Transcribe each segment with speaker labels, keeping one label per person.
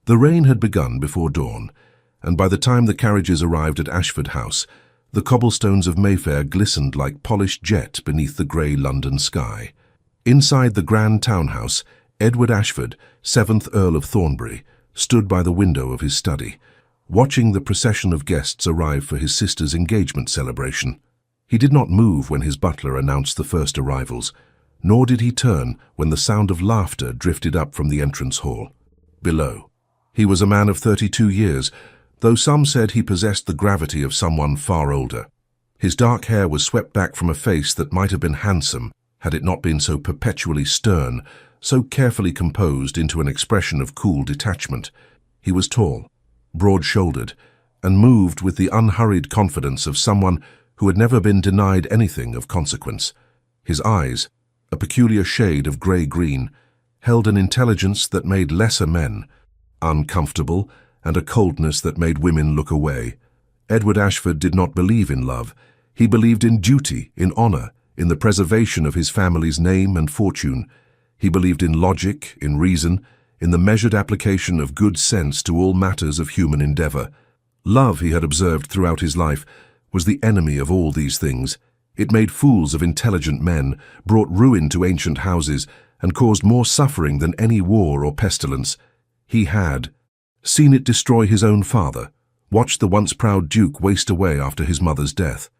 Speaker 1: The rain had begun before dawn, and by the time the carriages arrived at Ashford House, the cobblestones of Mayfair glistened like polished jet beneath the grey London sky. Inside the grand townhouse, Edward Ashford, 7th Earl of Thornbury, stood by the window of his study, watching the procession of guests arrive for his sister's engagement celebration. He did not move when his butler announced the first arrivals, nor did he turn when the sound of laughter drifted up from the entrance hall. Below, he was a man of 32 years, though some said he possessed the gravity of someone far older. His dark hair was swept back from a face that might have been handsome had it not been so perpetually stern, so carefully composed into an expression of cool detachment. He was tall, broad-shouldered, and moved with the unhurried confidence of someone who had never been denied anything of consequence. His eyes, a peculiar shade of grey-green, held an intelligence that made lesser men uncomfortable and a coldness that made women look away. Edward Ashford did not believe in love. He believed in duty, in honour, in the preservation of his family's name and fortune. He believed in logic, in reason, in the measured application of good sense to all matters of human endeavour. Love, he had observed throughout his life, was the enemy of all these things. It made fools of intelligent men, brought ruin to ancient houses, and caused more suffering than any war or pestilence. He had seen it destroy his own father, watched the once proud Duke waste away after his mother's death,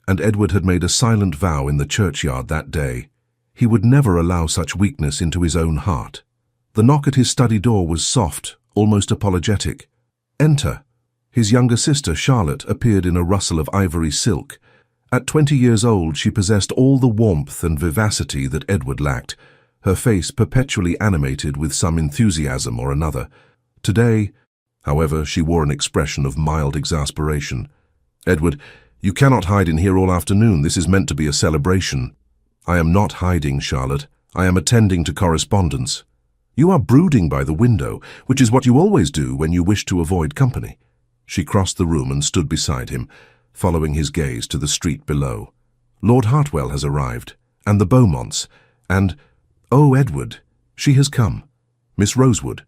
Speaker 1: and Edward had made a silent vow in the churchyard that day. He would never allow such weakness into his own heart. The knock at his study door was soft, almost apologetic. "Enter." His younger sister, Charlotte, appeared in a rustle of ivory silk. At 20 years old, she possessed all the warmth and vivacity that Edward lacked, her face perpetually animated with some enthusiasm or another. Today, however, she wore an expression of mild exasperation. "Edward, you cannot hide in here all afternoon. This is meant to be a celebration." "I am not hiding, Charlotte. I am attending to correspondence." "You are brooding by the window, which is what you always do when you wish to avoid company." She crossed the room and stood beside him, following his gaze to the street below. "Lord Hartwell has arrived, and the Beaumonts, and— oh, Edward, she has come. Miss Rosewood."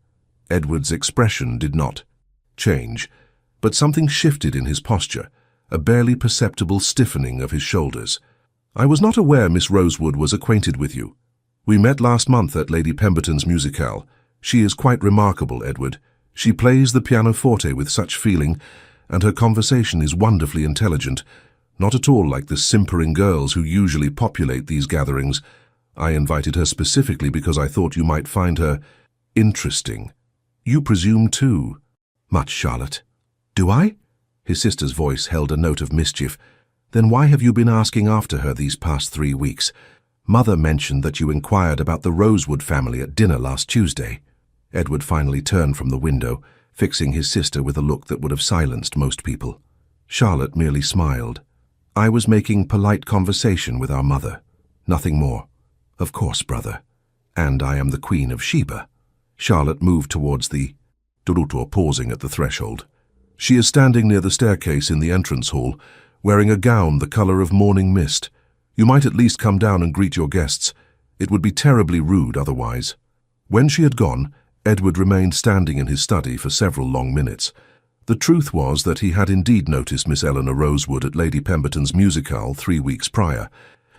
Speaker 1: Edward's expression did not change, but something shifted in his posture, a barely perceptible stiffening of his shoulders. "I was not aware Miss Rosewood was acquainted with you. We met last month at Lady Pemberton's musicale. She is quite remarkable, Edward. She plays the pianoforte with such feeling, and her conversation is wonderfully intelligent, not at all like the simpering girls who usually populate these gatherings. I invited her specifically because I thought you might find her interesting." "You presume too much, Charlotte." "Do I?" His sister's voice held a note of mischief. "Then why have you been asking after her these past 3 weeks? Mother mentioned that you inquired about the Rosewood family at dinner last Tuesday." Edward finally turned from the window, fixing his sister with a look that would have silenced most people. Charlotte merely smiled. "I was making polite conversation with our mother. Nothing more." "Of course, brother. And I am the Queen of Sheba." Charlotte moved towards the Durutor, pausing at the threshold. "She is standing near the staircase in the entrance hall, wearing a gown the colour of morning mist. You might at least come down and greet your guests. It would be terribly rude otherwise." When she had gone, Edward remained standing in his study for several long minutes. The truth was that he had indeed noticed Miss Eleanor Rosewood at Lady Pemberton's musicale 3 weeks prior.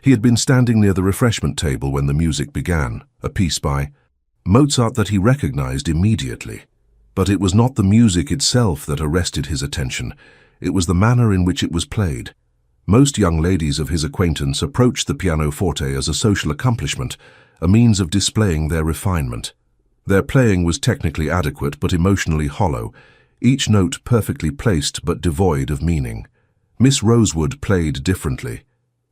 Speaker 1: He had been standing near the refreshment table when the music began, a piece by Mozart that he recognized immediately. But it was not the music itself that arrested his attention. It was the manner in which it was played. Most young ladies of his acquaintance approached the pianoforte as a social accomplishment, a means of displaying their refinement. Their playing was technically adequate but emotionally hollow, each note perfectly placed but devoid of meaning. Miss Rosewood played differently.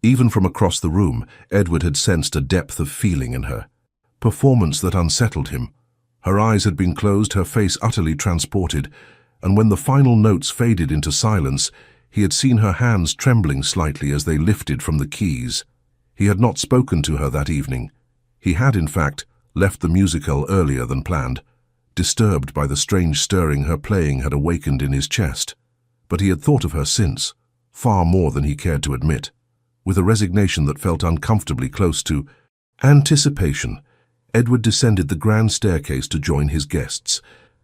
Speaker 1: Even from across the room, Edward had sensed a depth of feeling in her. Performance that unsettled him. Her eyes had been closed, her face utterly transported, and when the final notes faded into silence, he had seen her hands trembling slightly as they lifted from the keys. He had not spoken to her that evening. He had, in fact, left the musical earlier than planned, disturbed by the strange stirring her playing had awakened in his chest. But he had thought of her since, far more than he cared to admit. With a resignation that felt uncomfortably close to anticipation, Edward descended the grand staircase to join his guests.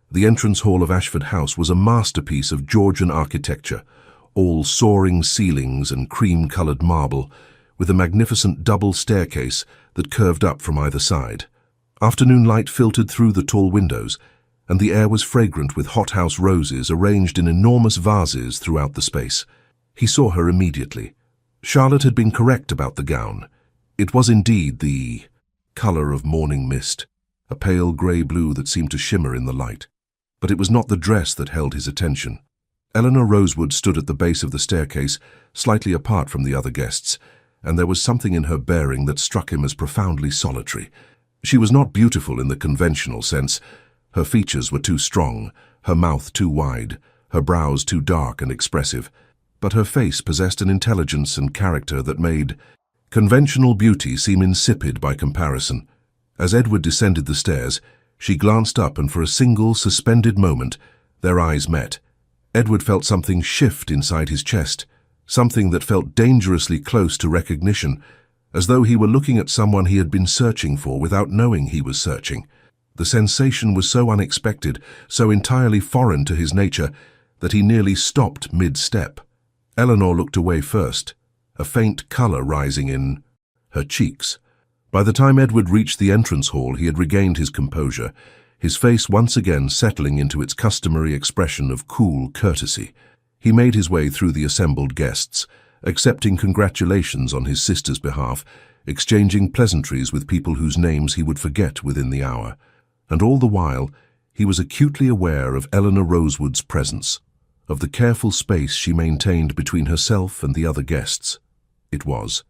Speaker 1: The entrance hall of Ashford House was a masterpiece of Georgian architecture, all soaring ceilings and cream-coloured marble, with a magnificent double staircase that curved up from either side. Afternoon light filtered through the tall windows, and the air was fragrant with hothouse roses arranged in enormous vases throughout the space. He saw her immediately. Charlotte had been correct about the gown. It was indeed the colour of morning mist, a pale grey-blue that seemed to shimmer in the light. But it was not the dress that held his attention. Eleanor Rosewood stood at the base of the staircase, slightly apart from the other guests, and there was something in her bearing that struck him as profoundly solitary. She was not beautiful in the conventional sense. Her features were too strong, her mouth too wide, her brows too dark and expressive, but her face possessed an intelligence and character that made conventional beauty seem insipid by comparison. As Edward descended the stairs, she glanced up, and for a single, suspended moment, their eyes met. Edward felt something shift inside his chest, something that felt dangerously close to recognition, as though he were looking at someone he had been searching for without knowing he was searching. The sensation was so unexpected, so entirely foreign to his nature, that he nearly stopped mid-step. Eleanor looked away first, a faint colour rising in her cheeks. By the time Edward reached the entrance hall, he had regained his composure, his face once again settling into its customary expression of cool courtesy. He made his way through the assembled guests, accepting congratulations on his sister's behalf, exchanging pleasantries with people whose names he would forget within the hour. And all the while, he was acutely aware of Eleanor Rosewood's presence, of the careful space she maintained between herself and the other guests. It was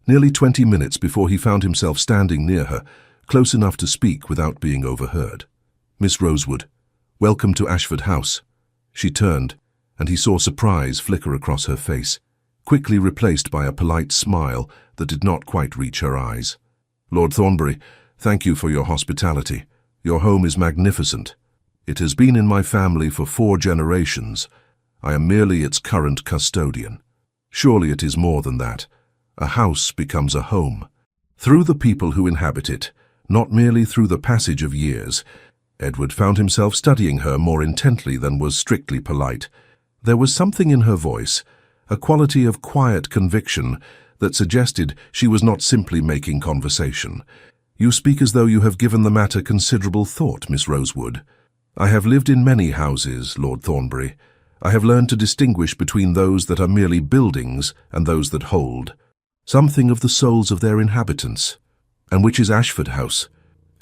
Speaker 1: nearly 20 minutes before he found himself standing near her, close enough to speak without being overheard. "Miss Rosewood, welcome to Ashford House." She turned, and he saw surprise flicker across her face, quickly replaced by a polite smile that did not quite reach her eyes. "Lord Thornbury, thank you for your hospitality. Your home is magnificent. It has been in my family for 4 generations. I am merely its current custodian. Surely it is more than that. A house becomes a home through the people who inhabit it, not merely through the passage of years." Edward found himself studying her more intently than was strictly polite. There was something in her voice, a quality of quiet conviction that suggested she was not simply making conversation. "You speak as though you have given the matter considerable thought, Miss Rosewood." "I have lived in many houses, Lord Thornbury. I have learned to distinguish between those that are merely buildings and those that hold something of the souls of their inhabitants." "And which is Ashford House?"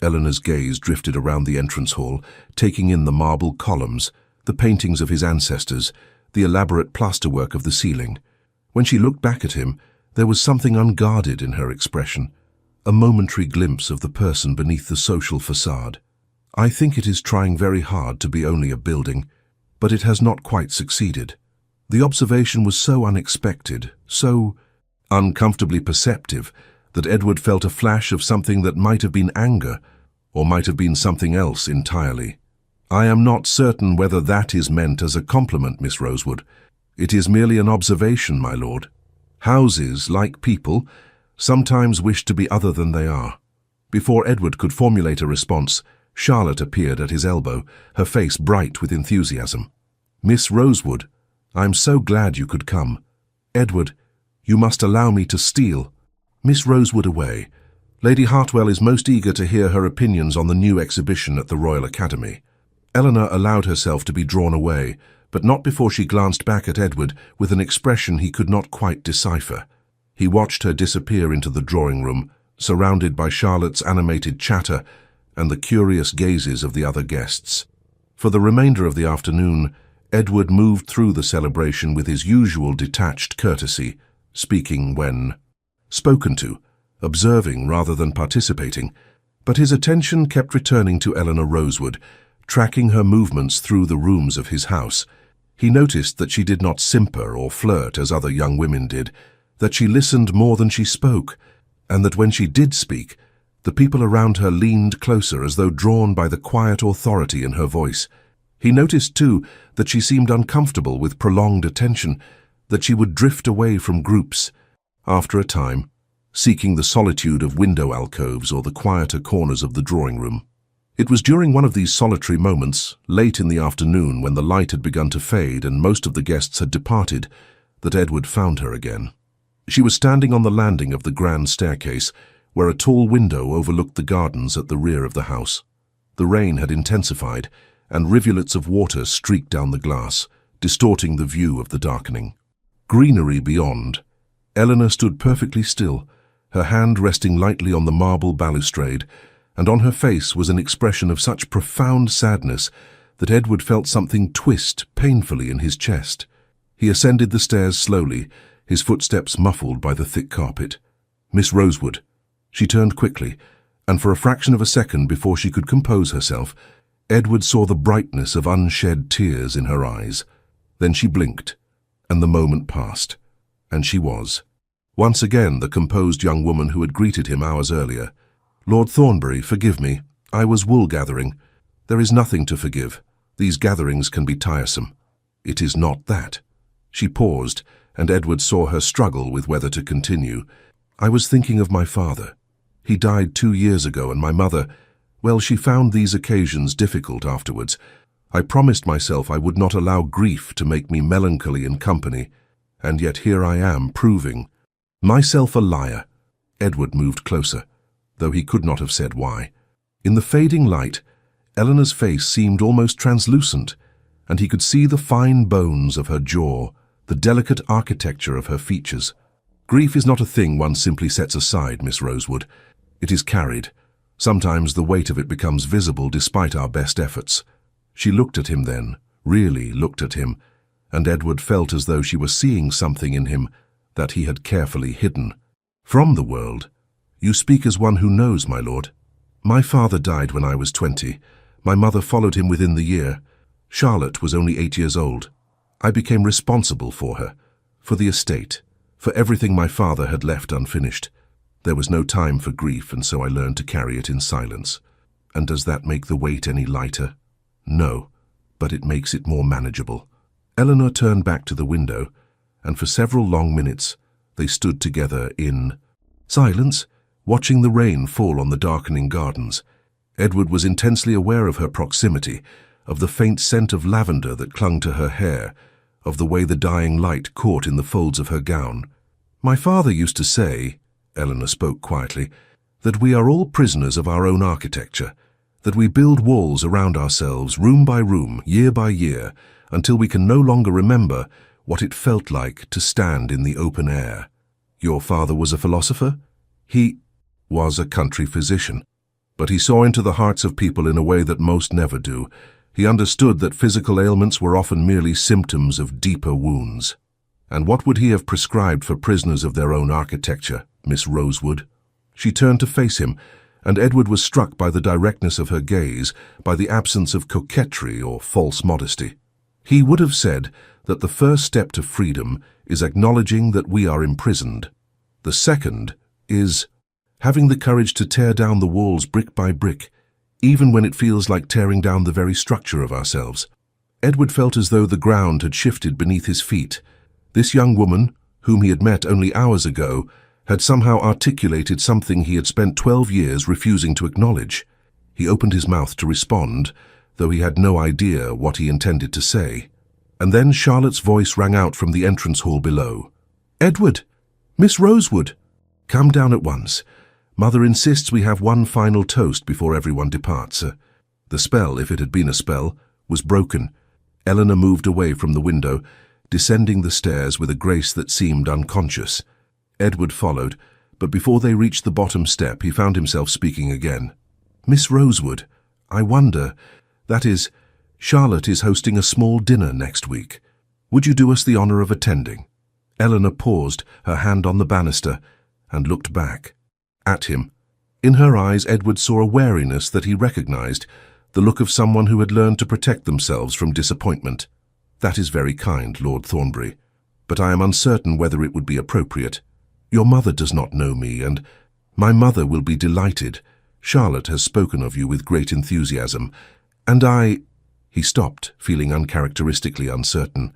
Speaker 1: Eleanor's gaze drifted around the entrance hall, taking in the marble columns, the paintings of his ancestors, the elaborate plasterwork of the ceiling. When she looked back at him, there was something unguarded in her expression, a momentary glimpse of the person beneath the social facade. "I think it is trying very hard to be only a building, but it has not quite succeeded." The observation was so unexpected, so uncomfortably perceptive, that Edward felt a flash of something that might have been anger, or might have been something else entirely. "I am not certain whether that is meant as a compliment, Miss Rosewood. It is merely an observation, my lord. Houses, like people, sometimes wish to be other than they are." Before Edward could formulate a response, Charlotte appeared at his elbow, her face bright with enthusiasm. "Miss Rosewood, I am so glad you could come. Edward, you must allow me to steal Miss Rosewood away. Lady Hartwell is most eager to hear her opinions on the new exhibition at the Royal Academy." Eleanor allowed herself to be drawn away, but not before she glanced back at Edward with an expression he could not quite decipher. He watched her disappear into the drawing-room, surrounded by Charlotte's animated chatter and the curious gazes of the other guests. For the remainder of the afternoon, Edward moved through the celebration with his usual detached courtesy, speaking when spoken to, observing rather than participating, but his attention kept returning to Eleanor Rosewood, tracking her movements through the rooms of his house. He noticed that she did not simper or flirt as other young women did, that she listened more than she spoke, and that when she did speak, the people around her leaned closer as though drawn by the quiet authority in her voice. He noticed, too, that she seemed uncomfortable with prolonged attention, that she would drift away from groups, after a time, seeking the solitude of window alcoves or the quieter corners of the drawing-room. It was during one of these solitary moments, late in the afternoon when the light had begun to fade and most of the guests had departed, that Edward found her again. She was standing on the landing of the grand staircase, where a tall window overlooked the gardens at the rear of the house. The rain had intensified, and rivulets of water streaked down the glass, distorting the view of the darkening. Greenery beyond. Eleanor stood perfectly still, her hand resting lightly on the marble balustrade, and on her face was an expression of such profound sadness that Edward felt something twist painfully in his chest. He ascended the stairs slowly, his footsteps muffled by the thick carpet. Miss Rosewood. She turned quickly, and for a fraction of a second before she could compose herself, Edward saw the brightness of unshed tears in her eyes. Then she blinked, and the moment passed, and she was once again the composed young woman who had greeted him hours earlier. "Lord Thornbury, forgive me. I was wool-gathering. There is nothing to forgive. These gatherings can be tiresome." "It is not that." She paused, and Edward saw her struggle with whether to continue. "I was thinking of my father. He died 2 years ago, and my mother, well, she found these occasions difficult afterwards. I promised myself I would not allow grief to make me melancholy in company, and yet here I am, proving myself a liar." Edward moved closer, though he could not have said why. In the fading light, Eleanor's face seemed almost translucent, and he could see the fine bones of her jaw, the delicate architecture of her features. "Grief is not a thing one simply sets aside, Miss Rosewood. It is carried. Sometimes the weight of it becomes visible despite our best efforts." She looked at him then, really looked at him, and Edward felt as though she were seeing something in him that he had carefully hidden from the world. "You speak as one who knows, my lord. My father died when I was 20. My mother followed him within the year. Charlotte was only 8 years old. I became responsible for her, for the estate, for everything my father had left unfinished. There was no time for grief, and so I learned to carry it in silence. And does that make the weight any lighter? No, but it makes it more manageable." Eleanor turned back to the window, and for several long minutes they stood together in silence, watching the rain fall on the darkening gardens. Edward was intensely aware of her proximity, of the faint scent of lavender that clung to her hair, of the way the dying light caught in the folds of her gown. "My father used to say," Eleanor spoke quietly, "that we are all prisoners of our own architecture, that we build walls around ourselves, room by room, year by year, until we can no longer remember what it felt like to stand in the open air." "Your father was a philosopher?" "He was a country physician, but he saw into the hearts of people in a way that most never do. He understood that physical ailments were often merely symptoms of deeper wounds." "And what would he have prescribed for prisoners of their own architecture, Miss Rosewood?" She turned to face him, and Edward was struck by the directness of her gaze, by the absence of coquetry or false modesty. "He would have said that the first step to freedom is acknowledging that we are imprisoned. The second is having the courage to tear down the walls brick by brick, even when it feels like tearing down the very structure of ourselves." Edward felt as though the ground had shifted beneath his feet. This young woman, whom he had met only hours ago, had somehow articulated something he had spent 12 years refusing to acknowledge. He opened his mouth to respond, though he had no idea what he intended to say. And then Charlotte's voice rang out from the entrance hall below. "Edward! Miss Rosewood! Come down at once. Mother insists we have one final toast before everyone departs." The spell, if it had been a spell, was broken. Eleanor moved away from the window, descending the stairs with a grace that seemed unconscious. Edward followed, but before they reached the bottom step he found himself speaking again. "Miss Rosewood, I wonder, that is, Charlotte is hosting a small dinner next week. Would you do us the honor of attending?" Eleanor paused, her hand on the banister, and looked back at him. In her eyes Edward saw a wariness that he recognized, the look of someone who had learned to protect themselves from disappointment. "That is very kind, Lord Thornbury, but I am uncertain whether it would be appropriate. Your mother does not know me, and my mother will be delighted. Charlotte has spoken of you with great enthusiasm, and I—" He stopped, feeling uncharacteristically uncertain.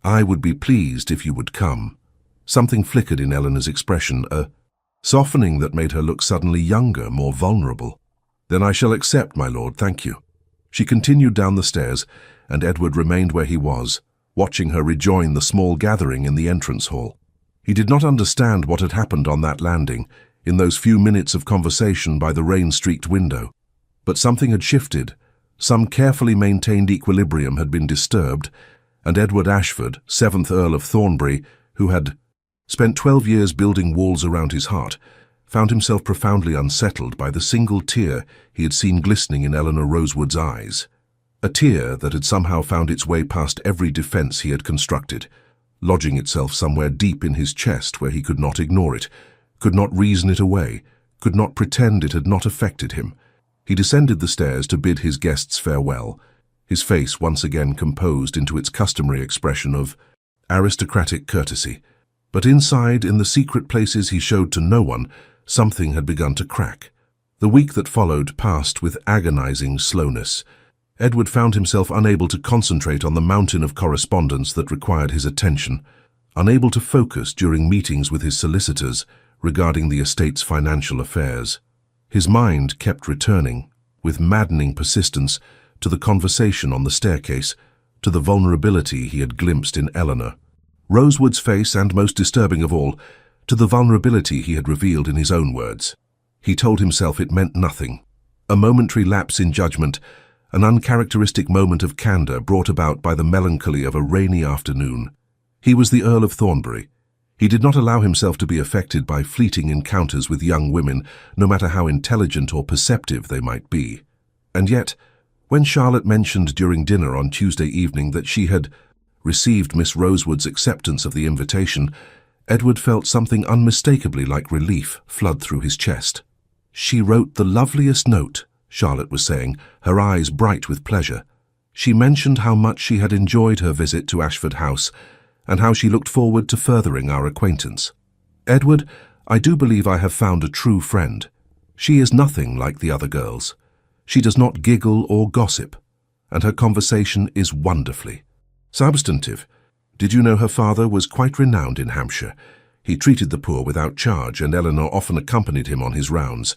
Speaker 1: "I would be pleased if you would come." Something flickered in Eleanor's expression, a softening that made her look suddenly younger, more vulnerable. "Then I shall accept, my lord, thank you." She continued down the stairs, and Edward remained where he was, watching her rejoin the small gathering in the entrance hall. He did not understand what had happened on that landing, in those few minutes of conversation by the rain-streaked window. But something had shifted. Some carefully maintained equilibrium had been disturbed, and Edward Ashford, 7th Earl of Thornbury, who had spent 12 years building walls around his heart, found himself profoundly unsettled by the single tear he had seen glistening in Eleanor Rosewood's eyes. A tear that had somehow found its way past every defense he had constructed, lodging itself somewhere deep in his chest where he could not ignore it, could not reason it away, could not pretend it had not affected him. He descended the stairs to bid his guests farewell, his face once again composed into its customary expression of aristocratic courtesy. But inside, in the secret places he showed to no one, something had begun to crack. The week that followed passed with agonizing slowness. Edward found himself unable to concentrate on the mountain of correspondence that required his attention, unable to focus during meetings with his solicitors regarding the estate's financial affairs. His mind kept returning, with maddening persistence, to the conversation on the staircase, to the vulnerability he had glimpsed in Eleanor Rosewood's face, and, most disturbing of all, to the vulnerability he had revealed in his own words. He told himself it meant nothing. A momentary lapse in judgment, an uncharacteristic moment of candor brought about by the melancholy of a rainy afternoon. He was the Earl of Thornbury. He did not allow himself to be affected by fleeting encounters with young women, no matter how intelligent or perceptive they might be. And yet, when Charlotte mentioned during dinner on Tuesday evening that she had received Miss Rosewood's acceptance of the invitation, Edward felt something unmistakably like relief flood through his chest. "She wrote the loveliest note," Charlotte was saying, her eyes bright with pleasure. "She mentioned how much she had enjoyed her visit to Ashford House, and how she looked forward to furthering our acquaintance. Edward, I do believe I have found a true friend. She is nothing like the other girls. She does not giggle or gossip, and her conversation is wonderfully substantive. Did you know her father was quite renowned in Hampshire? He treated the poor without charge, and Eleanor often accompanied him on his rounds.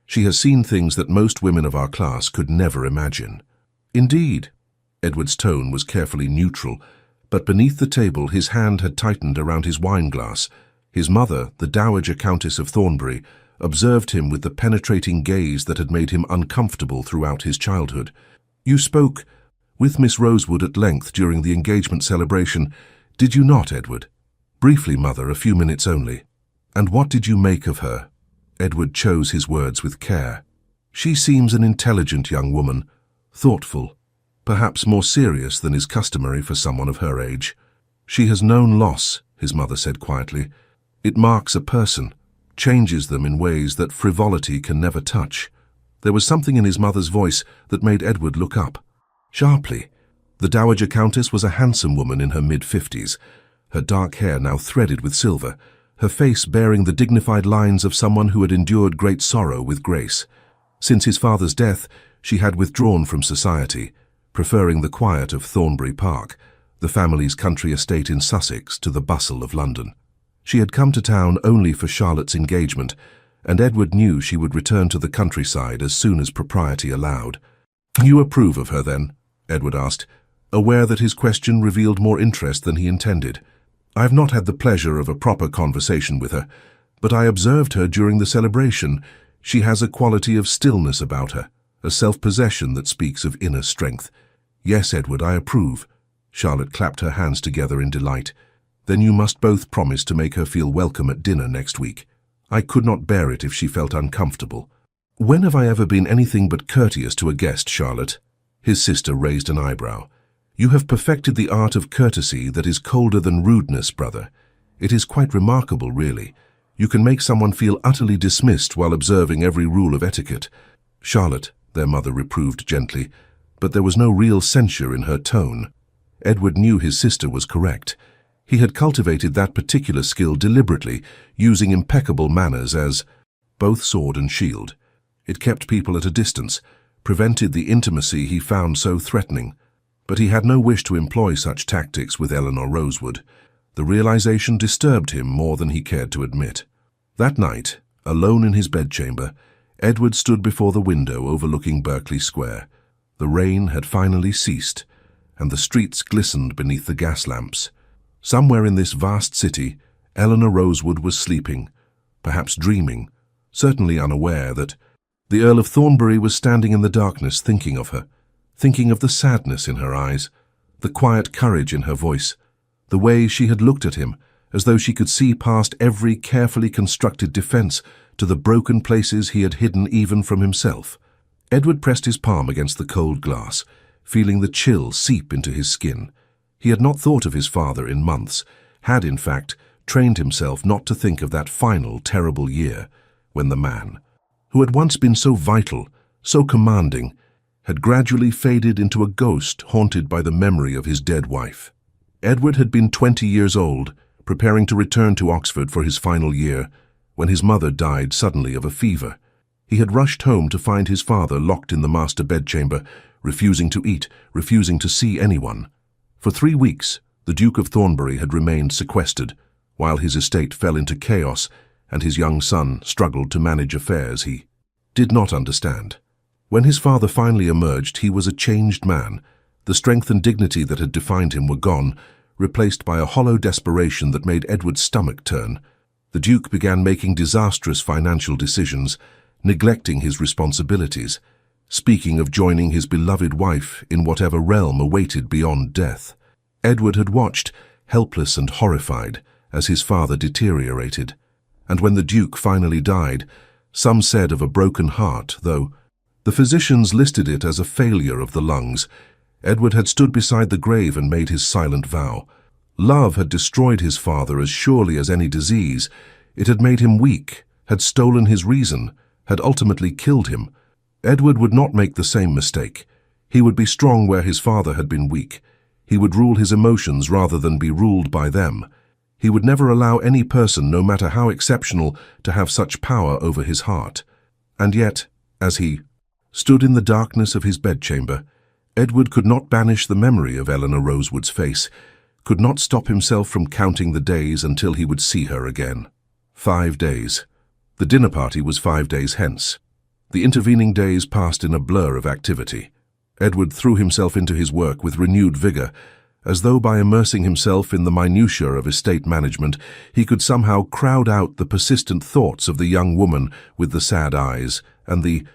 Speaker 1: She has seen things that most women of our class could never imagine." "Indeed." Edward's tone was carefully neutral, but beneath the table his hand had tightened around his wine-glass. His mother, the Dowager Countess of Thornbury, observed him with the penetrating gaze that had made him uncomfortable throughout his childhood. "You spoke with Miss Rosewood at length during the engagement celebration, did you not, Edward?" "Briefly, mother, a few minutes only." "And what did you make of her?" Edward chose his words with care. "She seems an intelligent young woman, thoughtful, perhaps more serious than is customary for someone of her age. She has known loss," his mother said quietly. "It marks a person, changes them in ways that frivolity can never touch." There was something in his mother's voice that made Edward look up sharply. The Dowager Countess was a handsome woman in her mid-50s, her dark hair now threaded with silver, her face bearing the dignified lines of someone who had endured great sorrow with grace. Since his father's death, she had withdrawn from society, preferring the quiet of Thornbury Park, the family's country estate in Sussex, to the bustle of London. She had come to town only for Charlotte's engagement, and Edward knew she would return to the countryside as soon as propriety allowed. "You approve of her, then?" Edward asked, aware that his question revealed more interest than he intended. "I have not had the pleasure of a proper conversation with her, but I observed her during the celebration. She has a quality of stillness about her, a self-possession that speaks of inner strength." "Yes, Edward, I approve." Charlotte clapped her hands together in delight. "Then you must both promise to make her feel welcome at dinner next week. I could not bear it if she felt uncomfortable." "When have I ever been anything but courteous to a guest, Charlotte?" His sister raised an eyebrow. "You have perfected the art of courtesy that is colder than rudeness, brother. It is quite remarkable, really. You can make someone feel utterly dismissed while observing every rule of etiquette." "Charlotte," their mother reproved gently, but there was no real censure in her tone. Edward knew his sister was correct. He had cultivated that particular skill deliberately, using impeccable manners as both sword and shield. It kept people at a distance, prevented the intimacy he found so threatening. But he had no wish to employ such tactics with Eleanor Rosewood. The realization disturbed him more than he cared to admit. That night, alone in his bedchamber, Edward stood before the window overlooking Berkeley Square. The rain had finally ceased, and the streets glistened beneath the gas lamps. Somewhere in this vast city, Eleanor Rosewood was sleeping, perhaps dreaming, certainly unaware that the Earl of Thornbury was standing in the darkness thinking of her, thinking of the sadness in her eyes, the quiet courage in her voice, the way she had looked at him, as though she could see past every carefully constructed defense to the broken places he had hidden even from himself. Edward pressed his palm against the cold glass, feeling the chill seep into his skin. He had not thought of his father in months, had, in fact, trained himself not to think of that final, terrible year, when the man, who had once been so vital, so commanding, had gradually faded into a ghost haunted by the memory of his dead wife. Edward had been 20 years old, preparing to return to Oxford for his final year, when his mother died suddenly of a fever. He had rushed home to find his father locked in the master bedchamber, refusing to eat, refusing to see anyone. For 3 weeks, the Duke of Thornbury had remained sequestered, while his estate fell into chaos and his young son struggled to manage affairs he did not understand. When his father finally emerged, he was a changed man. The strength and dignity that had defined him were gone, replaced by a hollow desperation that made Edward's stomach turn. The Duke began making disastrous financial decisions, neglecting his responsibilities, speaking of joining his beloved wife in whatever realm awaited beyond death. Edward had watched, helpless and horrified, as his father deteriorated. And when the Duke finally died, some said of a broken heart, though the physicians listed it as a failure of the lungs, Edward had stood beside the grave and made his silent vow. Love had destroyed his father as surely as any disease. It had made him weak, had stolen his reason, had ultimately killed him. Edward would not make the same mistake. He would be strong where his father had been weak. He would rule his emotions rather than be ruled by them. He would never allow any person, no matter how exceptional, to have such power over his heart. And yet, as he stood in the darkness of his bedchamber, Edward could not banish the memory of Eleanor Rosewood's face, could not stop himself from counting the days until he would see her again. 5 days. The dinner party was 5 days hence. The intervening days passed in a blur of activity. Edward threw himself into his work with renewed vigor, as though by immersing himself in the minutiae of estate management, he could somehow crowd out the persistent thoughts of the young woman with the sad eyes and the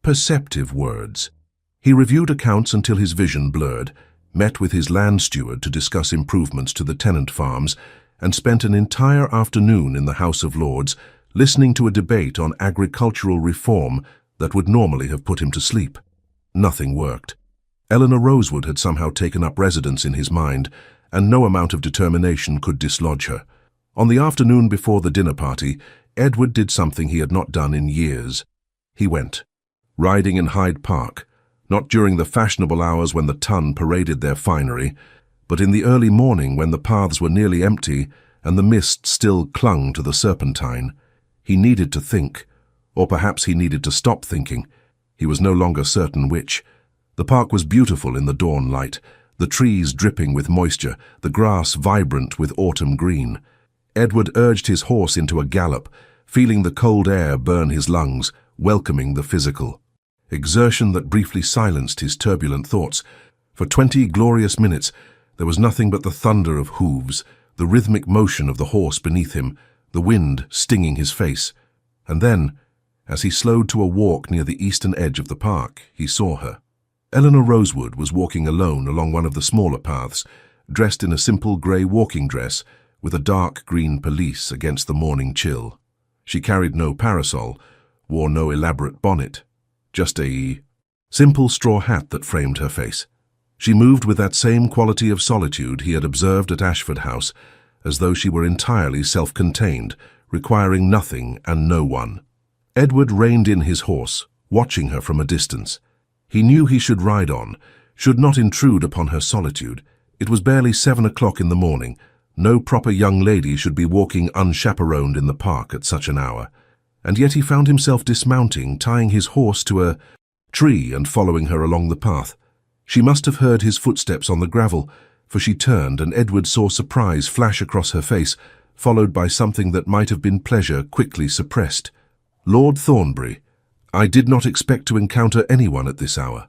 Speaker 1: perceptive words. He reviewed accounts until his vision blurred, met with his land steward to discuss improvements to the tenant farms, and spent an entire afternoon in the House of Lords listening to a debate on agricultural reform that would normally have put him to sleep. Nothing worked. Eleanor Rosewood had somehow taken up residence in his mind, and no amount of determination could dislodge her. On the afternoon before the dinner party, Edward did something he had not done in years. He went riding in Hyde Park, not during the fashionable hours when the ton paraded their finery, but in the early morning when the paths were nearly empty and the mist still clung to the Serpentine. He needed to think, or perhaps he needed to stop thinking. He was no longer certain which. The park was beautiful in the dawn light, the trees dripping with moisture, the grass vibrant with autumn green. Edward urged his horse into a gallop, feeling the cold air burn his lungs, welcoming the physical exertion that briefly silenced his turbulent thoughts. For 20 glorious minutes, there was nothing but the thunder of hooves, the rhythmic motion of the horse beneath him, the wind stinging his face. And then, as he slowed to a walk near the eastern edge of the park, he saw her. Eleanor Rosewood was walking alone along one of the smaller paths, dressed in a simple grey walking dress with a dark green pelisse against the morning chill. She carried no parasol, wore no elaborate bonnet, just a simple straw hat that framed her face. She moved with that same quality of solitude he had observed at Ashford House, as though she were entirely self-contained, requiring nothing and no one. Edward reined in his horse, watching her from a distance. He knew he should ride on, should not intrude upon her solitude. It was barely 7 o'clock in the morning. No proper young lady should be walking unchaperoned in the park at such an hour. And yet he found himself dismounting, tying his horse to a tree and following her along the path. She must have heard his footsteps on the gravel, for she turned and Edward saw surprise flash across her face, followed by something that might have been pleasure quickly suppressed. Lord Thornbury, "I did not expect to encounter anyone at this hour."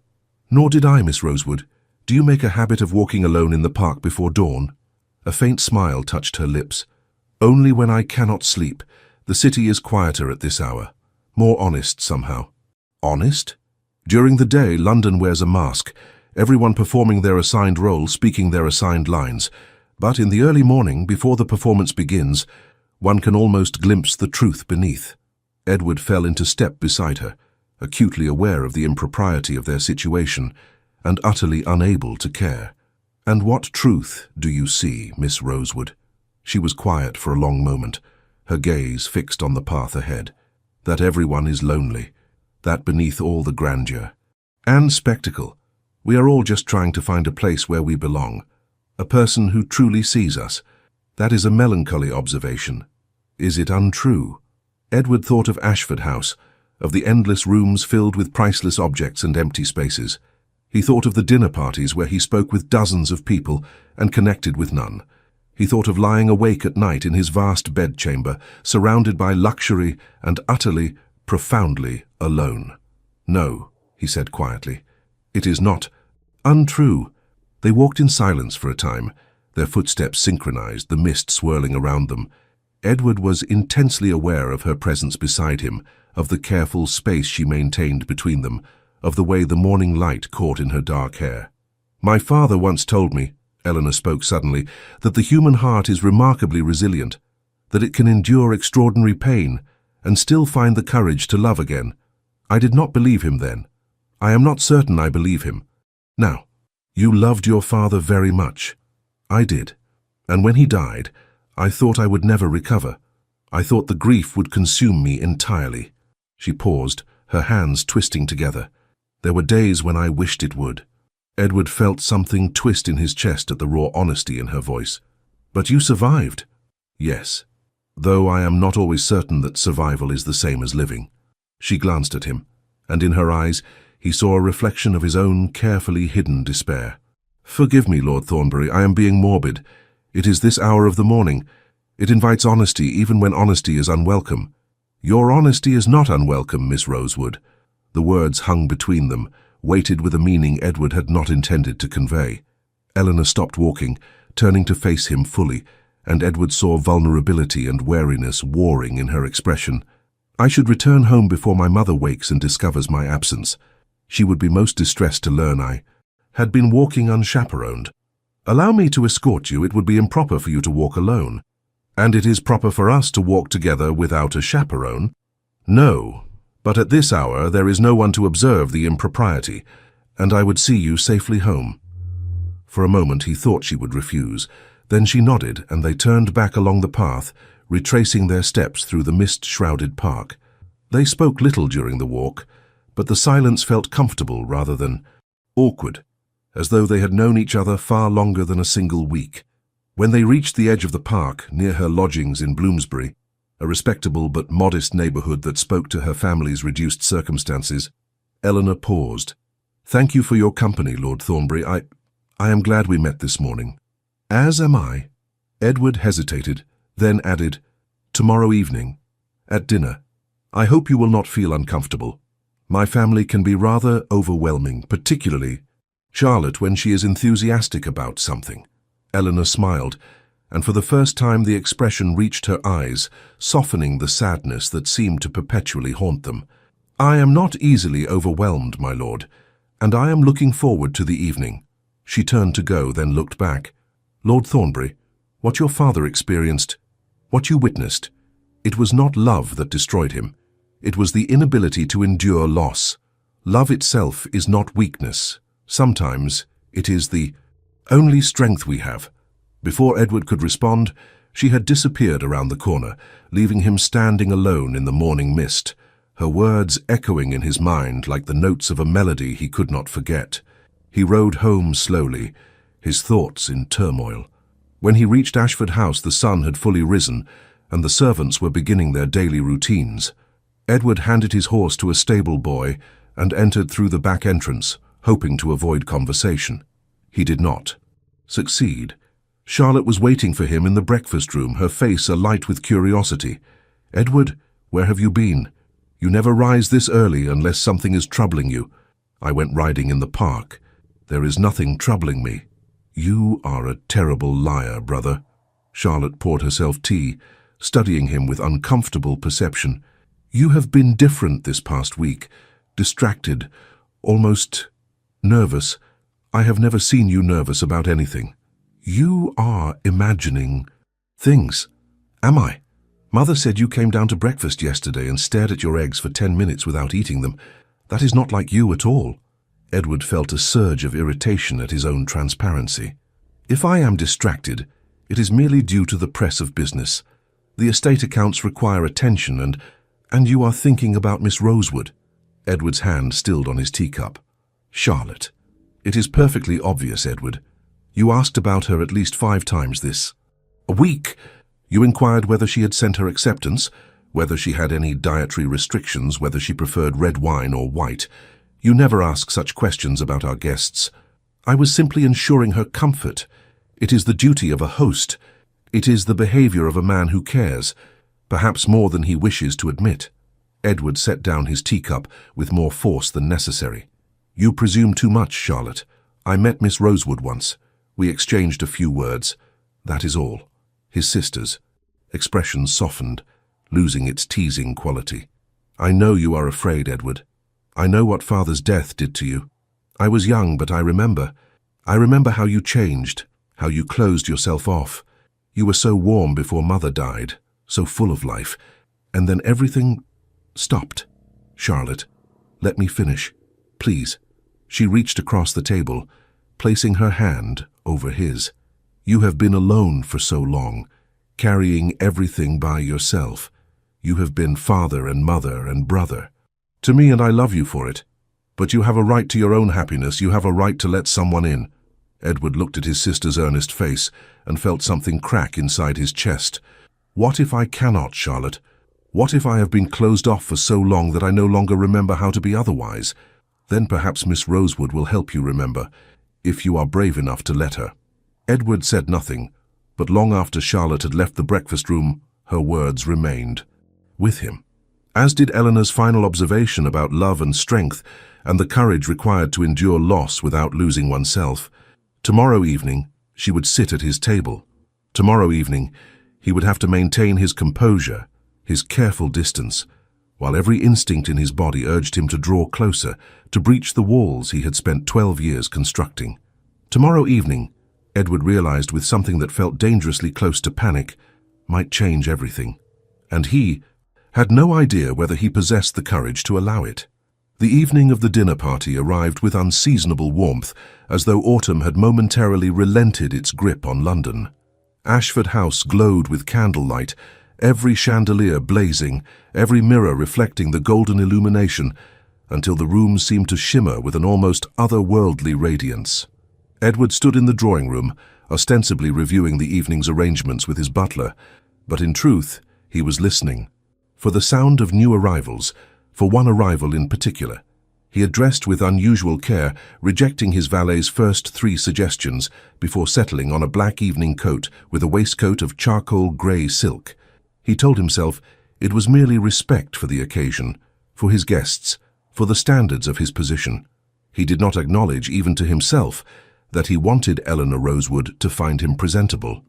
Speaker 1: "Nor did I, Miss Rosewood. Do you make a habit of walking alone in the park before dawn?" A faint smile touched her lips. "Only when I cannot sleep. The city is quieter at this hour. More honest somehow." "Honest?" "During the day, London wears a mask, everyone performing their assigned role, speaking their assigned lines. But in the early morning, before the performance begins, one can almost glimpse the truth beneath." Edward fell into step beside her, acutely aware of the impropriety of their situation, and utterly unable to care. "And what truth do you see, Miss Rosewood?" She was quiet for a long moment, her gaze fixed on the path ahead. "That everyone is lonely, that beneath all the grandeur and spectacle, we are all just trying to find a place where we belong, a person who truly sees us. That is a melancholy observation. Is it untrue?" Edward thought of Ashford House, of the endless rooms filled with priceless objects and empty spaces. He thought of the dinner parties where he spoke with dozens of people and connected with none. He thought of lying awake at night in his vast bedchamber, surrounded by luxury and utterly, profoundly alone. "No," he said quietly, "it is not untrue." They walked in silence for a time, their footsteps synchronized, the mist swirling around them. Edward was intensely aware of her presence beside him, of the careful space she maintained between them, of the way the morning light caught in her dark hair. "My father once told me," Eleanor spoke suddenly, "that the human heart is remarkably resilient, that it can endure extraordinary pain and still find the courage to love again. I did not believe him then. I am not certain I believe him now." "You loved your father very much." "I did. And when he died, I thought I would never recover. I thought the grief would consume me entirely." She paused, her hands twisting together. "There were days when I wished it would." Edward felt something twist in his chest at the raw honesty in her voice. "But you survived." "Yes, though I am not always certain that survival is the same as living." She glanced at him, and in her eyes he saw a reflection of his own carefully hidden despair. "Forgive me, Lord Thornbury, I am being morbid. It is this hour of the morning. It invites honesty even when honesty is unwelcome." "Your honesty is not unwelcome, Miss Rosewood." The words hung between them, weighted with a meaning Edward had not intended to convey. Eleanor stopped walking, turning to face him fully, and Edward saw vulnerability and wariness warring in her expression. "I should return home before my mother wakes and discovers my absence. She would be most distressed to learn I had been walking unchaperoned. Allow me to escort you. It would be improper for you to walk alone." "And it is proper for us to walk together without a chaperone?" "No, but at this hour there is no one to observe the impropriety, and I would see you safely home." For a moment he thought she would refuse. Then she nodded, and they turned back along the path, retracing their steps through the mist-shrouded park. They spoke little during the walk, but the silence felt comfortable rather than awkward, as though they had known each other far longer than a single week. When they reached the edge of the park, near her lodgings in Bloomsbury, a respectable but modest neighbourhood that spoke to her family's reduced circumstances, Eleanor paused. "Thank you for your company, Lord Thornbury. I am glad we met this morning." "As am I." Edward hesitated, then added, "Tomorrow evening, at dinner. I hope you will not feel uncomfortable. My family can be rather overwhelming, particularly Charlotte when she is enthusiastic about something." Eleanor smiled, and for the first time the expression reached her eyes, softening the sadness that seemed to perpetually haunt them. "I am not easily overwhelmed, my lord, and I am looking forward to the evening." She turned to go, then looked back. "Lord Thornbury, what your father experienced, what you witnessed, it was not love that destroyed him. It was the inability to endure loss. Love itself is not weakness. Sometimes it is the only strength we have." Before Edward could respond, she had disappeared around the corner, leaving him standing alone in the morning mist, her words echoing in his mind like the notes of a melody he could not forget. He rode home slowly, his thoughts in turmoil. When he reached Ashford House, the sun had fully risen, and the servants were beginning their daily routines. Edward handed his horse to a stable boy and entered through the back entrance, hoping to avoid conversation. He did not succeed. Charlotte was waiting for him in the breakfast room, her face alight with curiosity. "Edward, where have you been?" You never rise this early unless something is troubling you. I went riding in the park. There is nothing troubling me. You are a terrible liar, brother. Charlotte poured herself tea, studying him with uncomfortable perception. You have been different this past week, distracted, almost nervous. I have never seen you nervous about anything. You are imagining things. Am I? Mother said you came down to breakfast yesterday and stared at your eggs for 10 minutes without eating them. That is not like you at all. Edward felt a surge of irritation at his own transparency. If I am distracted, it is merely due to the press of business. The estate accounts require attention and you are thinking about Miss Rosewood. Edward's hand stilled on his teacup. Charlotte. It is perfectly obvious, Edward. You asked about her at least 5 times this week. You inquired whether she had sent her acceptance, whether she had any dietary restrictions, whether she preferred red wine or white. You never ask such questions about our guests. I was simply ensuring her comfort. It is the duty of a host. It is the behavior of a man who cares, perhaps more than he wishes to admit. Edward set down his teacup with more force than necessary. You presume too much, Charlotte. I met Miss Rosewood once. We exchanged a few words. That is all. His sister's expression softened, losing its teasing quality. I know you are afraid, Edward. I know what Father's death did to you. I was young, but I remember. I remember how you changed, how you closed yourself off. You were so warm before Mother died, so full of life, and then everything stopped. Charlotte, let me finish, please. She reached across the table, placing her hand over his. You have been alone for so long, carrying everything by yourself. You have been father and mother and brother to me, and I love you for it. But you have a right to your own happiness. You have a right to let someone in. Edward looked at his sister's earnest face and felt something crack inside his chest. What if I cannot, Charlotte? What if I have been closed off for so long that I no longer remember how to be otherwise? Then perhaps Miss Rosewood will help you remember, if you are brave enough to let her. Edward said nothing, but long after Charlotte had left the breakfast room, her words remained with him. As did Eleanor's final observation about love and strength and the courage required to endure loss without losing oneself. Tomorrow evening, she would sit at his table. Tomorrow evening, he would have to maintain his composure, his careful distance, while every instinct in his body urged him to draw closer, to breach the walls he had spent 12 years constructing. Tomorrow evening, Edward realized with something that felt dangerously close to panic, might change everything. And he had no idea whether he possessed the courage to allow it. The evening of the dinner party arrived with unseasonable warmth, as though autumn had momentarily relented its grip on London. Ashford House glowed with candlelight, every chandelier blazing, every mirror reflecting the golden illumination, until the room seemed to shimmer with an almost otherworldly radiance. Edward stood in the drawing-room, ostensibly reviewing the evening's arrangements with his butler, but in truth, he was listening. For the sound of new arrivals, for one arrival in particular. He had dressed with unusual care, rejecting his valet's first 3 suggestions before settling on a black evening coat with a waistcoat of charcoal grey silk. He told himself it was merely respect for the occasion, for his guests, for the standards of his position. He did not acknowledge, even to himself, that he wanted Eleanor Rosewood to find him presentable.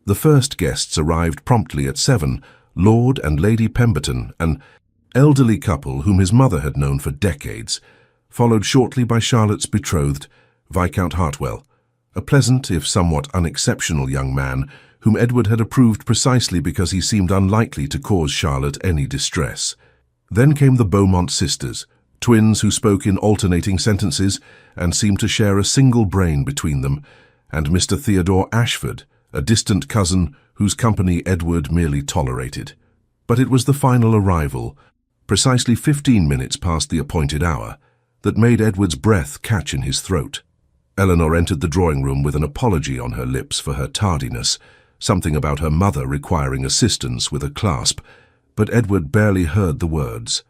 Speaker 1: The first guests arrived promptly at 7, Lord and Lady Pemberton, an elderly couple whom his mother had known for decades, followed shortly by Charlotte's betrothed, Viscount Hartwell, a pleasant, if somewhat unexceptional young man whom Edward had approved precisely because he seemed unlikely to cause Charlotte any distress. Then came the Beaumont sisters, twins who spoke in alternating sentences and seemed to share a single brain between them, and Mr. Theodore Ashford, a distant cousin whose company Edward merely tolerated. But it was the final arrival, precisely 15 minutes past the appointed hour, that made Edward's breath catch in his throat. Eleanor entered the drawing-room with an apology on her lips for her tardiness, something about her mother requiring assistance with a clasp, but Edward barely heard the words.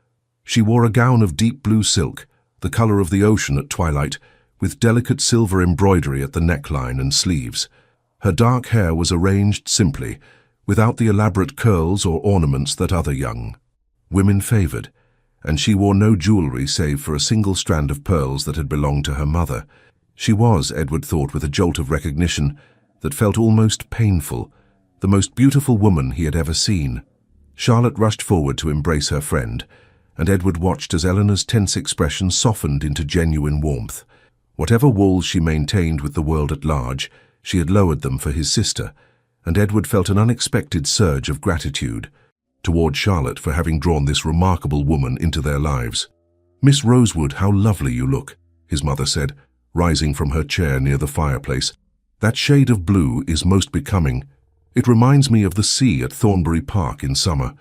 Speaker 1: She wore a gown of deep blue silk, the color of the ocean at twilight, with delicate silver embroidery at the neckline and sleeves. Her dark hair was arranged simply, without the elaborate curls or ornaments that other young women favored. and she wore no jewelry save for a single strand of pearls that had belonged to her mother. She was, Edward thought with a jolt of recognition that felt almost painful, the most beautiful woman he had ever seen. Charlotte rushed forward to embrace her friend, and Edward watched as Eleanor's tense expression softened into genuine warmth. Whatever walls she maintained with the world at large, she had lowered them for his sister, and Edward felt an unexpected surge of gratitude toward Charlotte for having drawn this remarkable woman into their lives. "Miss Rosewood, how lovely you look," his mother said, rising from her chair near the fireplace. "That shade of blue is most becoming. It reminds me of the sea at Thornbury Park in summer."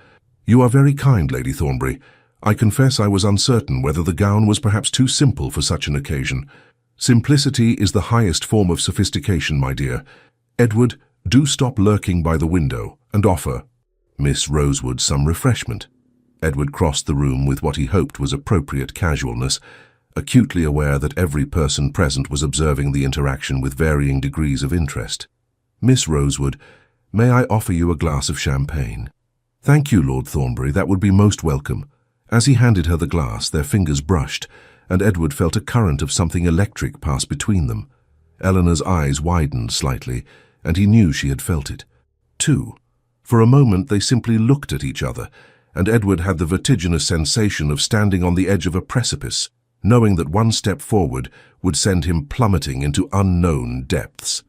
Speaker 1: "You are very kind, Lady Thornbury. I confess I was uncertain whether the gown was perhaps too simple for such an occasion." "Simplicity is the highest form of sophistication, my dear. Edward, do stop lurking by the window and offer Miss Rosewood some refreshment." Edward crossed the room with what he hoped was appropriate casualness, acutely aware that every person present was observing the interaction with varying degrees of interest. "Miss Rosewood, may I offer you a glass of champagne?" "Thank you, Lord Thornbury, that would be most welcome." As he handed her the glass, their fingers brushed, and Edward felt a current of something electric pass between them. Eleanor's eyes widened slightly, and he knew she had felt it, too. For a moment they simply looked at each other, and Edward had the vertiginous sensation of standing on the edge of a precipice, knowing that one step forward would send him plummeting into unknown depths.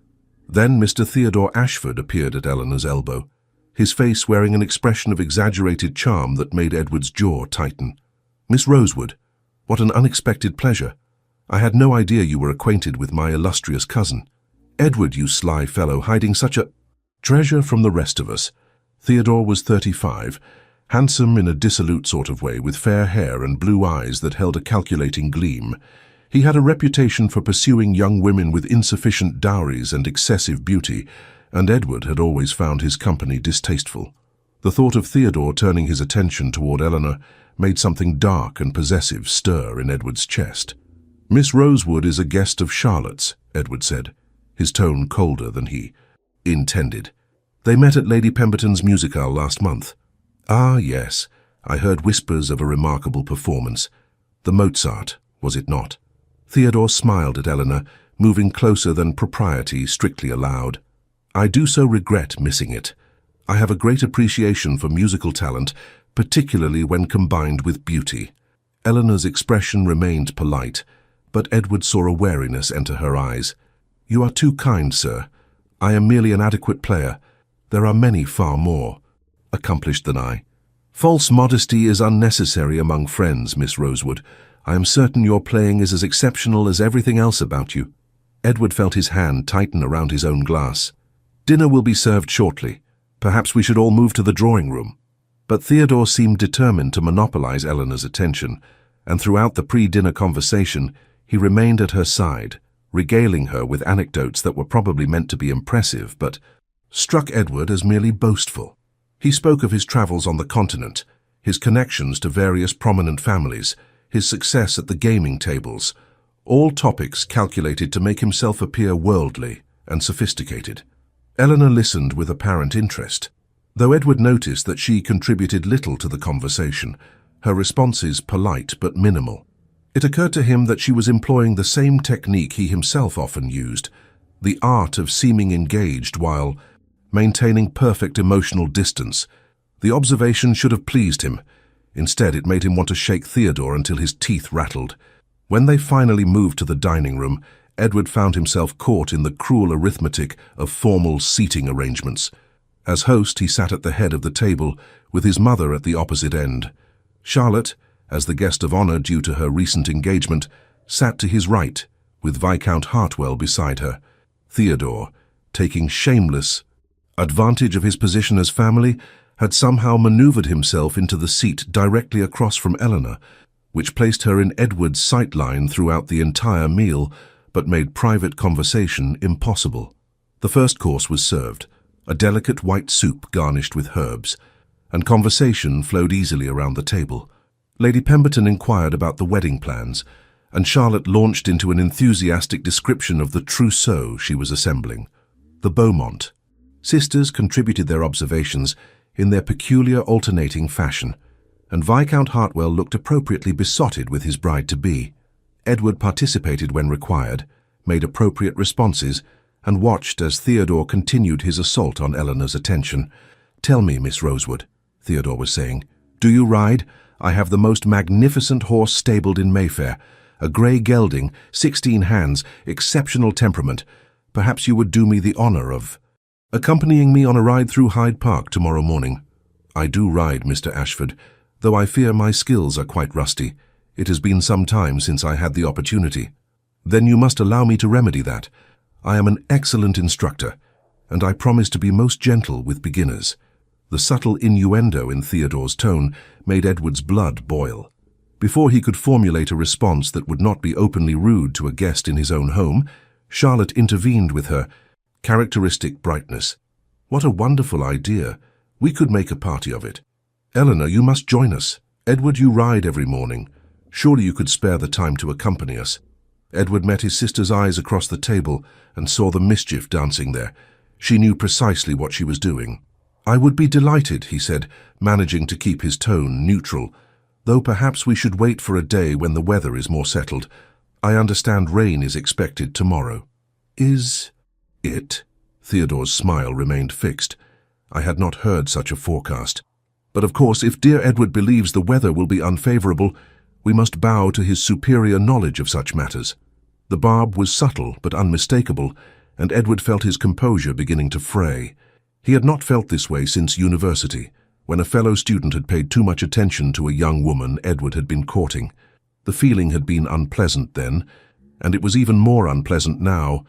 Speaker 1: Then Mr. Theodore Ashford appeared at Eleanor's elbow, his face wearing an expression of exaggerated charm that made Edward's jaw tighten. "Miss Rosewood, what an unexpected pleasure. I had no idea you were acquainted with my illustrious cousin. Edward, you sly fellow, hiding such a treasure from the rest of us." Theodore was 35, handsome in a dissolute sort of way, with fair hair and blue eyes that held a calculating gleam. He had a reputation for pursuing young women with insufficient dowries and excessive beauty, and Edward had always found his company distasteful. The thought of Theodore turning his attention toward Eleanor made something dark and possessive stir in Edward's chest. "Miss Rosewood is a guest of Charlotte's," Edward said, his tone colder than he intended. "They met at Lady Pemberton's musicale last month." "Ah, yes, I heard whispers of a remarkable performance. The Mozart, was it not?" Theodore smiled at Eleanor, moving closer than propriety strictly allowed. "I do so regret missing it. I have a great appreciation for musical talent, particularly when combined with beauty." Eleanor's expression remained polite, but Edward saw a wariness enter her eyes. "You are too kind, sir. I am merely an adequate player. There are many far more accomplished than I." "False modesty is unnecessary among friends, Miss Rosewood. I am certain your playing is as exceptional as everything else about you." Edward felt his hand tighten around his own glass. "Dinner will be served shortly. Perhaps we should all move to the drawing room." But Theodore seemed determined to monopolize Eleanor's attention, and throughout the pre-dinner conversation, he remained at her side, regaling her with anecdotes that were probably meant to be impressive, but struck Edward as merely boastful. He spoke of his travels on the continent, his connections to various prominent families, his success at the gaming tables, all topics calculated to make himself appear worldly and sophisticated. Eleanor listened with apparent interest, though Edward noticed that she contributed little to the conversation, her responses polite but minimal. It occurred to him that she was employing the same technique he himself often used, the art of seeming engaged while maintaining perfect emotional distance. The observation should have pleased him. Instead, it made him want to shake Theodore until his teeth rattled. When they finally moved to the dining room, Edward found himself caught in the cruel arithmetic of formal seating arrangements. As host, he sat at the head of the table, with his mother at the opposite end. Charlotte, as the guest of honor due to her recent engagement, sat to his right, with Viscount Hartwell beside her. Theodore, taking shameless advantage of his position as family, had somehow maneuvered himself into the seat directly across from Eleanor, which placed her in Edward's sightline throughout the entire meal, but made private conversation impossible. The first course was served, a delicate white soup garnished with herbs, and conversation flowed easily around the table. Lady Pemberton inquired about the wedding plans, and Charlotte launched into an enthusiastic description of the trousseau she was assembling. The Beaumont. Sisters contributed their observations in their peculiar alternating fashion. and Viscount Hartwell looked appropriately besotted with his bride-to-be. Edward participated when required, made appropriate responses, and watched as Theodore continued his assault on Eleanor's attention. "Tell me, Miss Rosewood," Theodore was saying, "do you ride? I have the most magnificent horse stabled in Mayfair, a grey gelding, 16 hands, exceptional temperament. Perhaps you would do me the honor of accompanying me on a ride through Hyde Park tomorrow morning." "I do ride, Mr. Ashford, though I fear my skills are quite rusty. It has been some time since I had the opportunity." "Then you must allow me to remedy that. I am an excellent instructor, and I promise to be most gentle with beginners." The subtle innuendo in Theodore's tone made Edward's blood boil. Before he could formulate a response that would not be openly rude to a guest in his own home, Charlotte intervened with her characteristic brightness. "What a wonderful idea! We could make a party of it. Eleanor, you must join us. Edward, you ride every morning. Surely you could spare the time to accompany us." Edward met his sister's eyes across the table and saw the mischief dancing there. She knew precisely what she was doing. "I would be delighted," he said, managing to keep his tone neutral, "though perhaps we should wait for a day when the weather is more settled. I understand rain is expected tomorrow." "Is it?" Theodore's smile remained fixed. "I had not heard such a forecast. But of course, if dear Edward believes the weather will be unfavorable, we must bow to his superior knowledge of such matters." The barb was subtle but unmistakable, and Edward felt his composure beginning to fray. He had not felt this way since university, when a fellow student had paid too much attention to a young woman Edward had been courting. The feeling had been unpleasant then, and it was even more unpleasant now,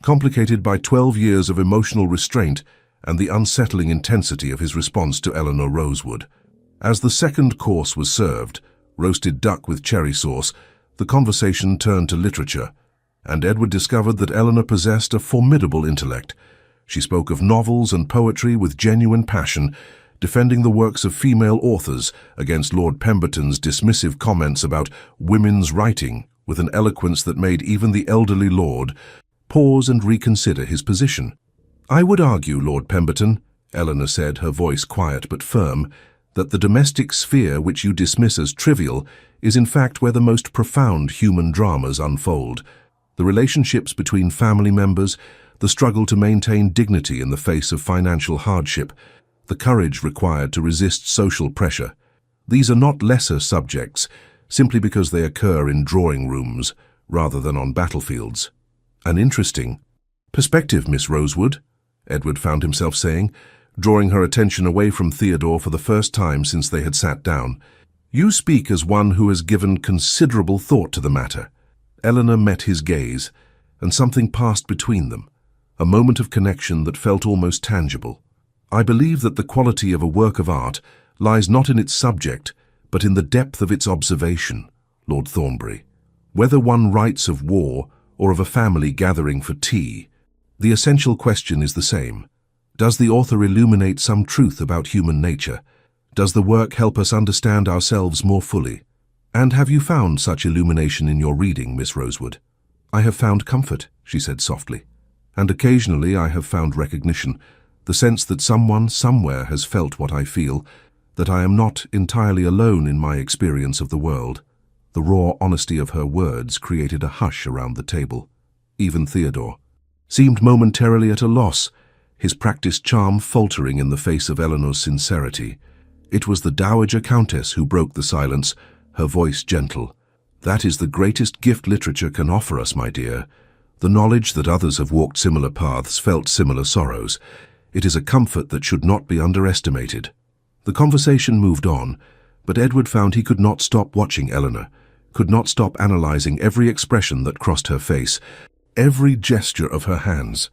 Speaker 1: complicated by 12 years of emotional restraint and the unsettling intensity of his response to Eleanor Rosewood. As the second course was served, roasted duck with cherry sauce, the conversation turned to literature, and Edward discovered that Eleanor possessed a formidable intellect. She spoke of novels and poetry with genuine passion, defending the works of female authors against Lord Pemberton's dismissive comments about women's writing with an eloquence that made even the elderly lord pause and reconsider his position. "I would argue, Lord Pemberton," Eleanor said, her voice quiet but firm, "that the domestic sphere which you dismiss as trivial is in fact where the most profound human dramas unfold. The relationships between family members, the struggle to maintain dignity in the face of financial hardship, the courage required to resist social pressure. These are not lesser subjects, simply because they occur in drawing rooms rather than on battlefields." "An interesting perspective, Miss Rosewood," Edward found himself saying, drawing her attention away from Theodore for the first time since they had sat down. "You speak as one who has given considerable thought to the matter." Eleanor met his gaze, and something passed between them, a moment of connection that felt almost tangible. "I believe that the quality of a work of art lies not in its subject, but in the depth of its observation, Lord Thornbury. Whether one writes of war or of a family gathering for tea, the essential question is the same. Does the author illuminate some truth about human nature? Does the work help us understand ourselves more fully? And have you found such illumination in your reading, Miss Rosewood?" "I have found comfort," she said softly. "And occasionally I have found recognition, the sense that someone somewhere has felt what I feel, that I am not entirely alone in my experience of the world." The raw honesty of her words created a hush around the table. Even Theodore seemed momentarily at a loss, his practiced charm faltering in the face of Eleanor's sincerity. It was the Dowager Countess who broke the silence, her voice gentle. "That is the greatest gift literature can offer us, my dear. The knowledge that others have walked similar paths, felt similar sorrows. It is a comfort that should not be underestimated." The conversation moved on, but Edward found he could not stop watching Eleanor, could not stop analyzing every expression that crossed her face, every gesture of her hands.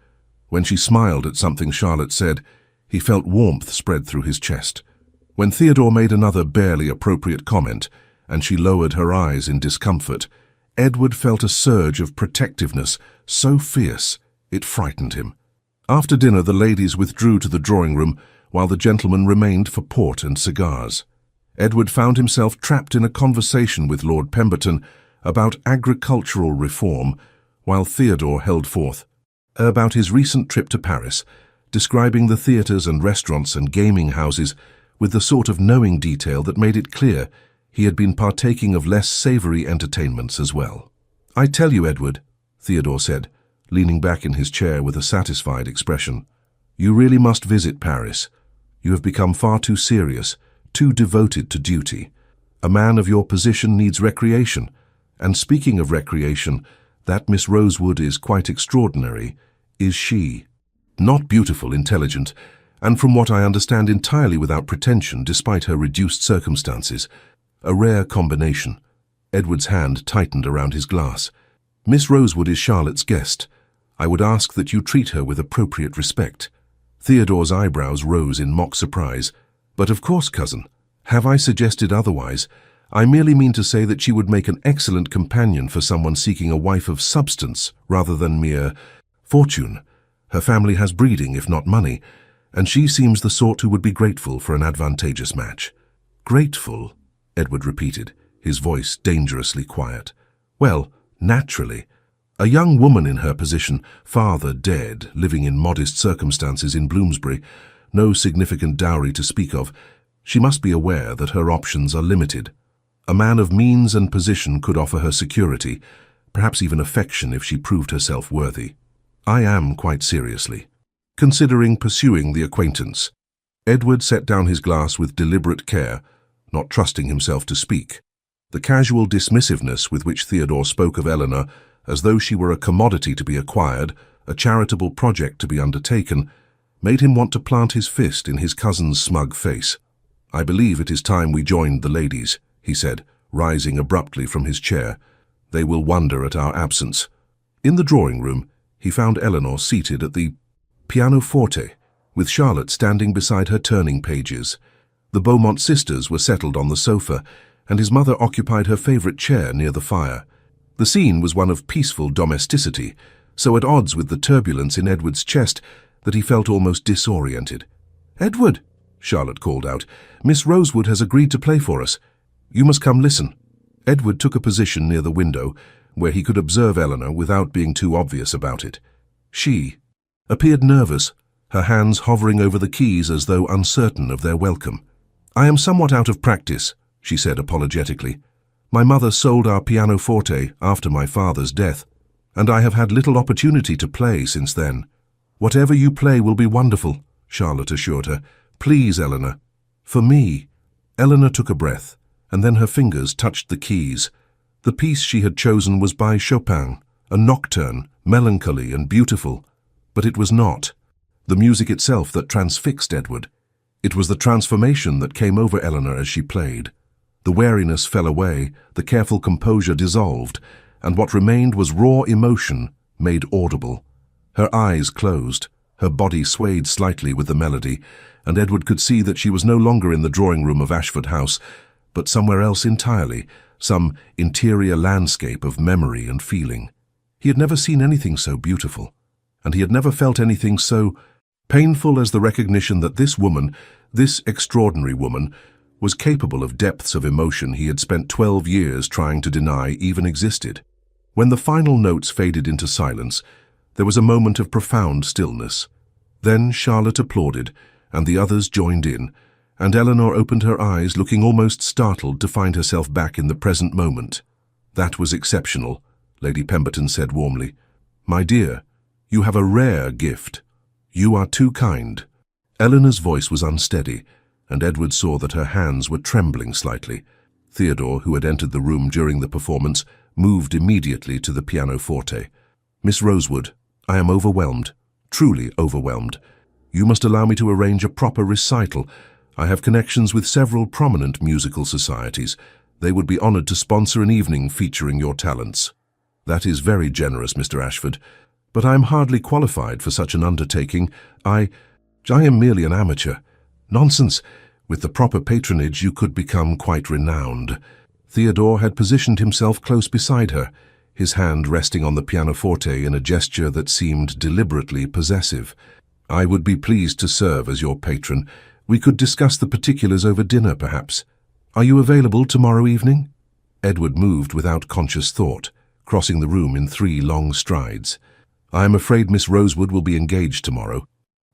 Speaker 1: When she smiled at something Charlotte said, he felt warmth spread through his chest. When Theodore made another barely appropriate comment, and she lowered her eyes in discomfort, Edward felt a surge of protectiveness so fierce it frightened him. After dinner the ladies withdrew to the drawing-room, while the gentlemen remained for port and cigars. Edward found himself trapped in a conversation with Lord Pemberton about agricultural reform, while Theodore held forth about his recent trip to Paris, describing the theatres and restaurants and gaming houses with the sort of knowing detail that made it clear he had been partaking of less savory entertainments as well. "I tell you, Edward," Theodore said, leaning back in his chair with a satisfied expression, "you really must visit Paris. You have become far too serious, too devoted to duty. A man of your position needs recreation, and speaking of recreation, that Miss Rosewood is quite extraordinary, is she? Not beautiful, intelligent, and from what I understand entirely without pretension despite her reduced circumstances. A rare combination." Edward's hand tightened around his glass. "Miss Rosewood is Charlotte's guest. I would ask that you treat her with appropriate respect." Theodore's eyebrows rose in mock surprise. "But of course, cousin. Have I suggested otherwise? I merely mean to say that she would make an excellent companion for someone seeking a wife of substance rather than mere fortune. Her family has breeding, if not money, and she seems the sort who would be grateful for an advantageous match." "Grateful?" Edward repeated, his voice dangerously quiet. "Well, naturally. A young woman in her position, father dead, living in modest circumstances in Bloomsbury, no significant dowry to speak of, she must be aware that her options are limited. A man of means and position could offer her security, perhaps even affection if she proved herself worthy. I am, quite seriously, considering pursuing the acquaintance." Edward set down his glass with deliberate care, not trusting himself to speak. The casual dismissiveness with which Theodore spoke of Eleanor, as though she were a commodity to be acquired, a charitable project to be undertaken, made him want to plant his fist in his cousin's smug face. "I believe it is time we joined the ladies," he said, rising abruptly from his chair. "They will wonder at our absence." In the drawing-room, he found Eleanor seated at the pianoforte, with Charlotte standing beside her turning pages. The Beaumont sisters were settled on the sofa, and his mother occupied her favorite chair near the fire. The scene was one of peaceful domesticity, so at odds with the turbulence in Edward's chest that he felt almost disoriented. "Edward," Charlotte called out, "Miss Rosewood has agreed to play for us. You must come listen." Edward took a position near the window, where he could observe Eleanor without being too obvious about it. She appeared nervous, her hands hovering over the keys as though uncertain of their welcome. "I am somewhat out of practice," she said apologetically. "My mother sold our pianoforte after my father's death, and I have had little opportunity to play since then." "Whatever you play will be wonderful," Charlotte assured her. "Please, Eleanor." "For me." Eleanor took a breath, and then her fingers touched the keys. The piece she had chosen was by Chopin, a nocturne, melancholy and beautiful. But it was not the music itself that transfixed Edward. It was the transformation that came over Eleanor as she played. The wariness fell away, the careful composure dissolved, and what remained was raw emotion made audible. Her eyes closed, her body swayed slightly with the melody, and Edward could see that she was no longer in the drawing-room of Ashford House, but somewhere else entirely, some interior landscape of memory and feeling. He had never seen anything so beautiful, and he had never felt anything so painful as the recognition that this woman, this extraordinary woman, was capable of depths of emotion he had spent 12 years trying to deny even existed. When the final notes faded into silence, there was a moment of profound stillness. Then Charlotte applauded, and the others joined in, and Eleanor opened her eyes, looking almost startled to find herself back in the present moment. "That was exceptional," Lady Pemberton said warmly. "My dear, you have a rare gift. You are too kind." Eleanor's voice was unsteady, and Edward saw that her hands were trembling slightly. Theodore, who had entered the room during the performance, moved immediately to the pianoforte. "Miss Rosewood, I am overwhelmed, truly overwhelmed. You must allow me to arrange a proper recital. I have connections with several prominent musical societies. They would be honored to sponsor an evening featuring your talents." "That is very generous, Mr. Ashford, but I am hardly qualified for such an undertaking. I am merely an amateur." "Nonsense. With the proper patronage you could become quite renowned." Theodore had positioned himself close beside her, his hand resting on the pianoforte in a gesture that seemed deliberately possessive. "I would be pleased to serve as your patron. We could discuss the particulars over dinner, perhaps. Are you available tomorrow evening?" Edward moved without conscious thought, crossing the room in 3 long strides. "I am afraid Miss Rosewood will be engaged tomorrow."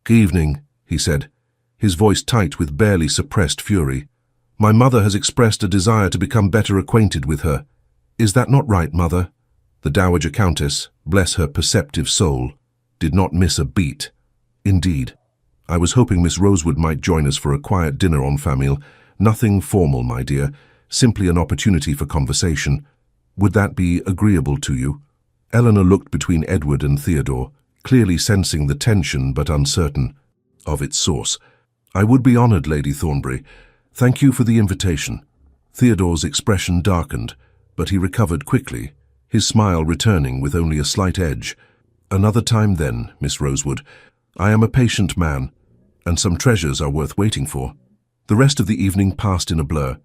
Speaker 1: "Good evening," he said. his voice tight with barely suppressed fury. "My mother has expressed a desire to become better acquainted with her. Is that not right, mother?" The Dowager Countess, bless her perceptive soul, did not miss a beat. "Indeed. I was hoping Miss Rosewood might join us for a quiet dinner en famille. Nothing formal, my dear, simply an opportunity for conversation. Would that be agreeable to you?" Eleanor looked between Edward and Theodore, clearly sensing the tension but uncertain of its source. "I would be honored, Lady Thornbury. Thank you for the invitation." Theodore's expression darkened, but he recovered quickly, his smile returning with only a slight edge. "Another time then, Miss Rosewood. I am a patient man, and some treasures are worth waiting for." The rest of the evening passed in a blur.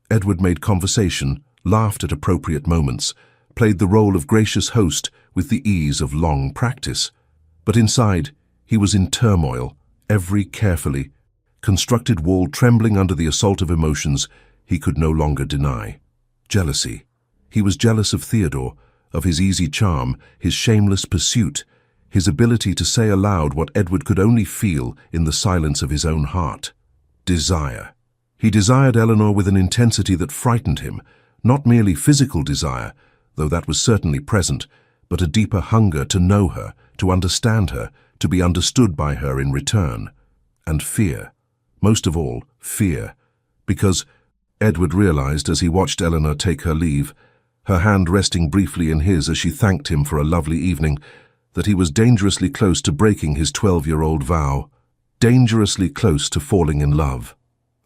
Speaker 1: Edward made conversation, laughed at appropriate moments, played the role of gracious host with the ease of long practice. But inside, he was in turmoil, every carefully constructed wall trembling under the assault of emotions he could no longer deny. Jealousy. He was jealous of Theodore, of his easy charm, his shameless pursuit, his ability to say aloud what Edward could only feel in the silence of his own heart. Desire. He desired Eleanor with an intensity that frightened him, not merely physical desire, though that was certainly present, but a deeper hunger to know her, to understand her, to be understood by her in return. And fear. Most of all, fear. Because Edward realized as he watched Eleanor take her leave, her hand resting briefly in his as she thanked him for a lovely evening, that he was dangerously close to breaking his 12-year-old vow, dangerously close to falling in love.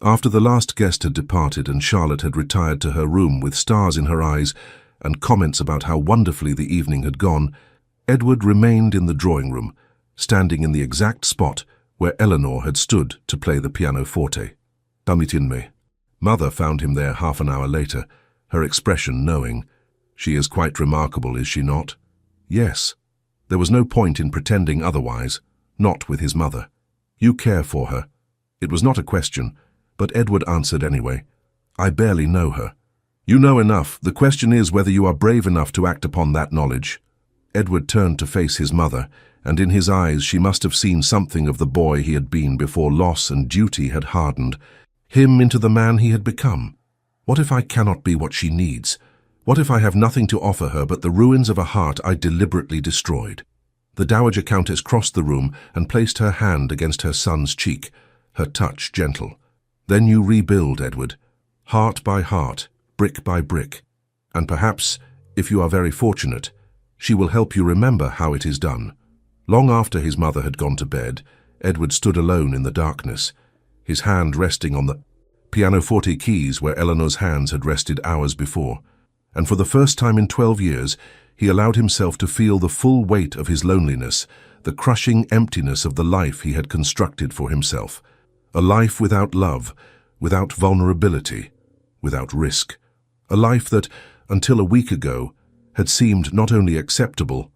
Speaker 1: After the last guest had departed and Charlotte had retired to her room with stars in her eyes and comments about how wonderfully the evening had gone, Edward remained in the drawing-room, standing in the exact spot where Eleanor had stood to play the pianoforte. "Damit in me." Mother found him there half an hour later, her expression knowing. "She is quite remarkable, is she not?" Yes. There was no point in pretending otherwise, not with his mother. "You care for her." It was not a question, but Edward answered anyway. "I barely know her." "You know enough. The question is whether you are brave enough to act upon that knowledge." Edward turned to face his mother, and in his eyes she must have seen something of the boy he had been before loss and duty had hardened him into the man he had become. What if I cannot be what she needs? What if I have nothing to offer her but the ruins of a heart I deliberately destroyed? The Dowager Countess crossed the room and placed her hand against her son's cheek, her touch gentle. "Then you rebuild, Edward, heart by heart, brick by brick. And perhaps, if you are very fortunate, she will help you remember how it is done." Long after his mother had gone to bed, Edward stood alone in the darkness, his hand resting on the pianoforte keys where Eleanor's hands had rested hours before. And for the first time in 12 years, he allowed himself to feel the full weight of his loneliness, the crushing emptiness of the life he had constructed for himself. A life without love, without vulnerability, without risk. A life that, until a week ago, had seemed not only acceptable,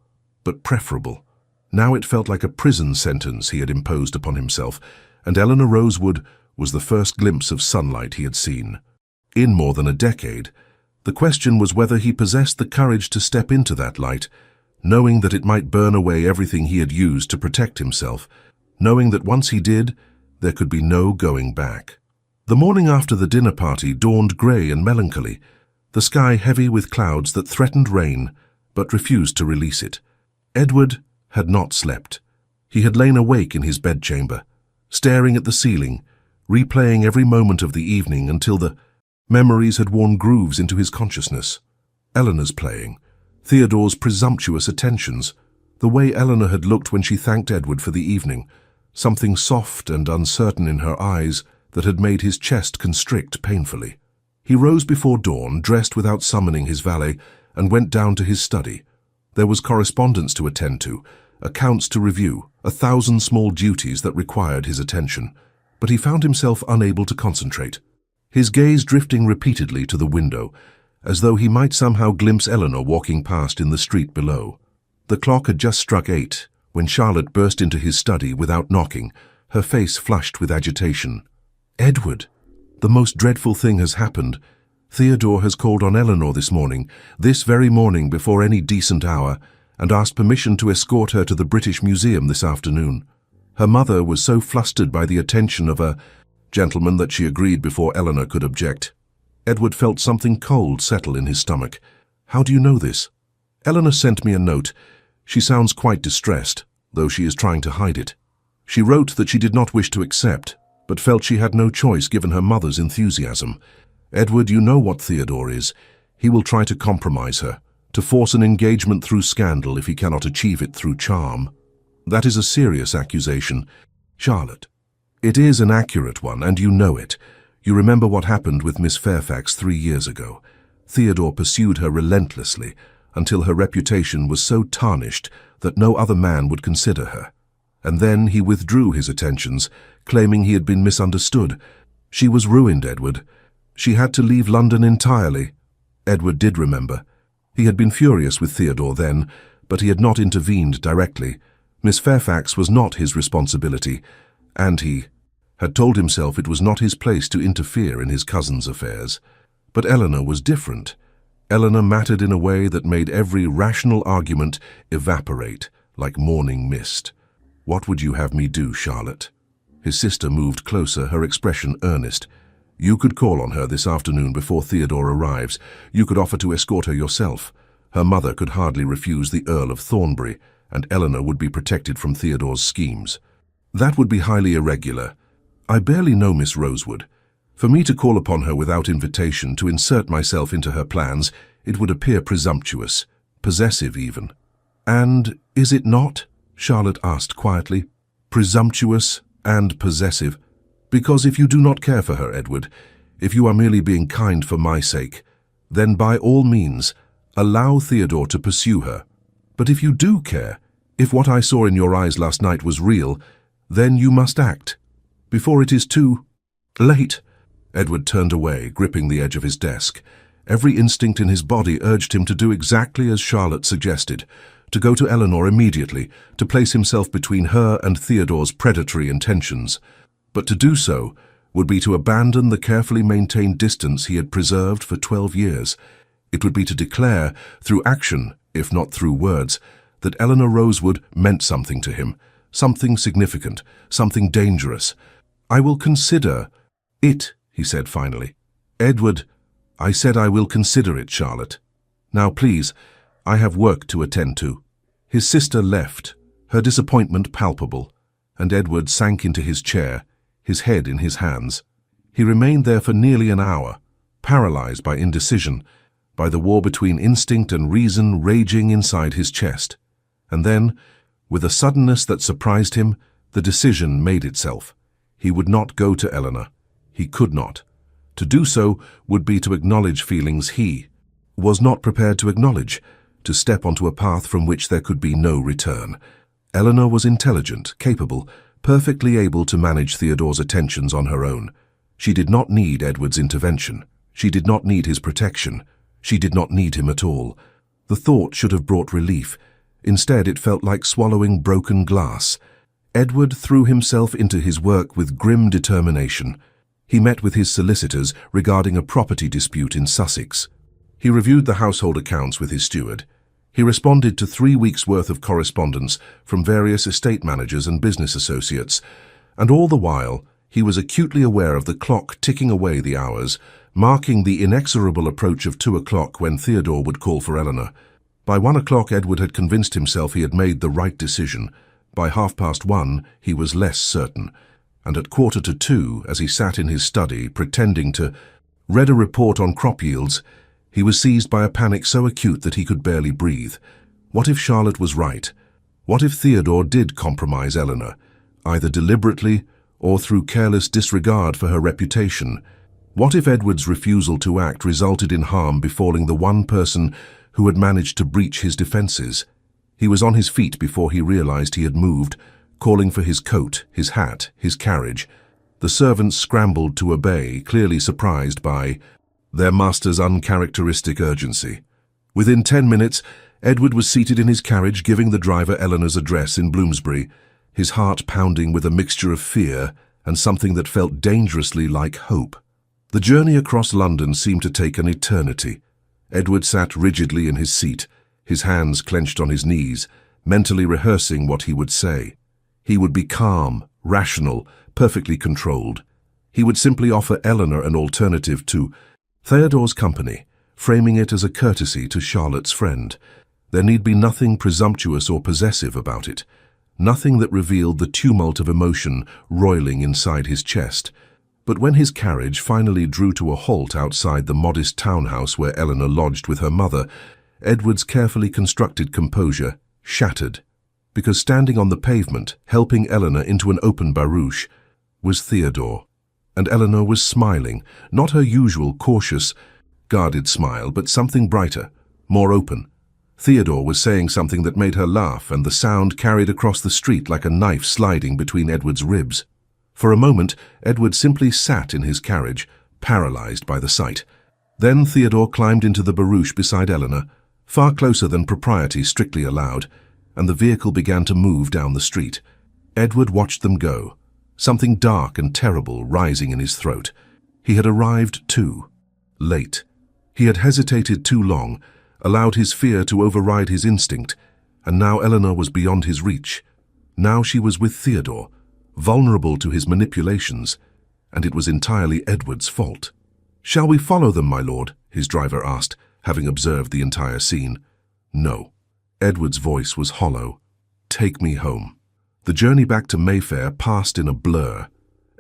Speaker 1: but preferable. Now it felt like a prison sentence he had imposed upon himself, and Eleanor Rosewood was the first glimpse of sunlight he had seen. In more than a decade, the question was whether he possessed the courage to step into that light, knowing that it might burn away everything he had used to protect himself, knowing that once he did, there could be no going back. The morning after the dinner party dawned grey and melancholy, the sky heavy with clouds that threatened rain, but refused to release it. Edward had not slept. He had lain awake in his bedchamber, staring at the ceiling, replaying every moment of the evening until the memories had worn grooves into his consciousness. Eleanor's playing, Theodore's presumptuous attentions, the way Eleanor had looked when she thanked Edward for the evening, something soft and uncertain in her eyes that had made his chest constrict painfully. He rose before dawn, dressed without summoning his valet, and went down to his study. There was correspondence to attend to, accounts to review, 1,000 small duties that required his attention, but he found himself unable to concentrate, his gaze drifting repeatedly to the window, as though he might somehow glimpse Eleanor walking past in the street below. The clock had just struck 8 when Charlotte burst into his study without knocking, her face flushed with agitation. "Edward, the most dreadful thing has happened. Theodore has called on Eleanor this morning, this very morning before any decent hour, and asked permission to escort her to the British Museum this afternoon." Her mother was so flustered by the attention of a gentleman that she agreed before Eleanor could object. Edward felt something cold settle in his stomach. "How do you know this?" "Eleanor sent me a note. She sounds quite distressed, though she is trying to hide it. She wrote that she did not wish to accept, but felt she had no choice given her mother's enthusiasm. Edward, you know what Theodore is. He will try to compromise her, to force an engagement through scandal if he cannot achieve it through charm. That is a serious accusation, Charlotte. It is an accurate one, and you know it. You remember what happened with Miss Fairfax 3 years ago. Theodore pursued her relentlessly until her reputation was so tarnished that no other man would consider her. And then he withdrew his attentions, claiming he had been misunderstood. She was ruined, Edward. She had to leave London entirely." Edward did remember. He had been furious with Theodore then, but he had not intervened directly. Miss Fairfax was not his responsibility, and he had told himself it was not his place to interfere in his cousin's affairs. But Eleanor was different. Eleanor mattered in a way that made every rational argument evaporate like morning mist. "What would you have me do, Charlotte?" His sister moved closer, her expression earnest. "You could call on her this afternoon before Theodore arrives. You could offer to escort her yourself. Her mother could hardly refuse the Earl of Thornbury, and Eleanor would be protected from Theodore's schemes." "That would be highly irregular. I barely know Miss Rosewood. For me to call upon her without invitation, to insert myself into her plans, it would appear presumptuous, possessive even." "And is it not?" Charlotte asked quietly. "Presumptuous and possessive? Because if you do not care for her, Edward, if you are merely being kind for my sake, then by all means, allow Theodore to pursue her. But if you do care, if what I saw in your eyes last night was real, then you must act, before it is too late." Edward turned away, gripping the edge of his desk. Every instinct in his body urged him to do exactly as Charlotte suggested, to go to Eleanor immediately, to place himself between her and Theodore's predatory intentions. But to do so would be to abandon the carefully maintained distance he had preserved for 12 years. It would be to declare, through action, if not through words, that Eleanor Rosewood meant something to him, something significant, something dangerous. "I will consider it," he said finally. "Edward, I said I will consider it, Charlotte. Now please, I have work to attend to." His sister left, her disappointment palpable, and Edward sank into his chair, his head in his hands. He remained there for nearly an hour, paralyzed by indecision, by the war between instinct and reason raging inside his chest. And then, with a suddenness that surprised him, the decision made itself. He would not go to Eleanor. He could not. To do so would be to acknowledge feelings he was not prepared to acknowledge, to step onto a path from which there could be no return. Eleanor was intelligent, capable, perfectly able to manage Theodore's attentions on her own. She did not need Edward's intervention. She did not need his protection. She did not need him at all. The thought should have brought relief. Instead, it felt like swallowing broken glass. Edward threw himself into his work with grim determination. He met with his solicitors regarding a property dispute in Sussex. He reviewed the household accounts with his steward. He responded to 3 weeks' worth of correspondence from various estate managers and business associates, and all the while he was acutely aware of the clock ticking away the hours, marking the inexorable approach of 2 o'clock when Theodore would call for Eleanor. By 1 o'clock Edward had convinced himself he had made the right decision. By 1:30 he was less certain, and at 1:45, as he sat in his study pretending to read a report on crop yields, he was seized by a panic so acute that he could barely breathe. What if Charlotte was right? What if Theodore did compromise Eleanor, either deliberately or through careless disregard for her reputation? What if Edward's refusal to act resulted in harm befalling the one person who had managed to breach his defenses? He was on his feet before he realized he had moved, calling for his coat, his hat, his carriage. The servants scrambled to obey, clearly surprised by their master's uncharacteristic urgency. Within 10 minutes, Edward was seated in his carriage, giving the driver Eleanor's address in Bloomsbury, his heart pounding with a mixture of fear and something that felt dangerously like hope. The journey across London seemed to take an eternity. Edward sat rigidly in his seat, his hands clenched on his knees, mentally rehearsing what he would say. He would be calm, rational, perfectly controlled. He would simply offer Eleanor an alternative to Theodore's company, framing it as a courtesy to Charlotte's friend. There need be nothing presumptuous or possessive about it, nothing that revealed the tumult of emotion roiling inside his chest. But when his carriage finally drew to a halt outside the modest townhouse where Eleanor lodged with her mother, Edward's carefully constructed composure shattered, because standing on the pavement, helping Eleanor into an open barouche, was Theodore. And Eleanor was smiling, not her usual cautious, guarded smile, but something brighter, more open. Theodore was saying something that made her laugh, and the sound carried across the street like a knife sliding between Edward's ribs. For a moment, Edward simply sat in his carriage, paralyzed by the sight. Then Theodore climbed into the barouche beside Eleanor, far closer than propriety strictly allowed, and the vehicle began to move down the street. Edward watched them go, something dark and terrible rising in his throat. He had arrived too late. He had hesitated too long, allowed his fear to override his instinct, and now Eleanor was beyond his reach. Now she was with Theodore, vulnerable to his manipulations, and it was entirely Edward's fault. "Shall we follow them, my lord?" his driver asked, having observed the entire scene. "No." Edward's voice was hollow. "Take me home." The journey back to Mayfair passed in a blur.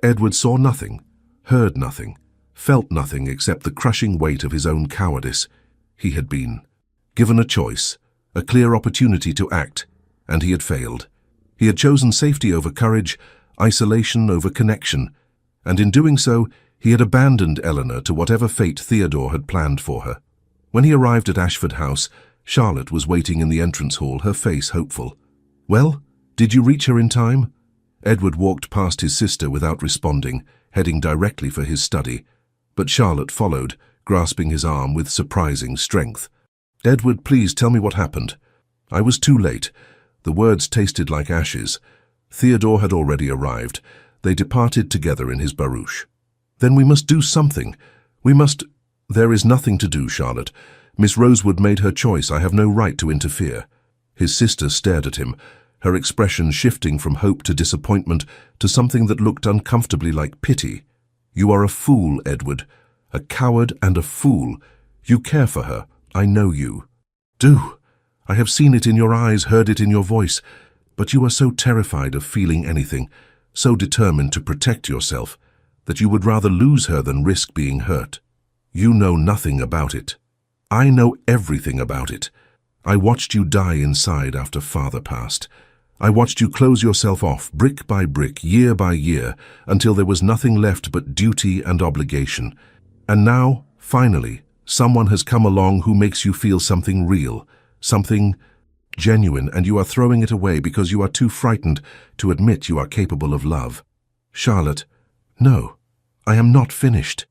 Speaker 1: Edward saw nothing, heard nothing, felt nothing except the crushing weight of his own cowardice. He had been given a choice, a clear opportunity to act, and he had failed. He had chosen safety over courage, isolation over connection, and in doing so, he had abandoned Eleanor to whatever fate Theodore had planned for her. When he arrived at Ashford House, Charlotte was waiting in the entrance hall, her face hopeful. "Well, did you reach her in time?" Edward walked past his sister without responding, heading directly for his study, but Charlotte followed, grasping his arm with surprising strength. "Edward, please tell me what happened." "I was too late." The words tasted like ashes. Theodore had already arrived. They departed together in his barouche. "Then we must do something. We must—" "There is nothing to do, Charlotte. Miss Rosewood made her choice. I have no right to interfere." His sister stared at him, her expression shifting from hope to disappointment to something that looked uncomfortably like pity. "You are a fool, Edward. A coward and a fool. You care for her. I know you. Do. I have seen it in your eyes, heard it in your voice. But you are so terrified of feeling anything, so determined to protect yourself, that you would rather lose her than risk being hurt. You know nothing about it. I know everything about it. I watched you die inside after father passed. I watched you close yourself off, brick by brick, year by year, until there was nothing left but duty and obligation. And now, finally, someone has come along who makes you feel something real, something genuine, and you are throwing it away because you are too frightened to admit you are capable of love." "Charlotte, no, I am not finished."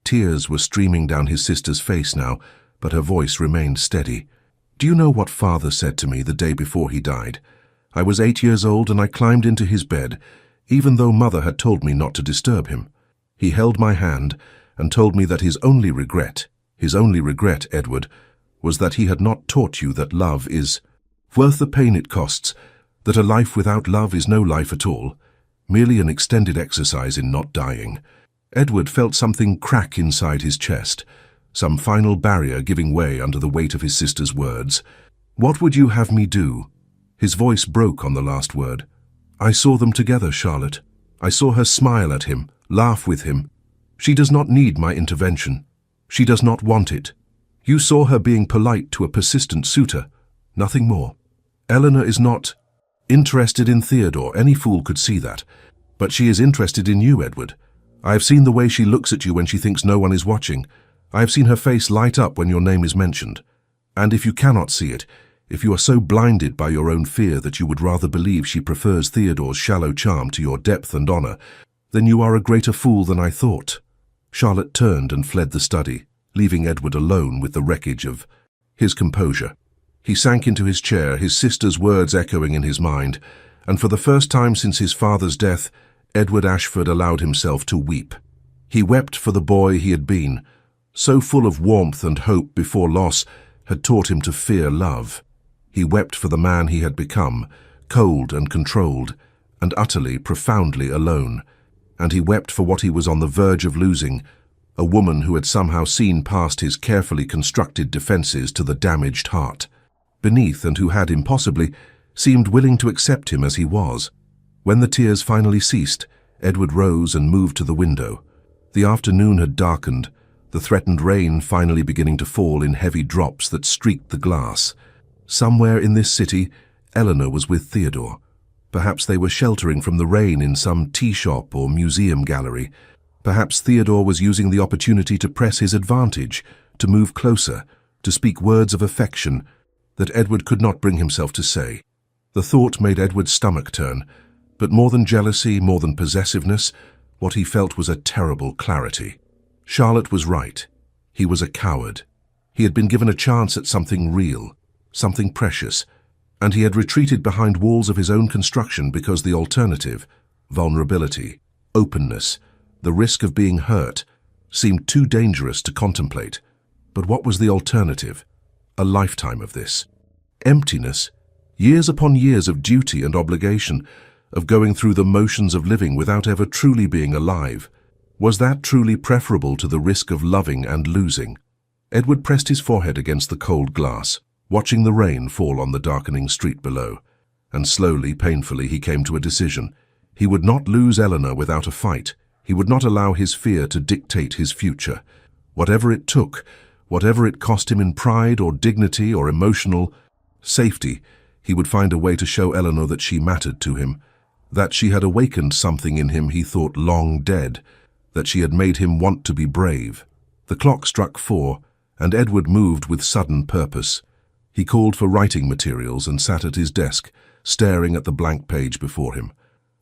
Speaker 1: Tears were streaming down his sister's face now, but her voice remained steady. "Do you know what father said to me the day before he died? I was 8 years old and I climbed into his bed, even though mother had told me not to disturb him. He held my hand and told me that his only regret, Edward, was that he had not taught you that love is worth the pain it costs, that a life without love is no life at all, merely an extended exercise in not dying." Edward felt something crack inside his chest, some final barrier giving way under the weight of his sister's words. "What would you have me do?" His voice broke on the last word. "I saw them together, Charlotte. I saw her smile at him, laugh with him. She does not need my intervention. She does not want it. You saw her being polite to a persistent suitor, nothing more. Eleanor is not interested in Theodore. Any fool could see that. But she is interested in you, Edward. I have seen the way she looks at you when she thinks no one is watching. I have seen her face light up when your name is mentioned. And if you cannot see it, if you are so blinded by your own fear that you would rather believe she prefers Theodore's shallow charm to your depth and honor, then you are a greater fool than I thought." Charlotte turned and fled the study, leaving Edward alone with the wreckage of his composure. He sank into his chair, his sister's words echoing in his mind, and for the first time since his father's death, Edward Ashford allowed himself to weep. He wept for the boy he had been, so full of warmth and hope before loss had taught him to fear love. He wept for the man he had become, cold and controlled, and utterly, profoundly alone, and he wept for what he was on the verge of losing, a woman who had somehow seen past his carefully constructed defenses to the damaged heart, beneath, and who had, impossibly, seemed willing to accept him as he was. When the tears finally ceased, Edward rose and moved to the window. The afternoon had darkened, the threatened rain finally beginning to fall in heavy drops that streaked the glass. Somewhere in this city, Eleanor was with Theodore. Perhaps they were sheltering from the rain in some tea shop or museum gallery. Perhaps Theodore was using the opportunity to press his advantage, to move closer, to speak words of affection that Edward could not bring himself to say. The thought made Edward's stomach turn, but more than jealousy, more than possessiveness, what he felt was a terrible clarity. Charlotte was right. He was a coward. He had been given a chance at something real, something precious, and he had retreated behind walls of his own construction because the alternative, vulnerability, openness, the risk of being hurt, seemed too dangerous to contemplate. But what was the alternative? A lifetime of this. Emptiness, years upon years of duty and obligation, of going through the motions of living without ever truly being alive. Was that truly preferable to the risk of loving and losing? Edward pressed his forehead against the cold glass, watching the rain fall on the darkening street below, and slowly, painfully, he came to a decision. He would not lose Eleanor without a fight. He would not allow his fear to dictate his future. Whatever it took, whatever it cost him in pride or dignity or emotional safety, he would find a way to show Eleanor that she mattered to him, that she had awakened something in him he thought long dead, that she had made him want to be brave. The clock struck 4, and Edward moved with sudden purpose. He called for writing materials and sat at his desk, staring at the blank page before him.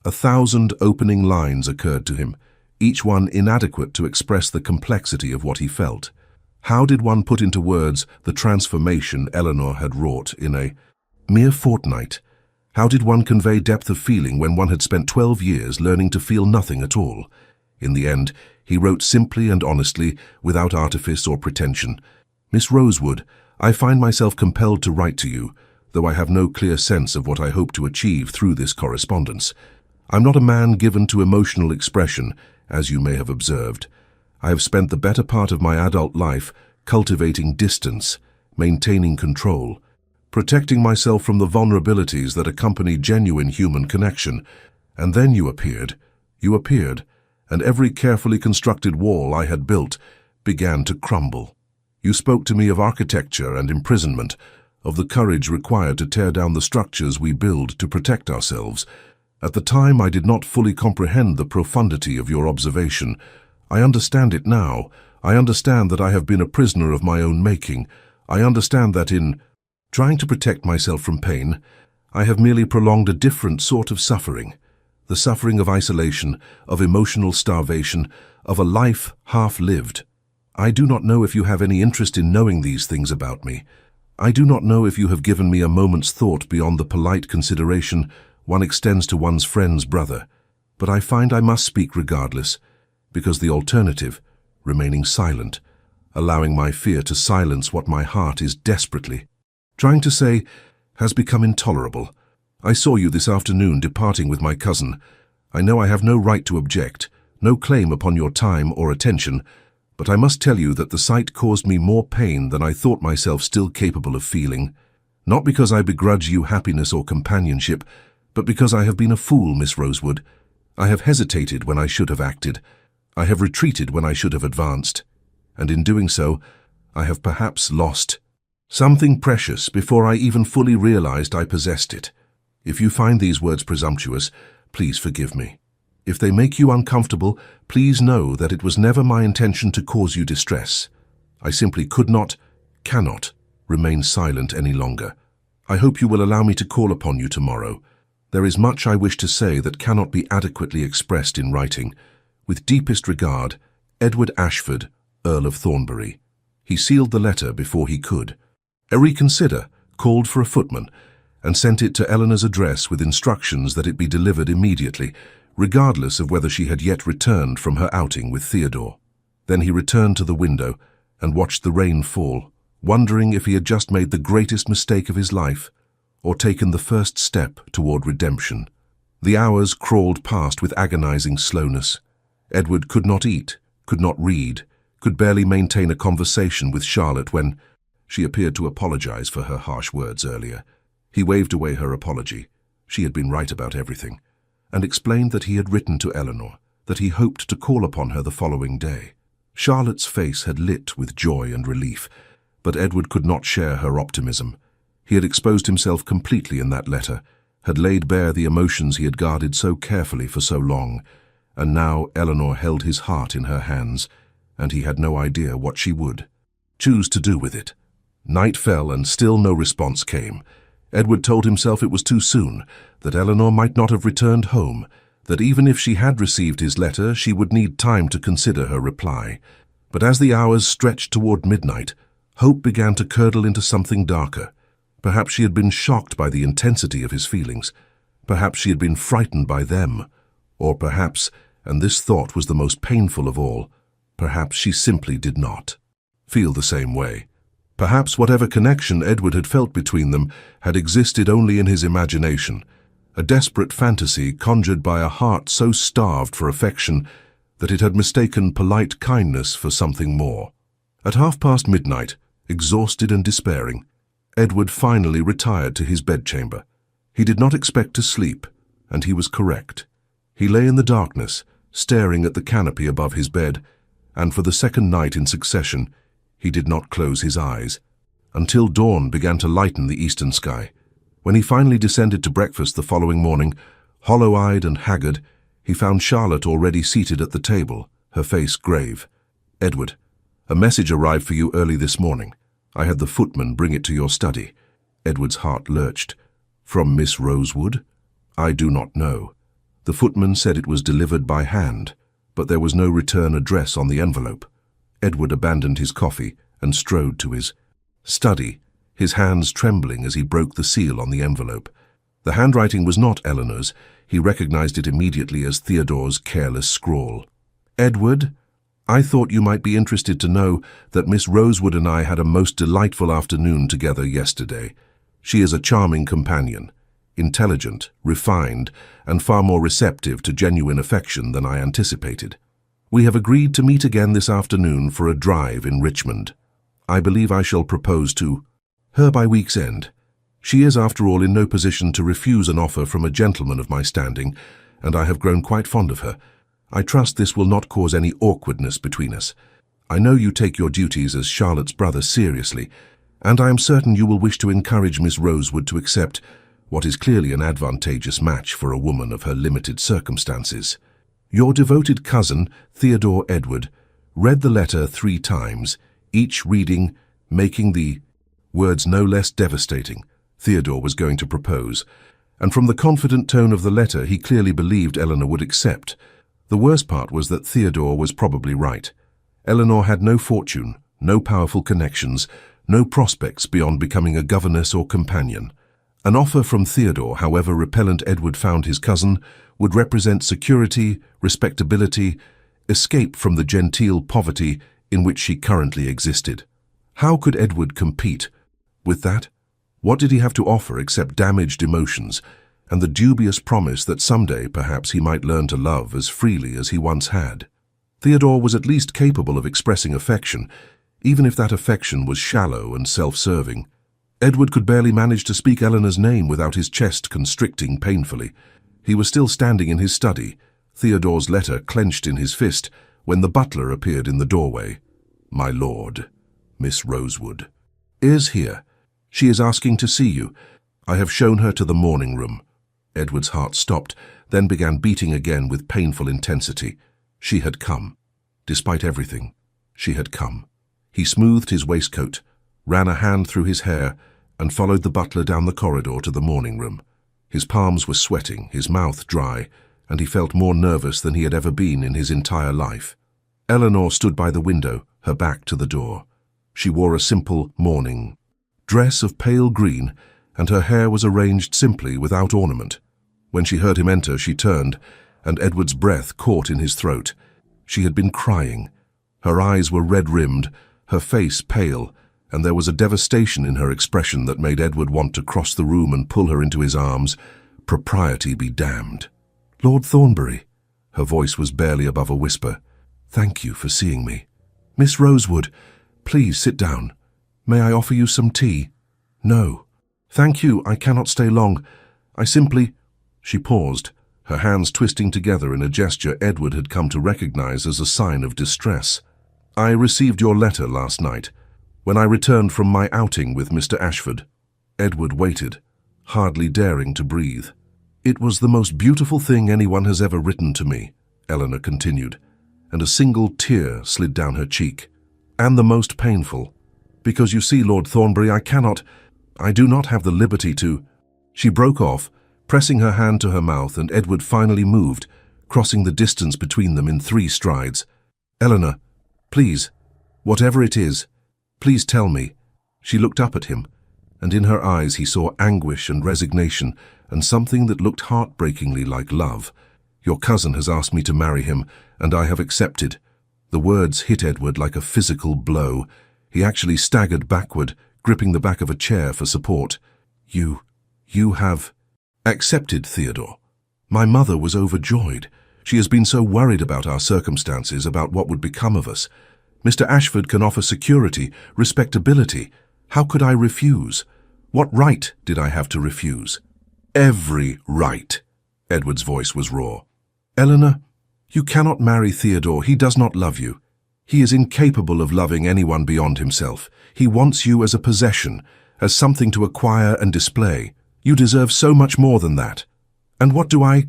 Speaker 1: 1,000 opening lines occurred to him, each one inadequate to express the complexity of what he felt. How did one put into words the transformation Eleanor had wrought in a mere fortnight? How did one convey depth of feeling when one had spent 12 years learning to feel nothing at all? In the end, he wrote simply and honestly, without artifice or pretension. Miss Rosewood, I find myself compelled to write to you, though I have no clear sense of what I hope to achieve through this correspondence. I'm not a man given to emotional expression, as you may have observed. I have spent the better part of my adult life cultivating distance, maintaining control, protecting myself from the vulnerabilities that accompany genuine human connection. And then you appeared, and every carefully constructed wall I had built began to crumble. You spoke to me of architecture and imprisonment, of the courage required to tear down the structures we build to protect ourselves. At the time I did not fully comprehend the profundity of your observation. I understand it now. I understand that I have been a prisoner of my own making. I understand that in trying to protect myself from pain, I have merely prolonged a different sort of suffering. The suffering of isolation, of emotional starvation, of a life half-lived. I do not know if you have any interest in knowing these things about me. I do not know if you have given me a moment's thought beyond the polite consideration one extends to one's friend's brother, but I find I must speak regardless, because the alternative, remaining silent, allowing my fear to silence what my heart is desperately trying to say, has become intolerable. I saw you this afternoon departing with my cousin. I know I have no right to object, no claim upon your time or attention, but I must tell you that the sight caused me more pain than I thought myself still capable of feeling. Not because I begrudge you happiness or companionship, but because I have been a fool, Miss Rosewood. I have hesitated when I should have acted. I have retreated when I should have advanced. And in doing so, I have perhaps lost something precious before I even fully realized I possessed it. If you find these words presumptuous, please forgive me. If they make you uncomfortable, please know that it was never my intention to cause you distress. I simply could not, cannot, remain silent any longer. I hope you will allow me to call upon you tomorrow. There is much I wish to say that cannot be adequately expressed in writing. With deepest regard, Edward Ashford, Earl of Thornbury. He sealed the letter before he could. A reconsider called for a footman and sent it to Eleanor's address with instructions that it be delivered immediately, regardless of whether she had yet returned from her outing with Theodore. Then he returned to the window and watched the rain fall, wondering if he had just made the greatest mistake of his life or taken the first step toward redemption. The hours crawled past with agonizing slowness. Edward could not eat, could not read, could barely maintain a conversation with Charlotte when she appeared to apologize for her harsh words earlier. He waved away her apology. She had been right about everything, and explained that he had written to Eleanor, that he hoped to call upon her the following day. Charlotte's face had lit with joy and relief, but Edward could not share her optimism. He had exposed himself completely in that letter, had laid bare the emotions he had guarded so carefully for so long, and now Eleanor held his heart in her hands, and he had no idea what she would choose to do with it. Night fell and still no response came. Edward told himself it was too soon, that Eleanor might not have returned home, that even if she had received his letter, she would need time to consider her reply. But as the hours stretched toward midnight, hope began to curdle into something darker. Perhaps she had been shocked by the intensity of his feelings. Perhaps she had been frightened by them. Or perhaps, and this thought was the most painful of all, perhaps she simply did not feel the same way. Perhaps whatever connection Edward had felt between them had existed only in his imagination, a desperate fantasy conjured by a heart so starved for affection that it had mistaken polite kindness for something more. At midnight, exhausted and despairing, Edward finally retired to his bedchamber. He did not expect to sleep, and he was correct. He lay in the darkness, staring at the canopy above his bed, and for the second night in succession, he did not close his eyes, until dawn began to lighten the eastern sky. When he finally descended to breakfast the following morning, hollow-eyed and haggard, he found Charlotte already seated at the table, her face grave. "Edward, a message arrived for you early this morning. I had the footman bring it to your study." Edward's heart lurched. "From Miss Rosewood?" "I do not know. The footman said it was delivered by hand, but there was no return address on the envelope." Edward abandoned his coffee and strode to his study, his hands trembling as he broke the seal on the envelope. The handwriting was not Eleanor's. He recognized it immediately as Theodore's careless scrawl. "Edward, I thought you might be interested to know that Miss Rosewood and I had a most delightful afternoon together yesterday. She is a charming companion, intelligent, refined, and far more receptive to genuine affection than I anticipated. We have agreed to meet again this afternoon for a drive in Richmond. I believe I shall propose to her by week's end. She is, after all, in no position to refuse an offer from a gentleman of my standing, and I have grown quite fond of her. I trust this will not cause any awkwardness between us. I know you take your duties as Charlotte's brother seriously, and I am certain you will wish to encourage Miss Rosewood to accept what is clearly an advantageous match for a woman of her limited circumstances. Your devoted cousin, Theodore Edward, read the letter 3 times, each reading making the words no less devastating. Theodore was going to propose, and from the confident tone of the letter he clearly believed Eleanor would accept. The worst part was that Theodore was probably right. Eleanor had no fortune, no powerful connections, no prospects beyond becoming a governess or companion. An offer from Theodore, however repellent Edward found his cousin, would represent security, respectability, escape from the genteel poverty in which she currently existed. How could Edward compete with that? What did he have to offer except damaged emotions and the dubious promise that someday perhaps he might learn to love as freely as he once had? Theodore was at least capable of expressing affection, even if that affection was shallow and self-serving. Edward could barely manage to speak Eleanor's name without his chest constricting painfully. He was still standing in his study, Theodore's letter clenched in his fist, when the butler appeared in the doorway. "My lord, Miss Rosewood is here. She is asking to see you. I have shown her to the morning room." Edward's heart stopped, then began beating again with painful intensity. She had come. Despite everything, she had come. He smoothed his waistcoat, ran a hand through his hair, and followed the butler down the corridor to the morning room. His palms were sweating, his mouth dry, and he felt more nervous than he had ever been in his entire life. Eleanor stood by the window, her back to the door. She wore a simple morning dress of pale green, and her hair was arranged simply without ornament. When she heard him enter, she turned, and Edward's breath caught in his throat. She had been crying. Her eyes were red-rimmed, her face pale, and there was a devastation in her expression that made Edward want to cross the room and pull her into his arms, Propriety be damned. Lord Thornbury, her voice was barely above a whisper, thank you for seeing me. Miss Rosewood, please sit down. May I offer you some tea? No. Thank you, I cannot stay long. I simply... She paused, her hands twisting together in a gesture Edward had come to recognize as a sign of distress. I received your letter last night, when I returned from my outing with Mr. Ashford. Edward waited, hardly daring to breathe. It was the most beautiful thing anyone has ever written to me, Eleanor continued, and a single tear slid down her cheek. And the most painful. Because you see, Lord Thornbury, I do not have the liberty to... She broke off, pressing her hand to her mouth, and Edward finally moved, crossing the distance between them in 3 strides. Eleanor, please, whatever it is, please tell me. She looked up at him, and in her eyes he saw anguish and resignation and something that looked heartbreakingly like love. Your cousin has asked me to marry him, and I have accepted. The words hit Edward like a physical blow. He actually staggered backward, gripping the back of a chair for support. You have... accepted, Theodore. My mother was overjoyed. She has been so worried about our circumstances, about what would become of us. Mr. Ashford can offer security, respectability. How could I refuse? What right did I have to refuse? Every right. Edward's voice was raw. Eleanor, you cannot marry Theodore. He does not love you. He is incapable of loving anyone beyond himself. He wants you as a possession, as something to acquire and display. You deserve so much more than that. And what do I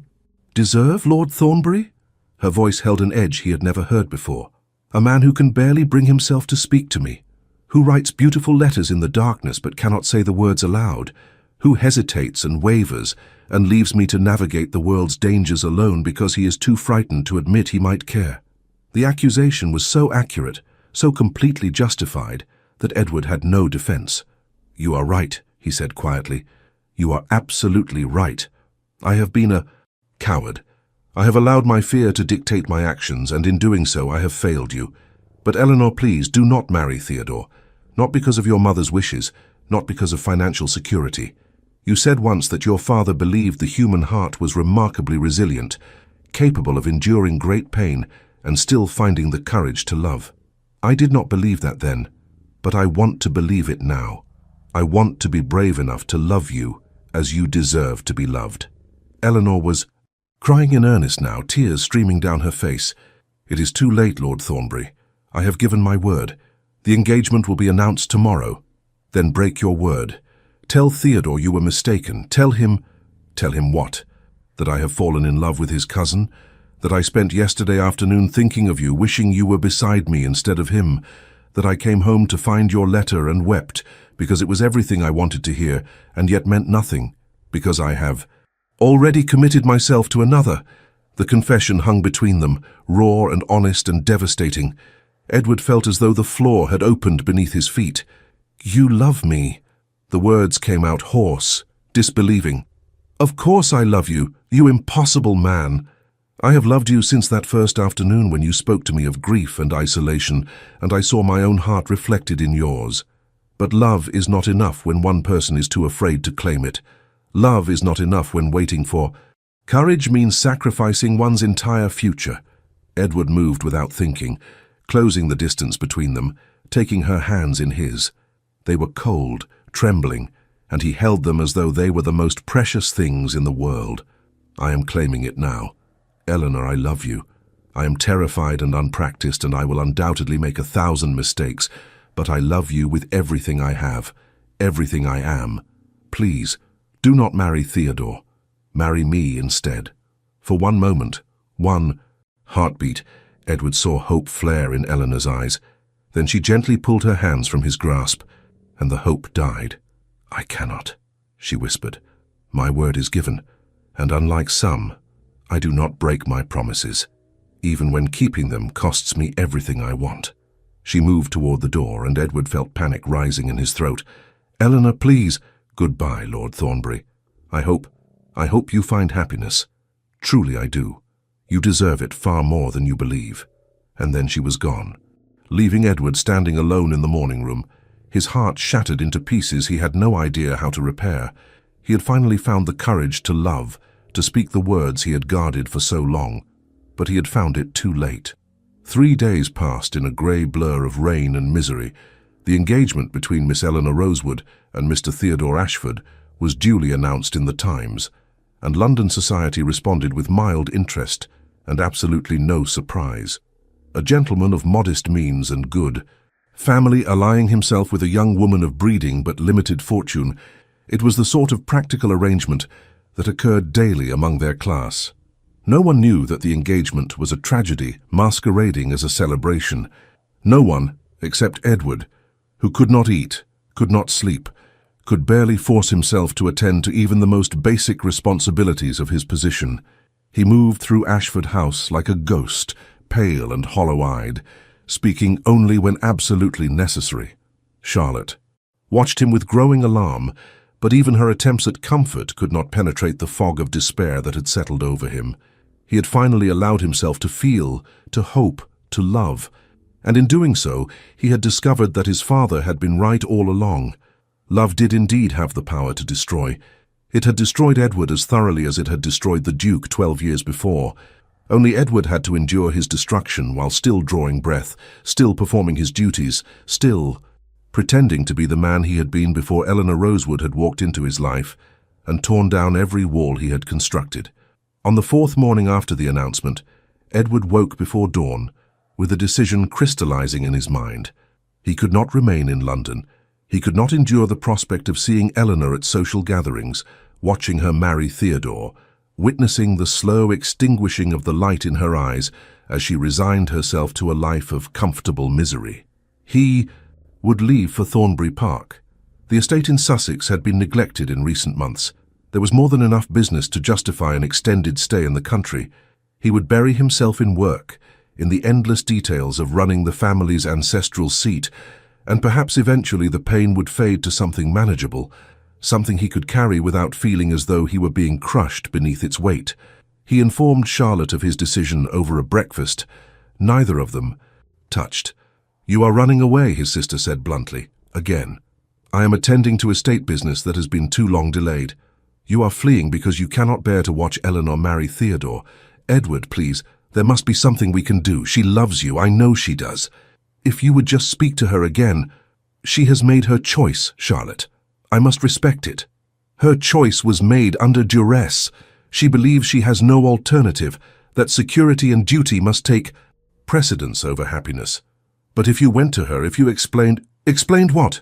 Speaker 1: deserve, Lord Thornbury? Her voice held an edge he had never heard before. A man who can barely bring himself to speak to me, who writes beautiful letters in the darkness but cannot say the words aloud, who hesitates and wavers and leaves me to navigate the world's dangers alone because he is too frightened to admit he might care. The accusation was so accurate, so completely justified, that Edward had no defense. You are right, he said quietly. You are absolutely right. I have been a coward. I have allowed my fear to dictate my actions, and in doing so I have failed you. But Eleanor, please, do not marry Theodore. Not because of your mother's wishes, not because of financial security. You said once that your father believed the human heart was remarkably resilient, capable of enduring great pain and still finding the courage to love. I did not believe that then, but I want to believe it now. I want to be brave enough to love you as you deserve to be loved. Eleanor was crying in earnest now, tears streaming down her face. It is too late, Lord Thornbury. I have given my word. The engagement will be announced tomorrow. Then break your word. Tell Theodore you were mistaken. Tell him what? That I have fallen in love with his cousin? That I spent yesterday afternoon thinking of you, wishing you were beside me instead of him? That I came home to find your letter and wept, because it was everything I wanted to hear, and yet meant nothing, because I have already committed myself to another? The confession hung between them, raw and honest and devastating. Edward felt as though the floor had opened beneath his feet. You love me. The words came out hoarse, disbelieving. Of course I love you, you impossible man. I have loved you since that first afternoon when you spoke to me of grief and isolation, and I saw my own heart reflected in yours. But love is not enough when one person is too afraid to claim it. Love is not enough when waiting for... Courage means sacrificing one's entire future. Edward moved without thinking, closing the distance between them, taking her hands in his. They were cold, trembling, and he held them as though they were the most precious things in the world. I am claiming it now. Eleanor, I love you. I am terrified and unpracticed, and I will undoubtedly make 1,000 mistakes, but I love you with everything I have, everything I am. Please, do not marry Theodore. Marry me instead. For one moment, one heartbeat, Edward saw hope flare in Eleanor's eyes. Then she gently pulled her hands from his grasp, and the hope died. I cannot, she whispered. My word is given, and unlike some, I do not break my promises, even when keeping them costs me everything I want. She moved toward the door, and Edward felt panic rising in his throat. Eleanor, please. Goodbye, Lord Thornbury. I hope you find happiness. Truly I do. You deserve it far more than you believe. And then she was gone, leaving Edward standing alone in the morning room, his heart shattered into pieces he had no idea how to repair. He had finally found the courage to love, to speak the words he had guarded for so long. But he had found it too late. 3 days passed in a grey blur of rain and misery. The engagement between Miss Eleanor Rosewood and Mr. Theodore Ashford was duly announced in the Times, and London society responded with mild interest and absolutely no surprise. A gentleman of modest means and good family allying himself with a young woman of breeding but limited fortune, it was the sort of practical arrangement that occurred daily among their class. No one knew that the engagement was a tragedy masquerading as a celebration. No one, except Edward, who could not eat, could not sleep, could barely force himself to attend to even the most basic responsibilities of his position. He moved through Ashford House like a ghost, pale and hollow-eyed, speaking only when absolutely necessary. Charlotte watched him with growing alarm, but even her attempts at comfort could not penetrate the fog of despair that had settled over him. He had finally allowed himself to feel, to hope, to love, and in doing so, he had discovered that his father had been right all along. Love did indeed have the power to destroy. It had destroyed Edward as thoroughly as it had destroyed the Duke 12 years before. Only Edward had to endure his destruction while still drawing breath, still performing his duties, still pretending to be the man he had been before Eleanor Rosewood had walked into his life and torn down every wall he had constructed. On the 4th morning after the announcement, Edward woke before dawn, with a decision crystallizing in his mind. He could not remain in London. He could not endure the prospect of seeing Eleanor at social gatherings, watching her marry Theodore, witnessing the slow extinguishing of the light in her eyes as she resigned herself to a life of comfortable misery. He would leave for Thornbury Park. The estate in Sussex had been neglected in recent months. There was more than enough business to justify an extended stay in the country. He would bury himself in work, in the endless details of running the family's ancestral seat, and perhaps eventually the pain would fade to something manageable, something he could carry without feeling as though he were being crushed beneath its weight. He informed Charlotte of his decision over a breakfast. Neither of them touched. "You are running away," his sister said bluntly. "Again. I am attending to estate business that has been too long delayed. You are fleeing because you cannot bear to watch Eleanor marry Theodore. Edward, please, there must be something we can do. She loves you, I know she does. If you would just speak to her again. She has made her choice, Charlotte. I must respect it. Her choice was made under duress. She believes she has no alternative, that security and duty must take precedence over happiness. But if you went to her, if you explained what?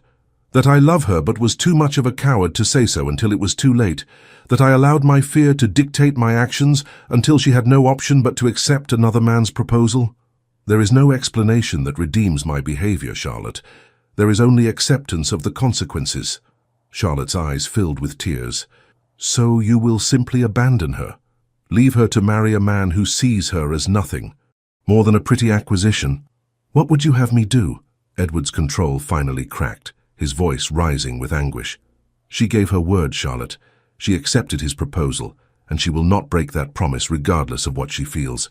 Speaker 1: That I love her but was too much of a coward to say so until it was too late, that I allowed my fear to dictate my actions until she had no option but to accept another man's proposal? There is no explanation that redeems my behavior, Charlotte. There is only acceptance of the consequences." Charlotte's eyes filled with tears. "So you will simply abandon her? Leave her to marry a man who sees her as nothing, more than a pretty acquisition? What would you have me do?" Edward's control finally cracked, his voice rising with anguish. "She gave her word, Charlotte. She accepted his proposal, and she will not break that promise regardless of what she feels.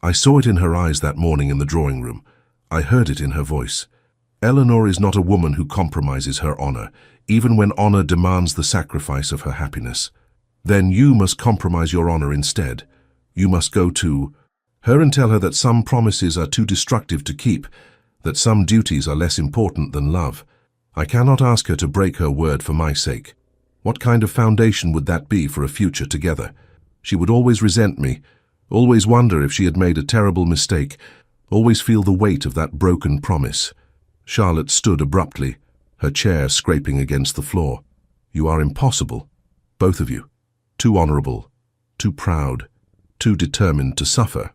Speaker 1: I saw it in her eyes that morning in the drawing room. I heard it in her voice. Eleanor is not a woman who compromises her honor, even when honor demands the sacrifice of her happiness. Then you must compromise your honor instead. You must go to her and tell her that some promises are too destructive to keep, that some duties are less important than love. I cannot ask her to break her word for my sake. What kind of foundation would that be for a future together? She would always resent me, always wonder if she had made a terrible mistake, always feel the weight of that broken promise." Charlotte stood abruptly, her chair scraping against the floor. "You are impossible, both of you. Too honorable, too proud, too determined to suffer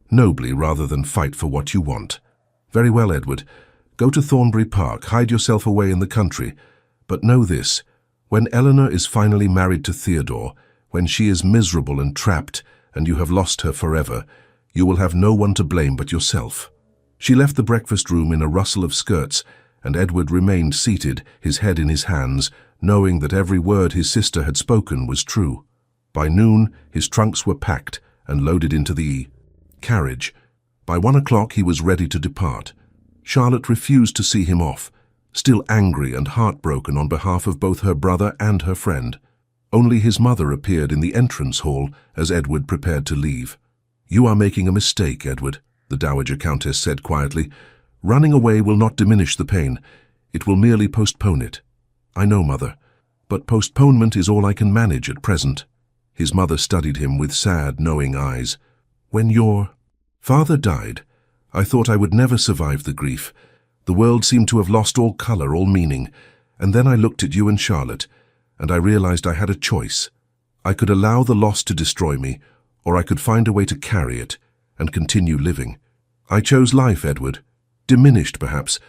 Speaker 1: nobly rather than fight for what you want. Very well, Edward. Go to Thornbury Park, hide yourself away in the country. But know this, when Eleanor is finally married to Theodore, when she is miserable and trapped, and you have lost her forever, you will have no one to blame but yourself." She left the breakfast room in a rustle of skirts, and Edward remained seated, his head in his hands, knowing that every word his sister had spoken was true. By noon, his trunks were packed and loaded into the carriage. By 1 o'clock he was ready to depart. Charlotte refused to see him off, still angry and heartbroken on behalf of both her brother and her friend. Only his mother appeared in the entrance hall as Edward prepared to leave. "You are making a mistake, Edward," the Dowager Countess said quietly. "Running away will not diminish the pain. It will merely postpone it." "I know, Mother, but postponement is all I can manage at present." His mother studied him with sad, knowing eyes. "When your father died, I thought I would never survive the grief. The world seemed to have lost all color, all meaning. And then I looked at you and Charlotte, and I realized I had a choice. I could allow the loss to destroy me, or I could find a way to carry it and continue living. I chose life, Edward. Diminished, perhaps,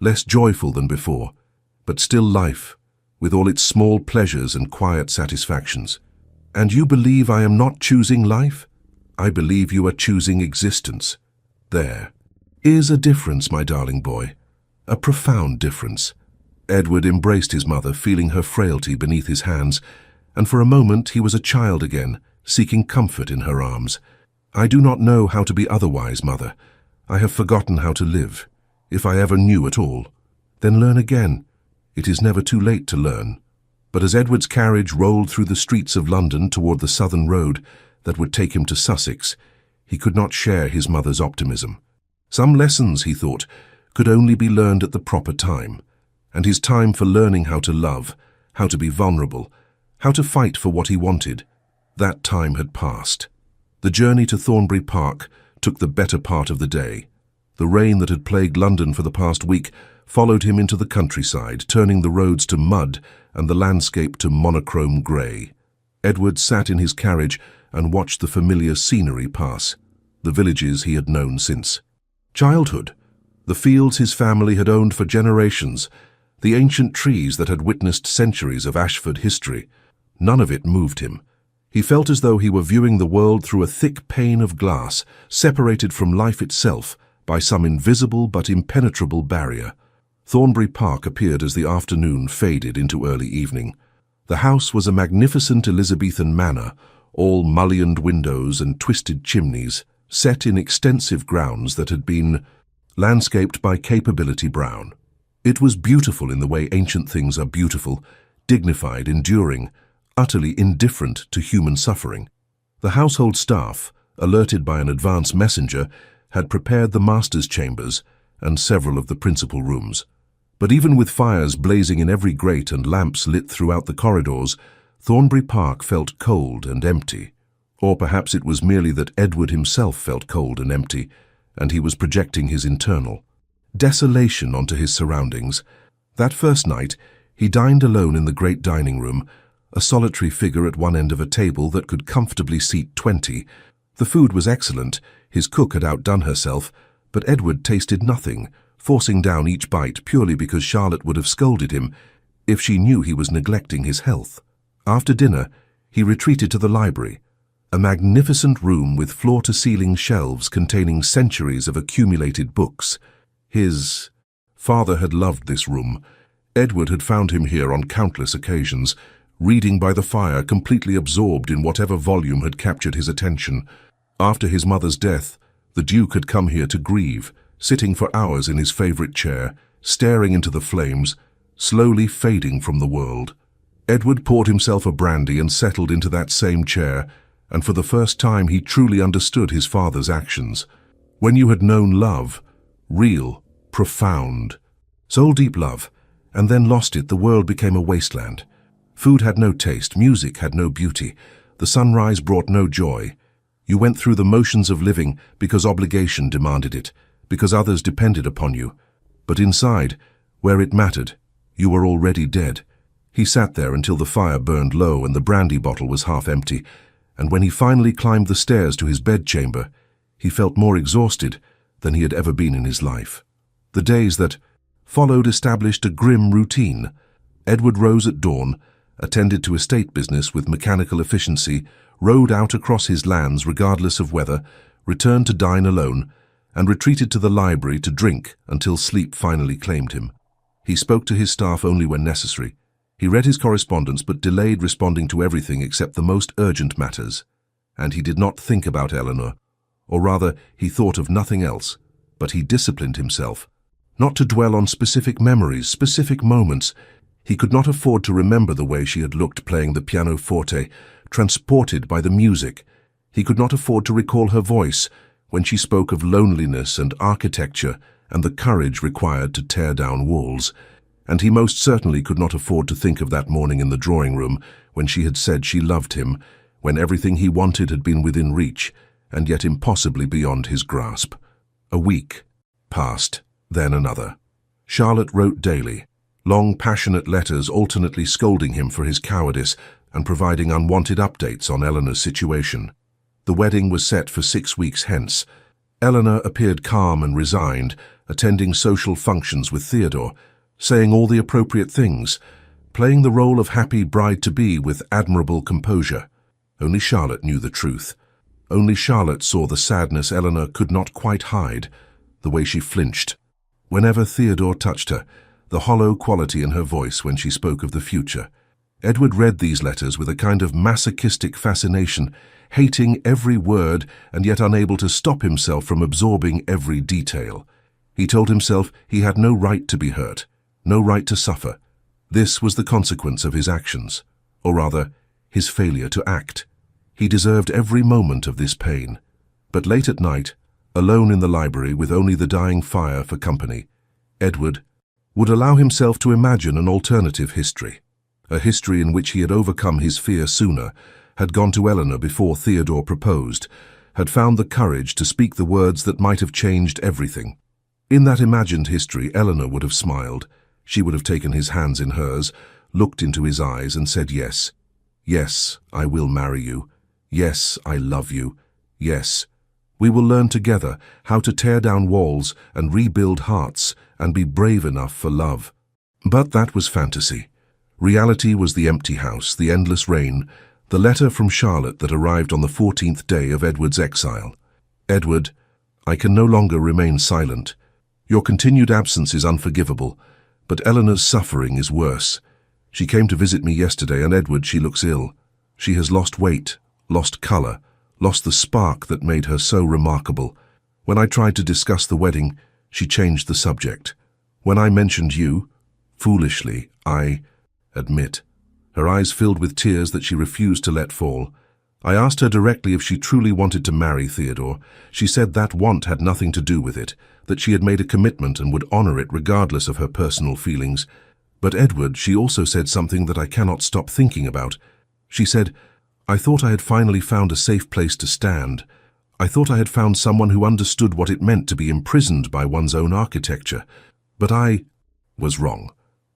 Speaker 1: less joyful than before, but still life, with all its small pleasures and quiet satisfactions. And you believe I am not choosing life? I believe you are choosing existence. There is a difference, my darling boy, a profound difference." Edward embraced his mother, feeling her frailty beneath his hands, and for a moment he was a child again, seeking comfort in her arms. "I do not know how to be otherwise, Mother. I have forgotten how to live, if I ever knew at all." "Then learn again. It is never too late to learn." But as Edward's carriage rolled through the streets of London toward the southern road that would take him to Sussex, he could not share his mother's optimism. Some lessons, he thought, could only be learned at the proper time, and his time for learning how to love, how to be vulnerable, how to fight for what he wanted, that time had passed. The journey to Thornbury Park took the better part of the day. The rain that had plagued London for the past week followed him into the countryside, turning the roads to mud and the landscape to monochrome grey. Edward sat in his carriage and watched the familiar scenery pass, the villages he had known since childhood, the fields his family had owned for generations, the ancient trees that had witnessed centuries of Ashford history. None of it moved him. He felt as though he were viewing the world through a thick pane of glass, separated from life itself by some invisible but impenetrable barrier. Thornbury Park appeared as the afternoon faded into early evening. The house was a magnificent Elizabethan manor, all mullioned windows and twisted chimneys, set in extensive grounds that had been landscaped by Capability Brown. It was beautiful in the way ancient things are beautiful, dignified, enduring, utterly indifferent to human suffering. The household staff, alerted by an advance messenger, had prepared the master's chambers and several of the principal rooms. But even with fires blazing in every grate and lamps lit throughout the corridors, Thornbury Park felt cold and empty. Or perhaps it was merely that Edward himself felt cold and empty, and he was projecting his internal desolation onto his surroundings. That first night, he dined alone in the great dining room, a solitary figure at one end of a table that could comfortably seat 20. The food was excellent, his cook had outdone herself, but Edward tasted nothing, forcing down each bite purely because Charlotte would have scolded him if she knew he was neglecting his health. After dinner, he retreated to the library, a magnificent room with floor-to-ceiling shelves containing centuries of accumulated books. His father had loved this room. Edward had found him here on countless occasions, reading by the fire, completely absorbed in whatever volume had captured his attention. After his mother's death, the Duke had come here to grieve, sitting for hours in his favorite chair, staring into the flames, slowly fading from the world. Edward poured himself a brandy and settled into that same chair, and for the first time he truly understood his father's actions. When you had known love, real, profound, soul-deep love, and then lost it, the world became a wasteland. Food had no taste, music had no beauty, the sunrise brought no joy. You went through the motions of living because obligation demanded it, because others depended upon you. But inside, where it mattered, you were already dead. He sat there until the fire burned low and the brandy bottle was half empty, and when he finally climbed the stairs to his bedchamber, he felt more exhausted than he had ever been in his life. The days that followed established a grim routine. Edward rose at dawn, attended to estate business with mechanical efficiency, rode out across his lands regardless of weather, returned to dine alone, and retreated to the library to drink until sleep finally claimed him. He spoke to his staff only when necessary. He read his correspondence but delayed responding to everything except the most urgent matters. And he did not think about Eleanor, or rather, he thought of nothing else, but he disciplined himself, not to dwell on specific memories, specific moments. He could not afford to remember the way she had looked playing the pianoforte, transported by the music. He could not afford to recall her voice when she spoke of loneliness and architecture and the courage required to tear down walls. And he most certainly could not afford to think of that morning in the drawing room when she had said she loved him, when everything he wanted had been within reach, and yet impossibly beyond his grasp. A week passed, then another. Charlotte wrote daily, long passionate letters alternately scolding him for his cowardice and providing unwanted updates on Eleanor's situation. The wedding was set for 6 weeks hence. Eleanor appeared calm and resigned, attending social functions with Theodore, saying all the appropriate things, playing the role of happy bride-to-be with admirable composure. Only Charlotte knew the truth. Only Charlotte saw the sadness Eleanor could not quite hide, the way she flinched whenever Theodore touched her, the hollow quality in her voice when she spoke of the future. Edward read these letters with a kind of masochistic fascination, hating every word and yet unable to stop himself from absorbing every detail. He told himself he had no right to be hurt, no right to suffer. This was the consequence of his actions, or rather, his failure to act. He deserved every moment of this pain. But late at night, alone in the library with only the dying fire for company, Edward would allow himself to imagine an alternative history, a history in which he had overcome his fear sooner, had gone to Eleanor before Theodore proposed, had found the courage to speak the words that might have changed everything. In that imagined history, Eleanor would have smiled. She would have taken his hands in hers, looked into his eyes and said, "Yes, yes, I will marry you. Yes, I love you. Yes, we will learn together how to tear down walls and rebuild hearts and be brave enough for love." But that was fantasy. Reality was the empty house, the endless rain, the letter from Charlotte that arrived on the 14th day of Edward's exile. "Edward, I can no longer remain silent. Your continued absence is unforgivable, but Eleanor's suffering is worse. She came to visit me yesterday, and Edward, she looks ill. She has lost weight, lost color, lost the spark that made her so remarkable. When I tried to discuss the wedding, she changed the subject. When I mentioned you, foolishly, I admit." Her eyes filled with tears that she refused to let fall. "I asked her directly if she truly wanted to marry Theodore. She said that want had nothing to do with it, that she had made a commitment and would honor it regardless of her personal feelings. But Edward, she also said something that I cannot stop thinking about. She said, 'I thought I had finally found a safe place to stand. I thought I had found someone who understood what it meant to be imprisoned by one's own architecture. But I was wrong.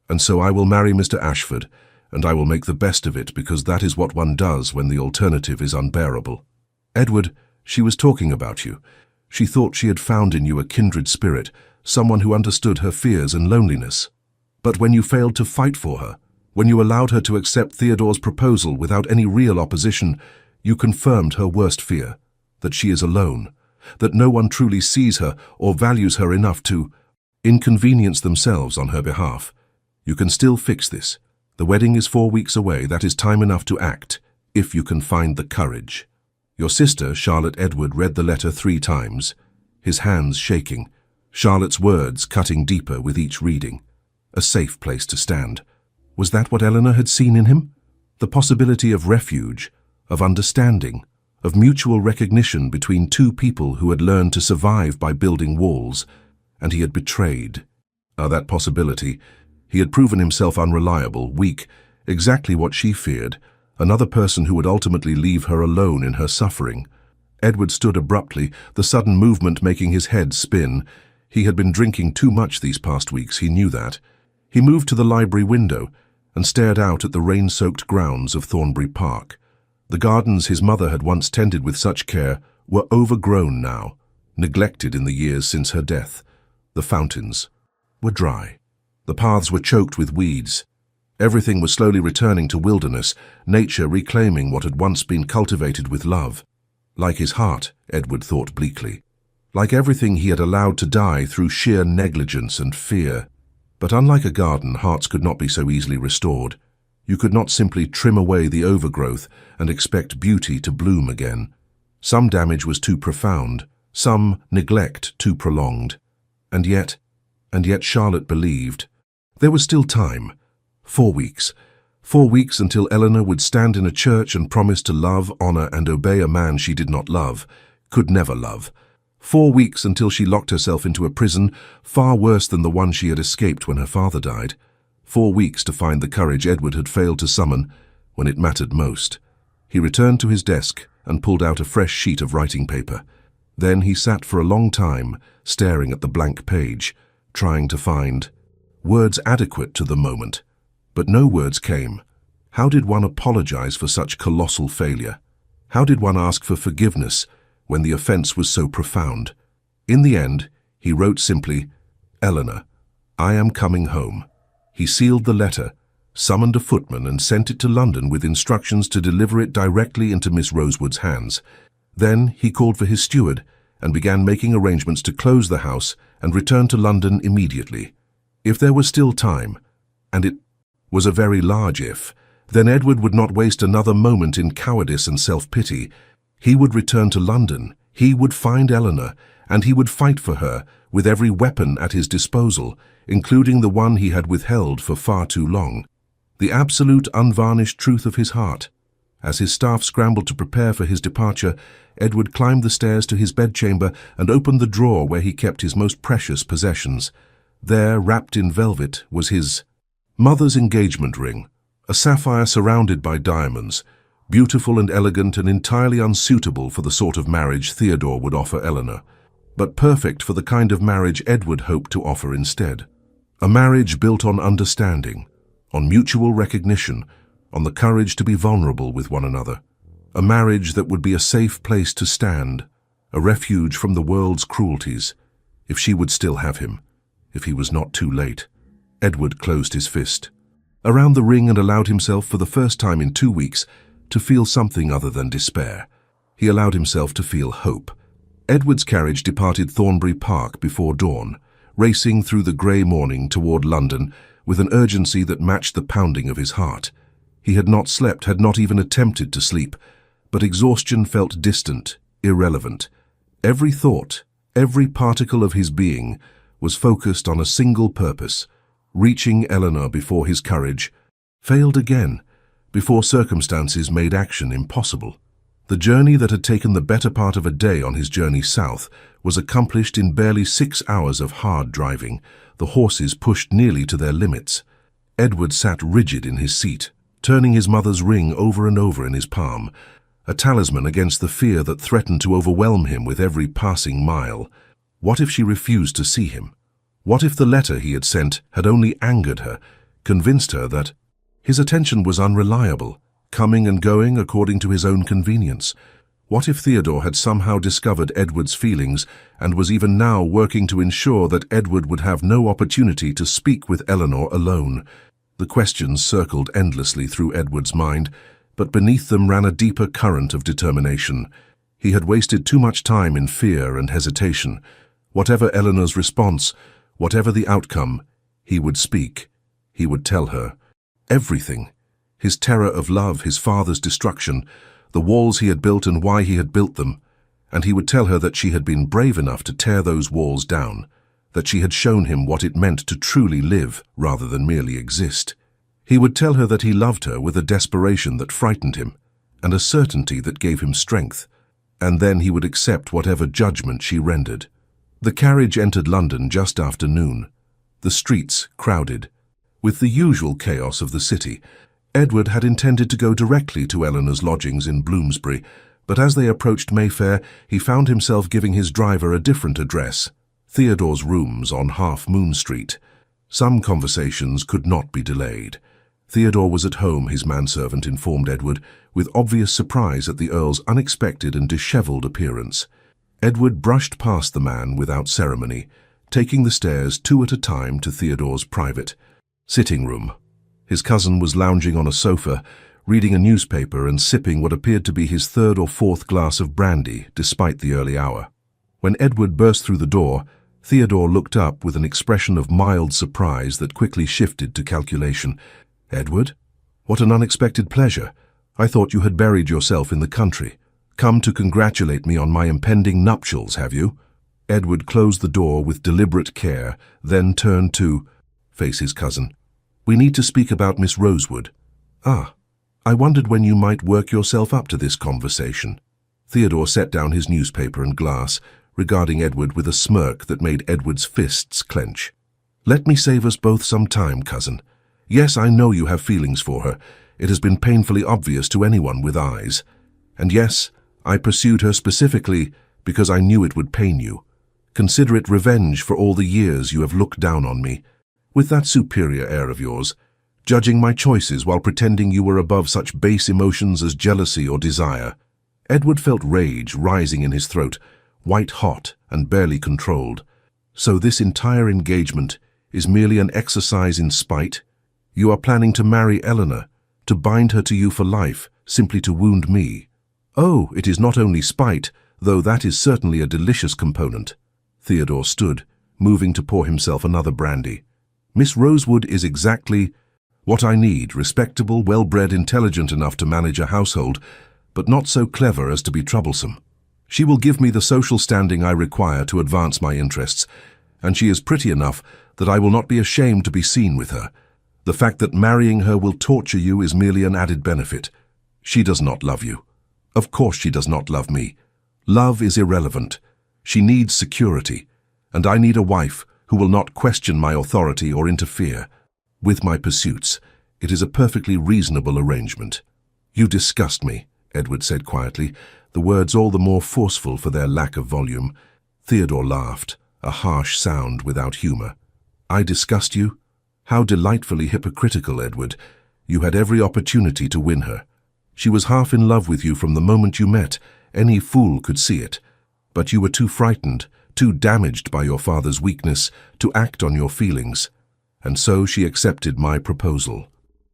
Speaker 1: And so I will marry Mr. Ashford, and I will make the best of it because that is what one does when the alternative is unbearable. Edward, she was talking about you. She thought she had found in you a kindred spirit, someone who understood her fears and loneliness. But when you failed to fight for her, when you allowed her to accept Theodore's proposal without any real opposition, you confirmed her worst fear, that she is alone, that no one truly sees her or values her enough to inconvenience themselves on her behalf. You can still fix this. The wedding is 4 weeks away. That is time enough to act, if you can find the courage." Your sister, Charlotte Edward, read the letter 3 times, his hands shaking, Charlotte's words cutting deeper with each reading. A safe place to stand. Was that what Eleanor had seen in him? The possibility of refuge, of understanding, of mutual recognition between two people who had learned to survive by building walls, and he had betrayed. That possibility. He had proven himself unreliable, weak, exactly what she feared, another person who would ultimately leave her alone in her suffering. Edward stood abruptly, the sudden movement making his head spin. He had been drinking too much these past weeks, he knew that. He moved to the library window and stared out at the rain-soaked grounds of Thornbury Park. The gardens his mother had once tended with such care were overgrown now, neglected in the years since her death. The fountains were dry. The paths were choked with weeds. Everything was slowly returning to wilderness, nature reclaiming what had once been cultivated with love. Like his heart, Edward thought bleakly. Like everything he had allowed to die through sheer negligence and fear. But unlike a garden, hearts could not be so easily restored. You could not simply trim away the overgrowth and expect beauty to bloom again. Some damage was too profound, some neglect too prolonged. And yet Charlotte believed. There was still time. 4 weeks. 4 weeks until Eleanor would stand in a church and promise to love, honor, and obey a man she did not love, could never love. 4 weeks until she locked herself into a prison far worse than the one she had escaped when her father died. 4 weeks to find the courage Edward had failed to summon when it mattered most. He returned to his desk and pulled out a fresh sheet of writing paper. Then he sat for a long time, staring at the blank page, trying to find words adequate to the moment. But no words came. How did one apologize for such colossal failure? How did one ask for forgiveness when the offense was so profound? In the end, he wrote simply, "Eleanor, I am coming home." He sealed the letter, summoned a footman and sent it to London with instructions to deliver it directly into Miss Rosewood's hands. Then he called for his steward and began making arrangements to close the house and return to London immediately. If there was still time, and it was a very large if, then Edward would not waste another moment in cowardice and self-pity. He would return to London, he would find Eleanor, and he would fight for her with every weapon at his disposal, including the one he had withheld for far too long. The absolute, unvarnished truth of his heart. As his staff scrambled to prepare for his departure, Edward climbed the stairs to his bedchamber and opened the drawer where he kept his most precious possessions. There, wrapped in velvet, was his mother's engagement ring, a sapphire surrounded by diamonds, beautiful and elegant and entirely unsuitable for the sort of marriage Theodore would offer Eleanor, but perfect for the kind of marriage Edward hoped to offer instead. A marriage built on understanding, on mutual recognition, on the courage to be vulnerable with one another. A marriage that would be a safe place to stand, a refuge from the world's cruelties, if she would still have him, if he was not too late. Edward closed his fist around the ring and allowed himself for the first time in 2 weeks to feel something other than despair. He allowed himself to feel hope. Edward's carriage departed Thornbury Park before dawn, racing through the grey morning toward London with an urgency that matched the pounding of his heart. He had not slept, had not even attempted to sleep, but exhaustion felt distant, irrelevant. Every thought, every particle of his being was focused on a single purpose: reaching Eleanor before his courage failed again, before circumstances made action impossible. The journey that had taken the better part of a day on his journey south was accomplished in barely 6 hours of hard driving, the horses pushed nearly to their limits. Edward sat rigid in his seat, turning his mother's ring over and over in his palm, a talisman against the fear that threatened to overwhelm him with every passing mile. What if she refused to see him? What if the letter he had sent had only angered her, convinced her that his attention was unreliable, coming and going according to his own convenience? What if Theodore had somehow discovered Edward's feelings and was even now working to ensure that Edward would have no opportunity to speak with Eleanor alone? The questions circled endlessly through Edward's mind, but beneath them ran a deeper current of determination. He had wasted too much time in fear and hesitation. Whatever Eleanor's response, whatever the outcome, he would speak. He would tell her everything. His terror of love, his father's destruction, the walls he had built and why he had built them. And he would tell her that she had been brave enough to tear those walls down, that she had shown him what it meant to truly live rather than merely exist. He would tell her that he loved her with a desperation that frightened him, and a certainty that gave him strength. And then he would accept whatever judgment she rendered. The carriage entered London just after noon. The streets crowded. With the usual chaos of the city, Edward had intended to go directly to Eleanor's lodgings in Bloomsbury, but as they approached Mayfair, he found himself giving his driver a different address: Theodore's rooms on Half Moon Street. Some conversations could not be delayed. Theodore was at home, his manservant informed Edward, with obvious surprise at the Earl's unexpected and dishevelled appearance. Edward brushed past the man without ceremony, taking the stairs 2 at a time to Theodore's private sitting room. His cousin was lounging on a sofa, reading a newspaper and sipping what appeared to be his 3rd or 4th glass of brandy, despite the early hour. When Edward burst through the door, Theodore looked up with an expression of mild surprise that quickly shifted to calculation. "Edward? What an unexpected pleasure. I thought you had buried yourself in the country. Come to congratulate me on my impending nuptials, have you?" Edward closed the door with deliberate care, then turned to face his cousin. We need to speak about Miss Rosewood. Ah, I wondered when you might work yourself up to this conversation. Theodore set down his newspaper and glass, regarding Edward with a smirk that made Edward's fists clench. Let me save us both some time, cousin. Yes, I know you have feelings for her. It has been painfully obvious to anyone with eyes. And yes, I pursued her specifically because I knew it would pain you. Consider it revenge for all the years you have looked down on me, with that superior air of yours, judging my choices while pretending you were above such base emotions as jealousy or desire. Edward felt rage rising in his throat, white-hot and barely controlled. So this entire engagement is merely an exercise in spite? You are planning to marry Eleanor, to bind her to you for life, simply to wound me. Oh, it is not only spite, though that is certainly a delicious component. Theodore stood, moving to pour himself another brandy. Miss Rosewood is exactly what I need, respectable, well-bred, intelligent enough to manage a household, but not so clever as to be troublesome. She will give me the social standing I require to advance my interests, and she is pretty enough that I will not be ashamed to be seen with her. The fact that marrying her will torture you is merely an added benefit. She does not love you. Of course she does not love me. Love is irrelevant. She needs security, and I need a wife who will not question my authority or interfere with my pursuits. It is a perfectly reasonable arrangement. You disgust me, Edward said quietly, the words all the more forceful for their lack of volume. Theodore laughed, a harsh sound without humor. I disgust you? How delightfully hypocritical, Edward. You had every opportunity to win her. She was half in love with you from the moment you met. Any fool could see it. But you were too frightened, too damaged by your father's weakness to act on your feelings. And so she accepted my proposal.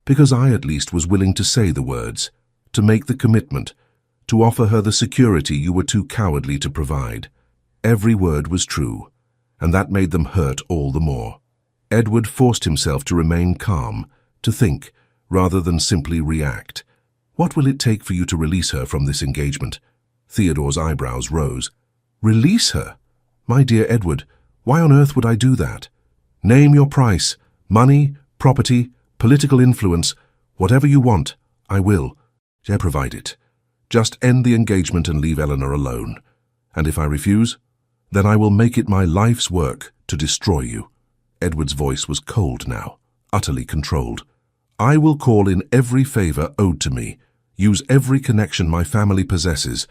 Speaker 1: Because I at least was willing to say the words, to make the commitment, to offer her the security you were too cowardly to provide. Every word was true, and that made them hurt all the more. Edward forced himself to remain calm, to think, rather than simply react. What will it take for you to release her from this engagement? Theodore's eyebrows rose. Release her? My dear Edward, why on earth would I do that? Name your price. Money, property, political influence, whatever you want, I will. I provide it. Just end the engagement and leave Eleanor alone. And if I refuse, then I will make it my life's work to destroy you. Edward's voice was cold now, utterly controlled. I will call in every favor owed to me, use every connection my family possesses,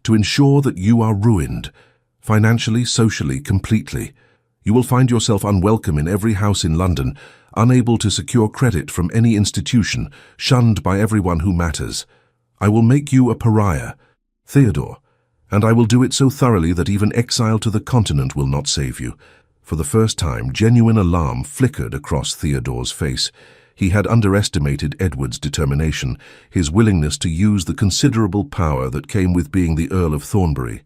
Speaker 1: to ensure that you are ruined, financially, socially, completely. You will find yourself unwelcome in every house in London, unable to secure credit from any institution, shunned by everyone who matters. I will make you a pariah, Theodore, and I will do it so thoroughly that even exile to the continent will not save you. For the first time, genuine alarm flickered across Theodore's face. He had underestimated Edward's determination, his willingness to use the considerable power that came with being the Earl of Thornbury.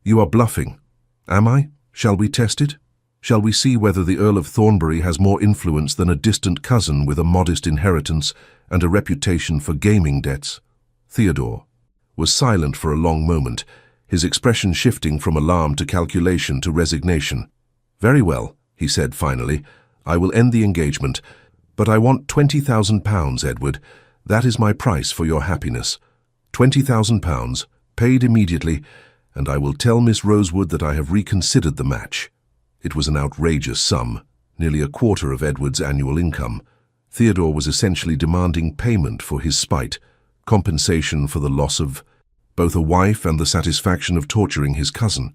Speaker 1: You are bluffing. Am I? Shall we test it? Shall we see whether the Earl of Thornbury has more influence than a distant cousin with a modest inheritance and a reputation for gaming debts? Theodore was silent for a long moment, his expression shifting from alarm to calculation to resignation. Very well, he said finally, I will end the engagement, but I want £20,000, Edward. That is my price for your happiness. £20,000, paid immediately, and I will tell Miss Rosewood that I have reconsidered the match. It was an outrageous sum, nearly a quarter of Edward's annual income. Theodore was essentially demanding payment for his spite, compensation for the loss of both a wife and the satisfaction of torturing his cousin.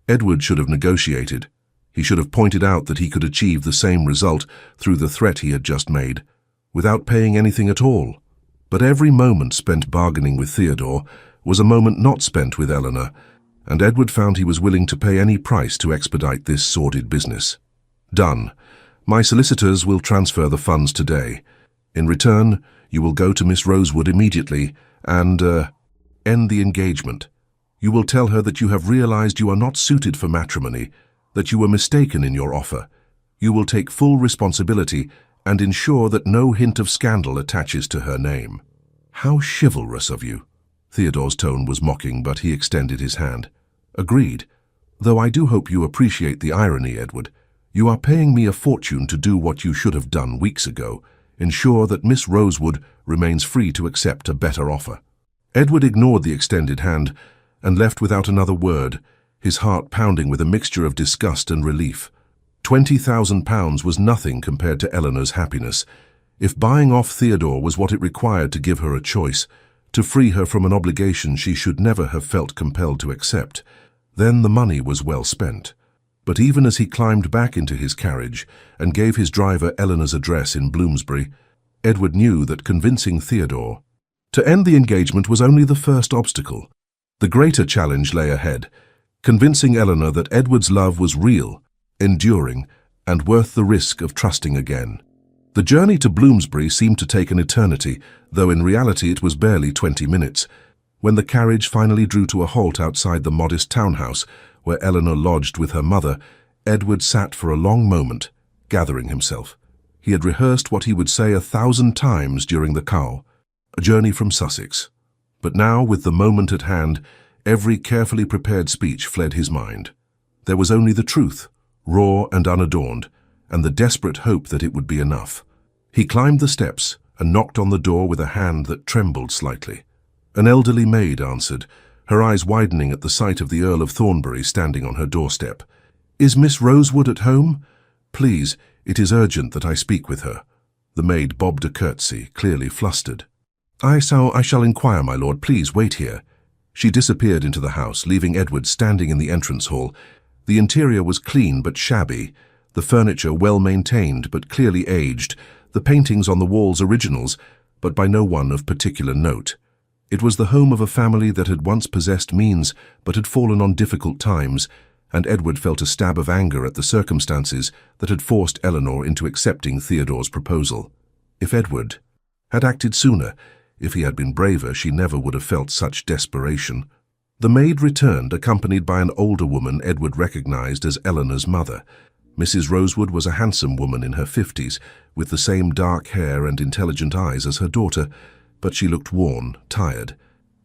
Speaker 1: Edward should have negotiated. He should have pointed out that he could achieve the same result through the threat he had just made, without paying anything at all. But every moment spent bargaining with Theodore was a moment not spent with Eleanor, and Edward found he was willing to pay any price to expedite this sordid business. Done. My solicitors will transfer the funds today. In return, you will go to Miss Rosewood immediately and, end the engagement. You will tell her that you have realized you are not suited for matrimony, that you were mistaken in your offer. You will take full responsibility and ensure that no hint of scandal attaches to her name. How chivalrous of you. Theodore's tone was mocking, but he extended his hand. Agreed. Though I do hope you appreciate the irony, Edward. You are paying me a fortune to do what you should have done weeks ago. Ensure that Miss Rosewood remains free to accept a better offer." Edward ignored the extended hand and left without another word, his heart pounding with a mixture of disgust and relief. £20,000 was nothing compared to Eleanor's happiness. If buying off Theodore was what it required to give her a choice, to free her from an obligation she should never have felt compelled to accept, then the money was well spent. But even as he climbed back into his carriage and gave his driver Eleanor's address in Bloomsbury, Edward knew that convincing Theodore to end the engagement was only the first obstacle. The greater challenge lay ahead, convincing Eleanor that Edward's love was real, enduring, and worth the risk of trusting again. The journey to Bloomsbury seemed to take an eternity, though in reality it was barely 20 minutes. When the carriage finally drew to a halt outside the modest townhouse where Eleanor lodged with her mother, Edward sat for a long moment, gathering himself. He had rehearsed what he would say 1,000 times during the cow, a journey from Sussex. But now, with the moment at hand, every carefully prepared speech fled his mind. There was only the truth, raw and unadorned, and the desperate hope that it would be enough. He climbed the steps and knocked on the door with a hand that trembled slightly. An elderly maid answered, her eyes widening at the sight of the Earl of Thornbury standing on her doorstep. "Is Miss Rosewood at home? Please, it is urgent that I speak with her." The maid bobbed a curtsy, clearly flustered. I shall inquire, my lord. Please wait here." She disappeared into the house, leaving Edward standing in the entrance hall. The interior was clean but shabby, the furniture well-maintained but clearly aged, the paintings on the walls originals, but by no one of particular note. It was the home of a family that had once possessed means but had fallen on difficult times, and Edward felt a stab of anger at the circumstances that had forced Eleanor into accepting Theodore's proposal. If Edward had acted sooner, if he had been braver, she never would have felt such desperation. The maid returned, accompanied by an older woman Edward recognized as Eleanor's mother. Mrs. Rosewood was a handsome woman in her 50s, with the same dark hair and intelligent eyes as her daughter, but she looked worn, tired,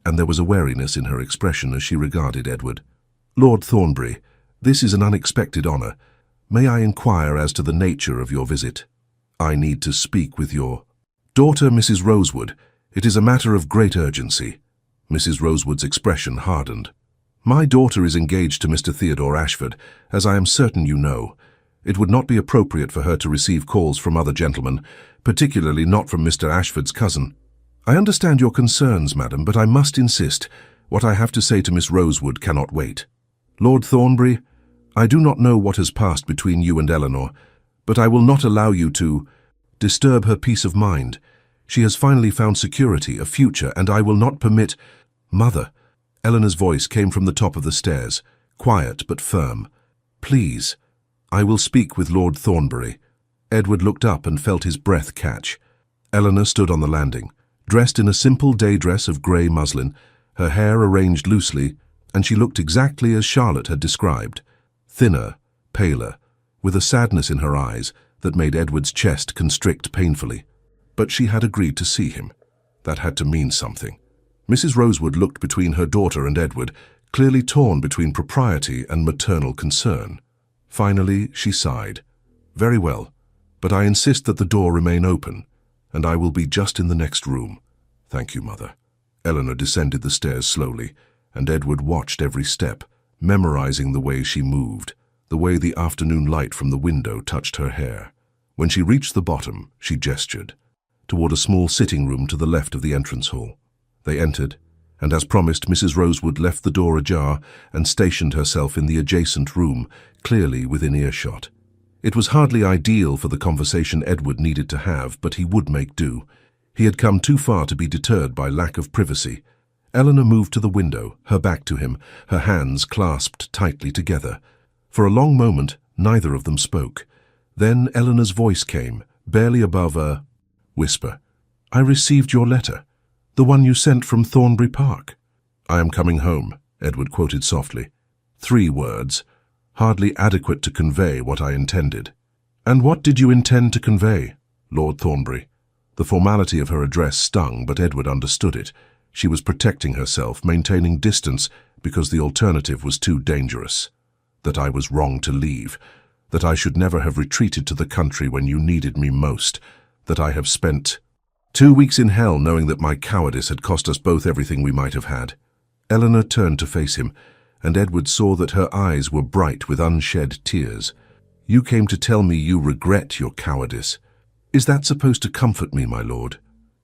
Speaker 1: and there was a wariness in her expression as she regarded Edward. "Lord Thornbury, this is an unexpected honor. May I inquire as to the nature of your visit?" "I need to speak with your daughter, Mrs. Rosewood. It is a matter of great urgency." Mrs. Rosewood's expression hardened. "My daughter is engaged to Mr. Theodore Ashford, as I am certain you know. It would not be appropriate for her to receive calls from other gentlemen, particularly not from Mr. Ashford's cousin." "I understand your concerns, madam, but I must insist. What I have to say to Miss Rosewood cannot wait. Lord Thornbury, I do not know what has passed between you and Eleanor, but I will not allow you to disturb her peace of mind. She has finally found security, a future, and I will not permit—" "Mother," Eleanor's voice came from the top of the stairs, quiet but firm. "Please, I will speak with Lord Thornbury." Edward looked up and felt his breath catch. Eleanor stood on the landing, dressed in a simple day dress of grey muslin, her hair arranged loosely, and she looked exactly as Charlotte had described, thinner, paler, with a sadness in her eyes that made Edward's chest constrict painfully. But she had agreed to see him. That had to mean something. Mrs. Rosewood looked between her daughter and Edward, clearly torn between propriety and maternal concern. Finally, she sighed. "Very well, but I insist that the door remain open, and I will be just in the next room." "Thank you, Mother." Eleanor descended the stairs slowly, and Edward watched every step, memorizing the way she moved, the way the afternoon light from the window touched her hair. When she reached the bottom, she gestured toward a small sitting room to the left of the entrance hall. They entered, and as promised, Mrs. Rosewood left the door ajar and stationed herself in the adjacent room, clearly within earshot. It was hardly ideal for the conversation Edward needed to have, but he would make do. He had come too far to be deterred by lack of privacy. Eleanor moved to the window, her back to him, her hands clasped tightly together. For a long moment, neither of them spoke. Then Eleanor's voice came, barely above a whisper. "I received your letter, the one you sent from Thornbury Park." "I am coming home," Edward quoted softly. 3 words, hardly adequate to convey what I intended. "And what did you intend to convey, Lord Thornbury?" The formality of her address stung, but Edward understood it. She was protecting herself, maintaining distance, because the alternative was too dangerous. That I was wrong to leave, that I should never have retreated to the country when you needed me most, that I have spent 2 weeks in hell knowing that my cowardice had cost us both everything we might have had. Eleanor turned to face him, and Edward saw that her eyes were bright with unshed tears. You came to tell me you regret your cowardice. Is that supposed to comfort me, my lord?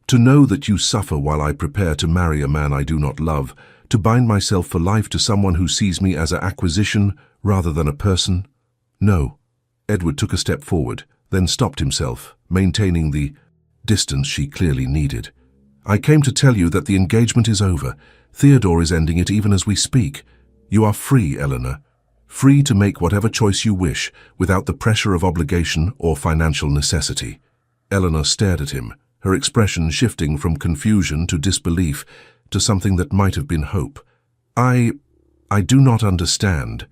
Speaker 1: To know that you suffer while I prepare to marry a man I do not love, to bind myself for life to someone who sees me as an acquisition rather than a person? No. Edward took a step forward, then stopped himself, maintaining the distance she clearly needed. I came to tell you that the engagement is over. Theodore is ending it even as we speak. You are free, Eleanor. Free to make whatever choice you wish, without the pressure of obligation or financial necessity. Eleanor stared at him, her expression shifting from confusion to disbelief, to something that might have been hope. I do not understand.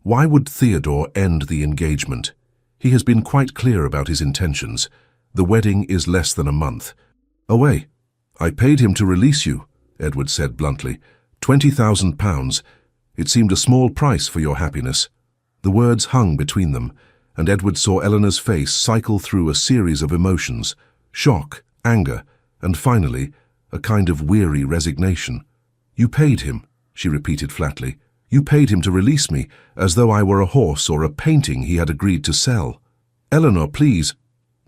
Speaker 1: Why would Theodore end the engagement? He has been quite clear about his intentions. The wedding is less than a month away. I paid him to release you, Edward said bluntly. £20,000. It seemed a small price for your happiness. The words hung between them, and Edward saw Eleanor's face cycle through a series of emotions: shock, anger, and finally, a kind of weary resignation. You paid him, she repeated flatly. You paid him to release me, as though I were a horse or a painting he had agreed to sell. Eleanor, please.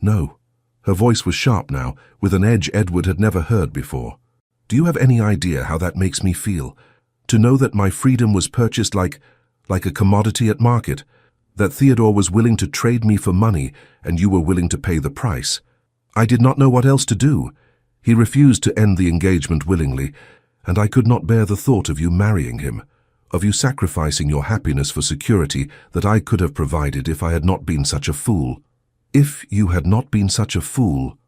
Speaker 1: No. Her voice was sharp now, with an edge Edward had never heard before. Do you have any idea how that makes me feel? To know that my freedom was purchased like a commodity at market, that Theodore was willing to trade me for money and you were willing to pay the price. I did not know what else to do. He refused to end the engagement willingly, and I could not bear the thought of you marrying him, of you sacrificing your happiness for security that I could have provided if I had not been such a fool. If you had not been such a fool.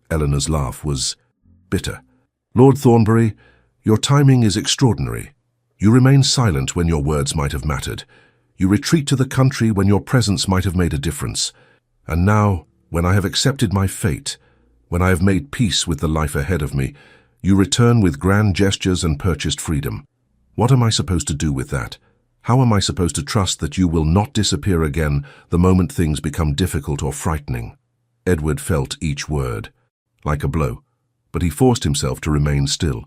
Speaker 1: Eleanor's laugh was bitter. Lord Thornbury, your timing is extraordinary. You remain silent when your words might have mattered. You retreat to the country when your presence might have made a difference. And now, when I have accepted my fate, when I have made peace with the life ahead of me, you return with grand gestures and purchased freedom. What am I supposed to do with that? How am I supposed to trust that you will not disappear again the moment things become difficult or frightening? Edward felt each word, like a blow, but he forced himself to remain still,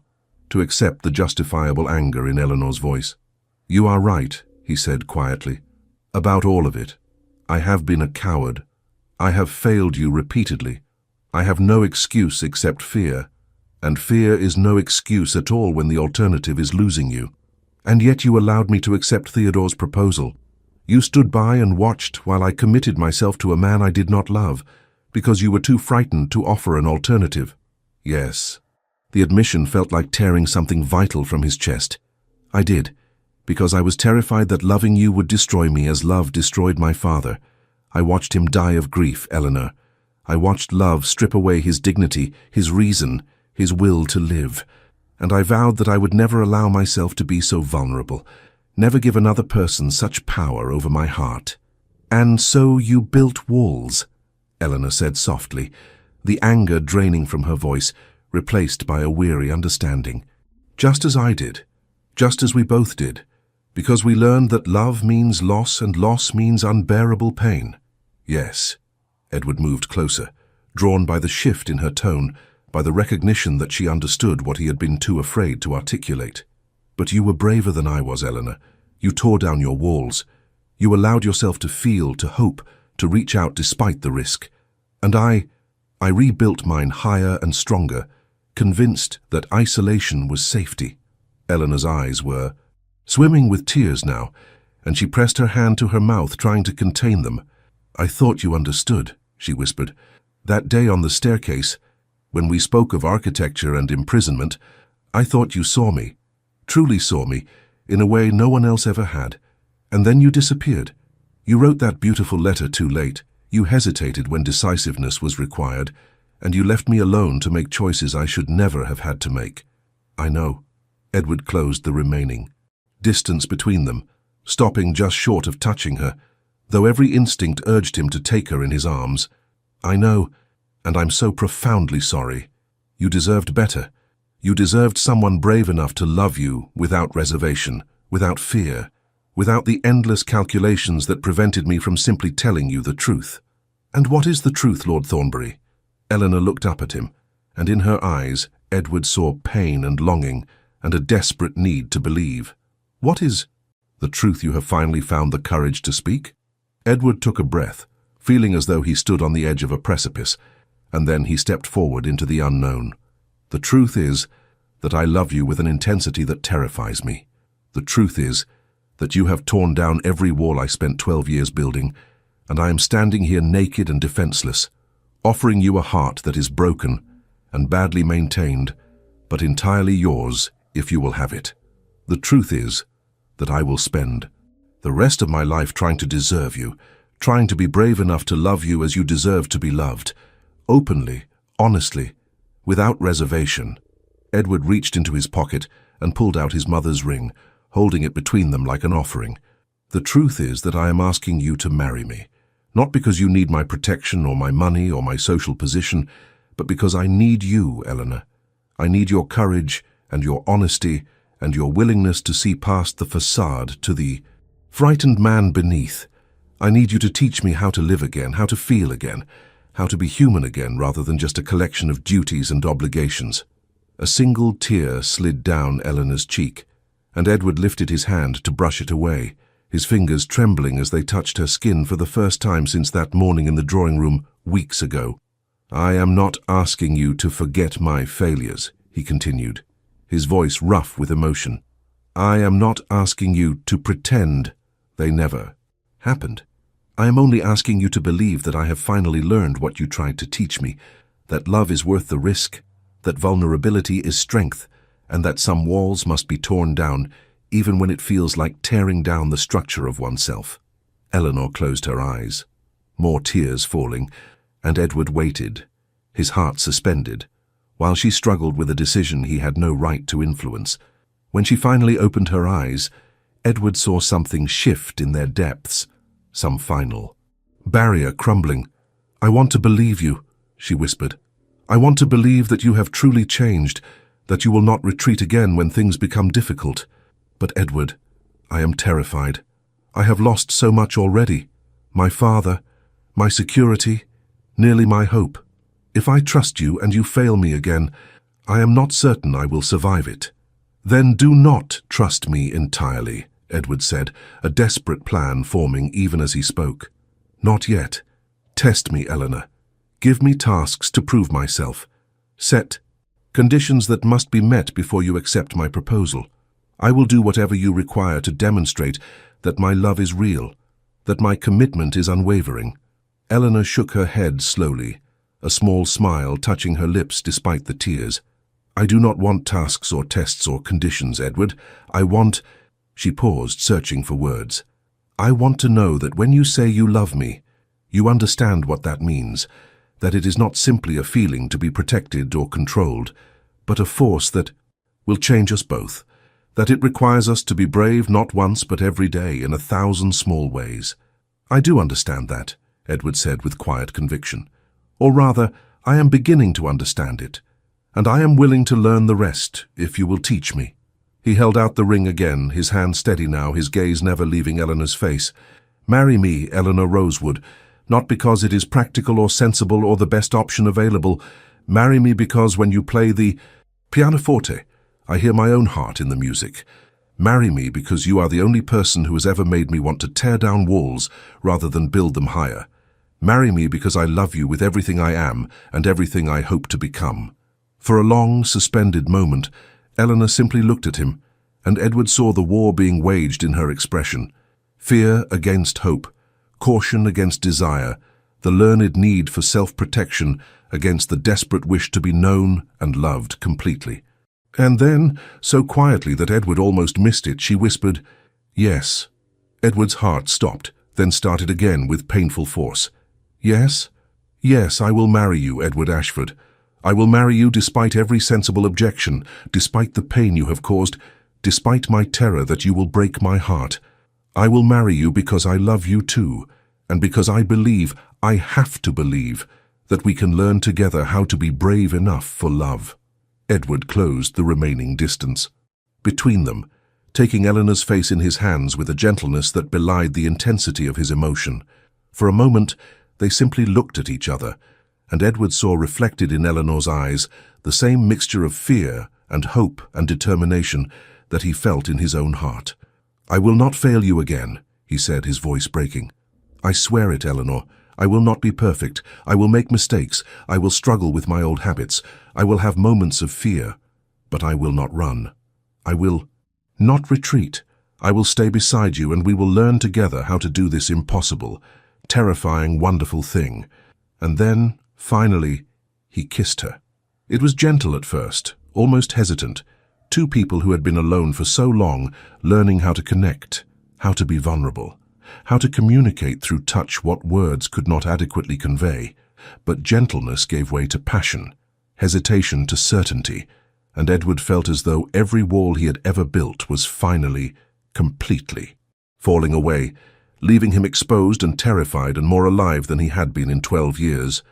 Speaker 1: to accept the justifiable anger in Eleanor's voice. You are right, he said quietly, about all of it. I have been a coward. I have failed you repeatedly. I have no excuse except fear, and fear is no excuse at all when the alternative is losing you. And yet you allowed me to accept Theodore's proposal. You stood by and watched while I committed myself to a man I did not love, because you were too frightened to offer an alternative. Yes. The admission felt like tearing something vital from his chest. I did, because I was terrified that loving you would destroy me as love destroyed my father. I watched him die of grief, Eleanor. I watched love strip away his dignity, his reason, his will to live. And I vowed that I would never allow myself to be so vulnerable, never give another person such power over my heart. And so you built walls, Eleanor said softly, the anger draining from her voice, replaced by a weary understanding. Just as I did, just as we both did, because we learned that love means loss and loss means unbearable pain. Yes. Edward moved closer, drawn by the shift in her tone, by the recognition that she understood what he had been too afraid to articulate. But you were braver than I was, Eleanor. You tore down your walls. You allowed yourself to feel, to hope, to reach out despite the risk. And I rebuilt mine higher and stronger, convinced that isolation was safety. Eleanor's eyes were swimming with tears now, and she pressed her hand to her mouth, trying to contain them. I thought you understood, she whispered. That day on the staircase, when we spoke of architecture and imprisonment, I thought you saw me, truly saw me, in a way no one else ever had. And then you disappeared. You wrote that beautiful letter too late. You hesitated when decisiveness was required, and you left me alone to make choices I should never have had to make. I know. Edward closed the remaining distance between them, stopping just short of touching her, though every instinct urged him to take her in his arms. I know, and I'm so profoundly sorry. You deserved better. You deserved someone brave enough to love you without reservation, without fear, without the endless calculations that prevented me from simply telling you the truth. And what is the truth, Lord Thornbury? Eleanor looked up at him, and in her eyes Edward saw pain and longing and a desperate need to believe. "What is the truth you have finally found the courage to speak?" Edward took a breath, feeling as though he stood on the edge of a precipice, and then he stepped forward into the unknown. "The truth is that I love you with an intensity that terrifies me. The truth is that you have torn down every wall I spent 12 years building, and I am standing here naked and defenseless, offering you a heart that is broken and badly maintained, but entirely yours if you will have it. The truth is that I will spend the rest of my life trying to deserve you, trying to be brave enough to love you as you deserve to be loved, openly, honestly, without reservation." Edward reached into his pocket and pulled out his mother's ring, holding it between them like an offering. "The truth is that I am asking you to marry me, not because you need my protection or my money or my social position, but because I need you, Eleanor. I need your courage and your honesty and your willingness to see past the facade to the frightened man beneath. I need you to teach me how to live again, how to feel again, how to be human again rather than just a collection of duties and obligations." A single tear slid down Eleanor's cheek, and Edward lifted his hand to brush it away, his fingers trembling as they touched her skin for the first time since that morning in the drawing room weeks ago. "I am not asking you to forget my failures," he continued, his voice rough with emotion. "I am not asking you to pretend they never happened. I am only asking you to believe that I have finally learned what you tried to teach me, that love is worth the risk, that vulnerability is strength, and that some walls must be torn down, even when it feels like tearing down the structure of oneself." Eleanor closed her eyes, more tears falling, and Edward waited, his heart suspended, while she struggled with a decision he had no right to influence. When she finally opened her eyes, Edward saw something shift in their depths, some final barrier crumbling. "I want to believe you," she whispered. "I want to believe that you have truly changed, that you will not retreat again when things become difficult. But Edward, I am terrified. I have lost so much already. My father, my security, nearly my hope. If I trust you and you fail me again, I am not certain I will survive it." "Then do not trust me entirely," Edward said, a desperate plan forming even as he spoke. "Not yet. Test me, Eleanor. Give me tasks to prove myself. Set conditions that must be met before you accept my proposal. I will do whatever you require to demonstrate that my love is real, that my commitment is unwavering." Eleanor shook her head slowly, a small smile touching her lips despite the tears. "I do not want tasks or tests or conditions, Edward. I want—" She paused, searching for words. "I want to know that when you say you love me, you understand what that means, that it is not simply a feeling to be protected or controlled, but a force that will change us both, that it requires us to be brave not once but every day in 1,000 small ways." "I do understand that," Edward said with quiet conviction. "Or rather, I am beginning to understand it, and I am willing to learn the rest if you will teach me." He held out the ring again, his hand steady now, his gaze never leaving Eleanor's face. "Marry me, Eleanor Rosewood, not because it is practical or sensible or the best option available. Marry me because when you play the pianoforte, I hear my own heart in the music. Marry me because you are the only person who has ever made me want to tear down walls rather than build them higher. Marry me because I love you with everything I am and everything I hope to become." For a long, suspended moment, Eleanor simply looked at him, and Edward saw the war being waged in her expression. Fear against hope, caution against desire, the learned need for self-protection against the desperate wish to be known and loved completely. And then, so quietly that Edward almost missed it, she whispered, "Yes." Edward's heart stopped, then started again with painful force. "Yes? Yes, I will marry you, Edward Ashford. I will marry you despite every sensible objection, despite the pain you have caused, despite my terror that you will break my heart. I will marry you because I love you too, and because I believe, I have to believe, that we can learn together how to be brave enough for love." Edward closed the remaining distance between them, taking Eleanor's face in his hands with a gentleness that belied the intensity of his emotion. For a moment, they simply looked at each other, and Edward saw reflected in Eleanor's eyes the same mixture of fear and hope and determination that he felt in his own heart. "I will not fail you again," he said, his voice breaking. "I swear it, Eleanor. I will not be perfect. I will make mistakes. I will struggle with my old habits. I will have moments of fear. But I will not run. I will not retreat. I will stay beside you, and we will learn together how to do this impossible, terrifying, wonderful thing." And then, finally, he kissed her. It was gentle at first, almost hesitant. Two people who had been alone for so long, learning how to connect, how to be vulnerable, how to communicate through touch what words could not adequately convey. But gentleness gave way to passion, hesitation to certainty, and Edward felt as though every wall he had ever built was finally, completely, falling away, leaving him exposed and terrified and more alive than he had been in 12 years.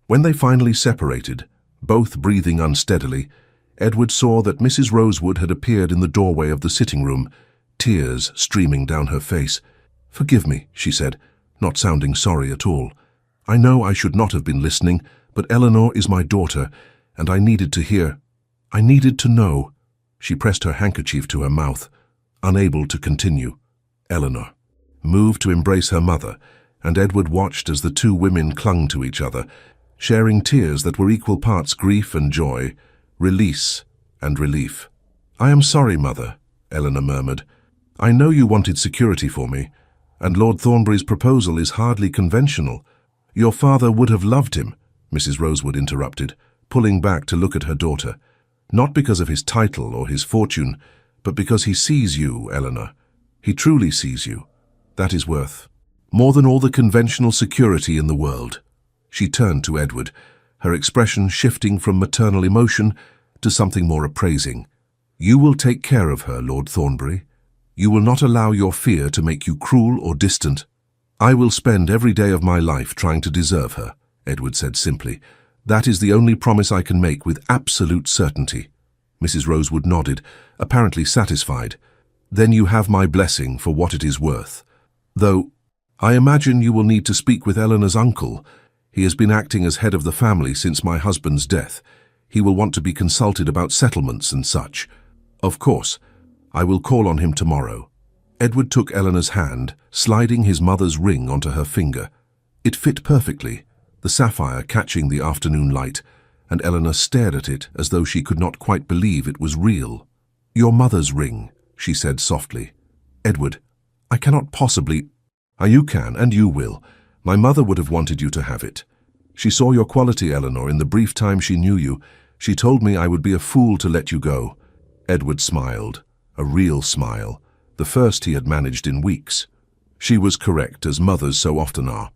Speaker 1: When they finally separated, both breathing unsteadily, Edward saw that Mrs. Rosewood had appeared in the doorway of the sitting room, tears streaming down her face. "Forgive me," she said, not sounding sorry at all. "I know I should not have been listening, but Eleanor is my daughter, and I needed to hear. I needed to know." She pressed her handkerchief to her mouth, unable to continue. Eleanor moved to embrace her mother, and Edward watched as the two women clung to each other, sharing tears that were equal parts grief and joy, release and relief. "I am sorry, Mother," Eleanor murmured. "I know you wanted security for me, and Lord Thornbury's proposal is hardly conventional." "Your father would have loved him," Mrs. Rosewood interrupted, pulling back to look at her daughter. "Not because of his title or his fortune, but because he sees you, Eleanor. He truly sees you. That is worth more than all the conventional security in the world." She turned to Edward, her expression shifting from maternal emotion to something more appraising. "You will take care of her, Lord Thornbury. You will not allow your fear to make you cruel or distant." "I will spend every day of my life trying to deserve her," Edward said simply. "That is the only promise I can make with absolute certainty." Mrs. Rosewood nodded, apparently satisfied. "Then you have my blessing for what it is worth. Though, I imagine you will need to speak with Eleanor's uncle. He has been acting as head of the family since my husband's death. He will want to be consulted about settlements and such." "Of course. I will call on him tomorrow." Edward took Eleanor's hand, sliding his mother's ring onto her finger. It fit perfectly, the sapphire catching the afternoon light, and Eleanor stared at it as though she could not quite believe it was real. "Your mother's ring," she said softly. "Edward, I cannot possibly—" "You can, and you will. My mother would have wanted you to have it. She saw your quality, Eleanor, in the brief time she knew you. She told me I would be a fool to let you go." Edward smiled, a real smile, the first he had managed in weeks. She was correct, as mothers so often are.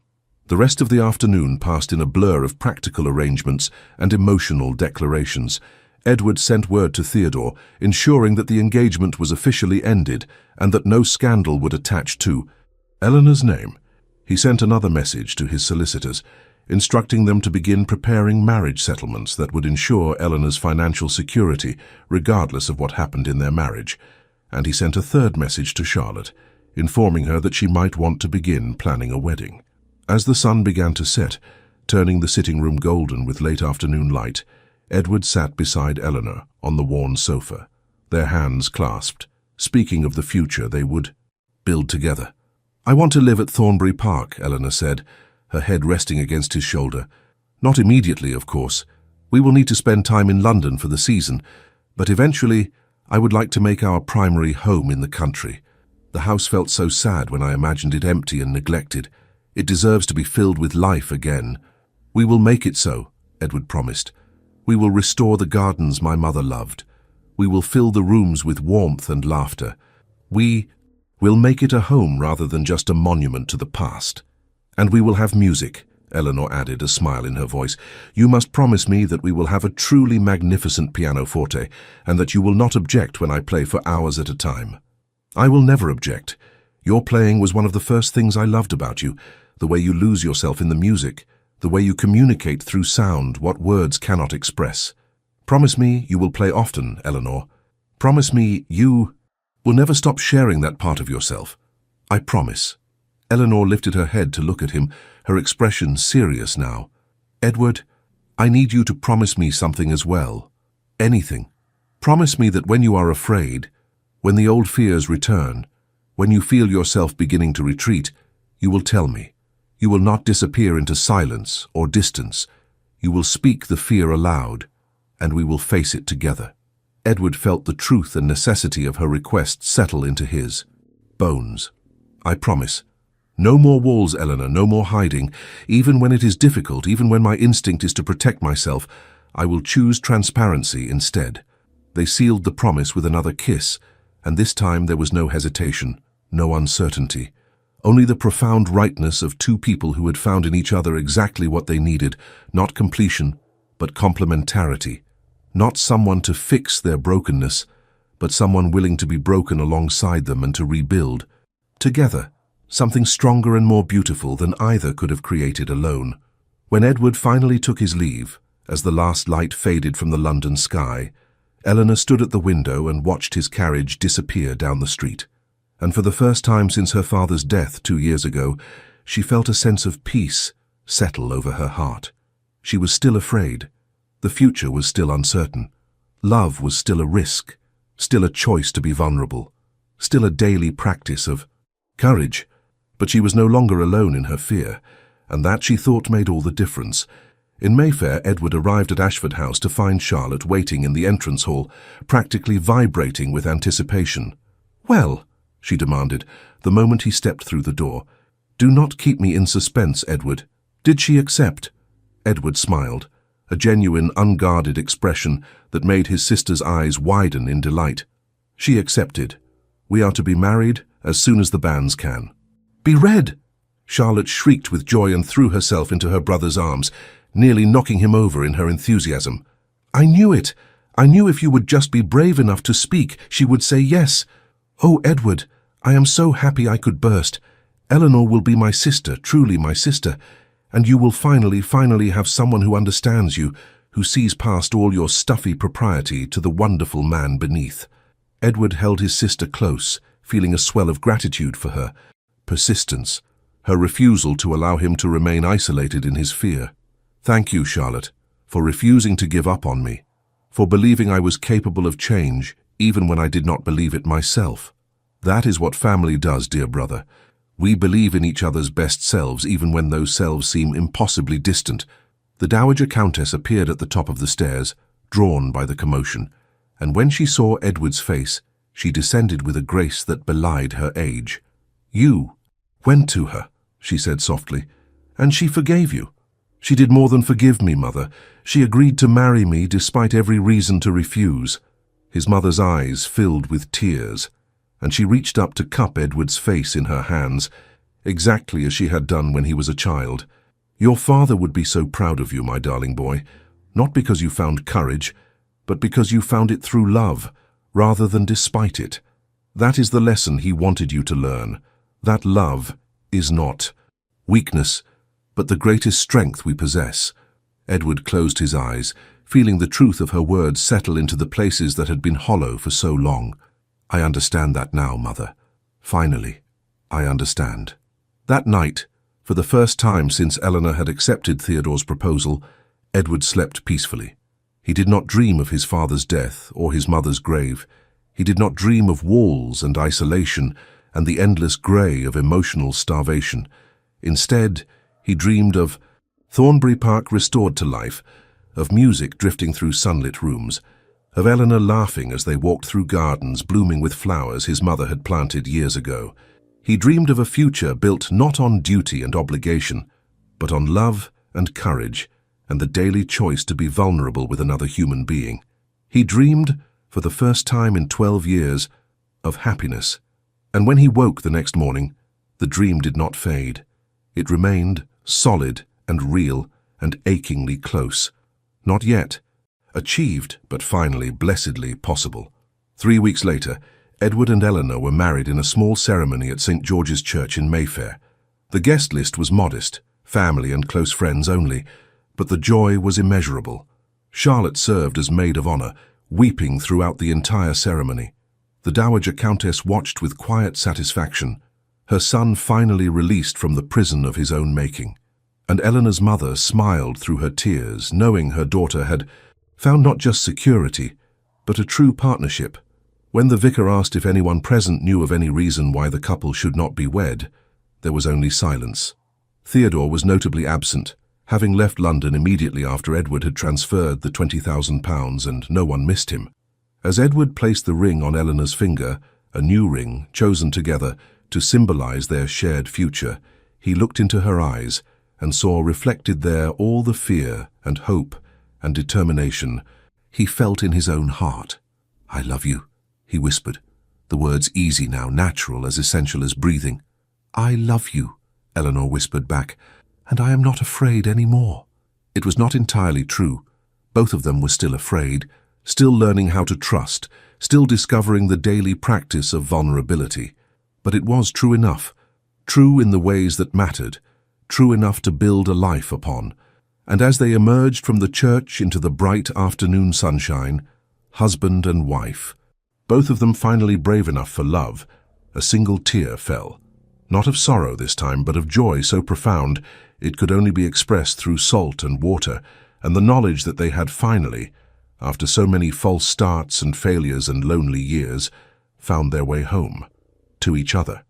Speaker 1: The rest of the afternoon passed in a blur of practical arrangements and emotional declarations. Edward sent word to Theodore, ensuring that the engagement was officially ended and that no scandal would attach to Eleanor's name. He sent another message to his solicitors, instructing them to begin preparing marriage settlements that would ensure Eleanor's financial security, regardless of what happened in their marriage. And he sent a third message to Charlotte, informing her that she might want to begin planning a wedding. As the sun began to set, turning the sitting room golden with late afternoon light, Edward sat beside Eleanor on the worn sofa, their hands clasped, speaking of the future they would build together. "I want to live at Thornbury Park," Eleanor said, her head resting against his shoulder. "Not immediately, of course. We will need to spend time in London for the season, but eventually I would like to make our primary home in the country. The house felt so sad when I imagined it empty and neglected. It deserves to be filled with life again." "We will make it so," Edward promised. "We will restore the gardens my mother loved. We will fill the rooms with warmth and laughter. We will make it a home rather than just a monument to the past. And we will have music," Eleanor added, a smile in her voice. "You must promise me that we will have a truly magnificent pianoforte, and that you will not object when I play for hours at a time." "I will never object. Your playing was one of the first things I loved about you, the way you lose yourself in the music, the way you communicate through sound what words cannot express. Promise me you will play often, Eleanor. Promise me you will never stop sharing that part of yourself. I promise." Eleanor lifted her head to look at him, her expression serious now. "Edward, I need you to promise me something as well. Anything. Promise me that when you are afraid, when the old fears return, when you feel yourself beginning to retreat, you will tell me. You will not disappear into silence or distance. You will speak the fear aloud, and we will face it together. Edward felt the truth and necessity of her request settle into his bones. I promise. No more walls, Eleanor, no more hiding. Even when it is difficult, even when my instinct is to protect myself, I will choose transparency instead. They sealed the promise with another kiss, and this time there was no hesitation, no uncertainty. Only the profound rightness of two people who had found in each other exactly what they needed, not completion, but complementarity. Not someone to fix their brokenness, but someone willing to be broken alongside them and to rebuild. Together, something stronger and more beautiful than either could have created alone. When Edward finally took his leave, as the last light faded from the London sky, Eleanor stood at the window and watched his carriage disappear down the street. And for the first time since her father's death 2 years ago, she felt a sense of peace settle over her heart. She was still afraid. The future was still uncertain. Love was still a risk, still a choice to be vulnerable, still a daily practice of courage. But she was no longer alone in her fear, and that, she thought, made all the difference. In Mayfair, Edward arrived at Ashford House to find Charlotte waiting in the entrance hall, practically vibrating with anticipation. "Well," she demanded, the moment he stepped through the door. "Do not keep me in suspense, Edward. Did she accept?" Edward smiled, a genuine, unguarded expression that made his sister's eyes widen in delight. "She accepted. We are to be married as soon as the banns can." "Be read!" Charlotte shrieked with joy and threw herself into her brother's arms, nearly knocking him over in her enthusiasm. "I knew it! I knew if you would just be brave enough to speak, she would say yes. Oh, Edward, I am so happy I could burst. Eleanor will be my sister, truly my sister, and you will finally have someone who understands you, who sees past all your stuffy propriety to the wonderful man beneath." Edward held his sister close, feeling a swell of gratitude for her persistence, her refusal to allow him to remain isolated in his fear. "Thank you, Charlotte, for refusing to give up on me, for believing I was capable of change even when I did not believe it myself. That is what family does, dear brother. We believe in each other's best selves even when those selves seem impossibly distant." The Dowager Countess appeared at the top of the stairs, drawn by the commotion, and when she saw Edward's face, she descended with a grace that belied her age. "You went to her," she said softly, "and she forgave you." "She did more than forgive me, mother. She agreed to marry me despite every reason to refuse." His mother's eyes filled with tears, and she reached up to cup Edward's face in her hands, exactly as she had done when he was a child. "Your father would be so proud of you, my darling boy, not because you found courage, but because you found it through love, rather than despite it. That is the lesson he wanted you to learn, that love is not weakness, but the greatest strength we possess." Edward closed his eyes, feeling the truth of her words settle into the places that had been hollow for so long. "I understand that now, mother. Finally, I understand." That night, for the first time since Eleanor had accepted Theodore's proposal, Edward slept peacefully. He did not dream of his father's death or his mother's grave. He did not dream of walls and isolation and the endless grey of emotional starvation. Instead, he dreamed of Thornbury Park restored to life, of music drifting through sunlit rooms, of Eleanor laughing as they walked through gardens blooming with flowers his mother had planted years ago. He dreamed of a future built not on duty and obligation, but on love and courage and the daily choice to be vulnerable with another human being. He dreamed, for the first time in 12 years, of happiness. And when he woke the next morning, the dream did not fade. It remained solid and real and achingly close. Not yet. Achieved, but finally, blessedly possible. 3 weeks later, Edward and Eleanor were married in a small ceremony at St. George's Church in Mayfair. The guest list was modest, family and close friends only, but the joy was immeasurable. Charlotte served as maid of honor, weeping throughout the entire ceremony. The Dowager Countess watched with quiet satisfaction, her son finally released from the prison of his own making. And Eleanor's mother smiled through her tears, knowing her daughter had found not just security, but a true partnership. When the vicar asked if anyone present knew of any reason why the couple should not be wed, there was only silence. Theodore was notably absent, having left London immediately after Edward had transferred the £20,000, and no one missed him. As Edward placed the ring on Eleanor's finger, a new ring chosen together to symbolize their shared future, he looked into her eyes and saw reflected there all the fear and hope and determination he felt in his own heart. "I love you," he whispered, the words easy now, natural, as essential as breathing. "I love you," Eleanor whispered back, "and I am not afraid any more." It was not entirely true. Both of them were still afraid, still learning how to trust, still discovering the daily practice of vulnerability. But it was true enough, true in the ways that mattered, true enough to build a life upon. And as they emerged from the church into the bright afternoon sunshine, husband and wife, both of them finally brave enough for love, a single tear fell. Not of sorrow this time, but of joy so profound it could only be expressed through salt and water, and the knowledge that they had finally, after so many false starts and failures and lonely years, found their way home, to each other.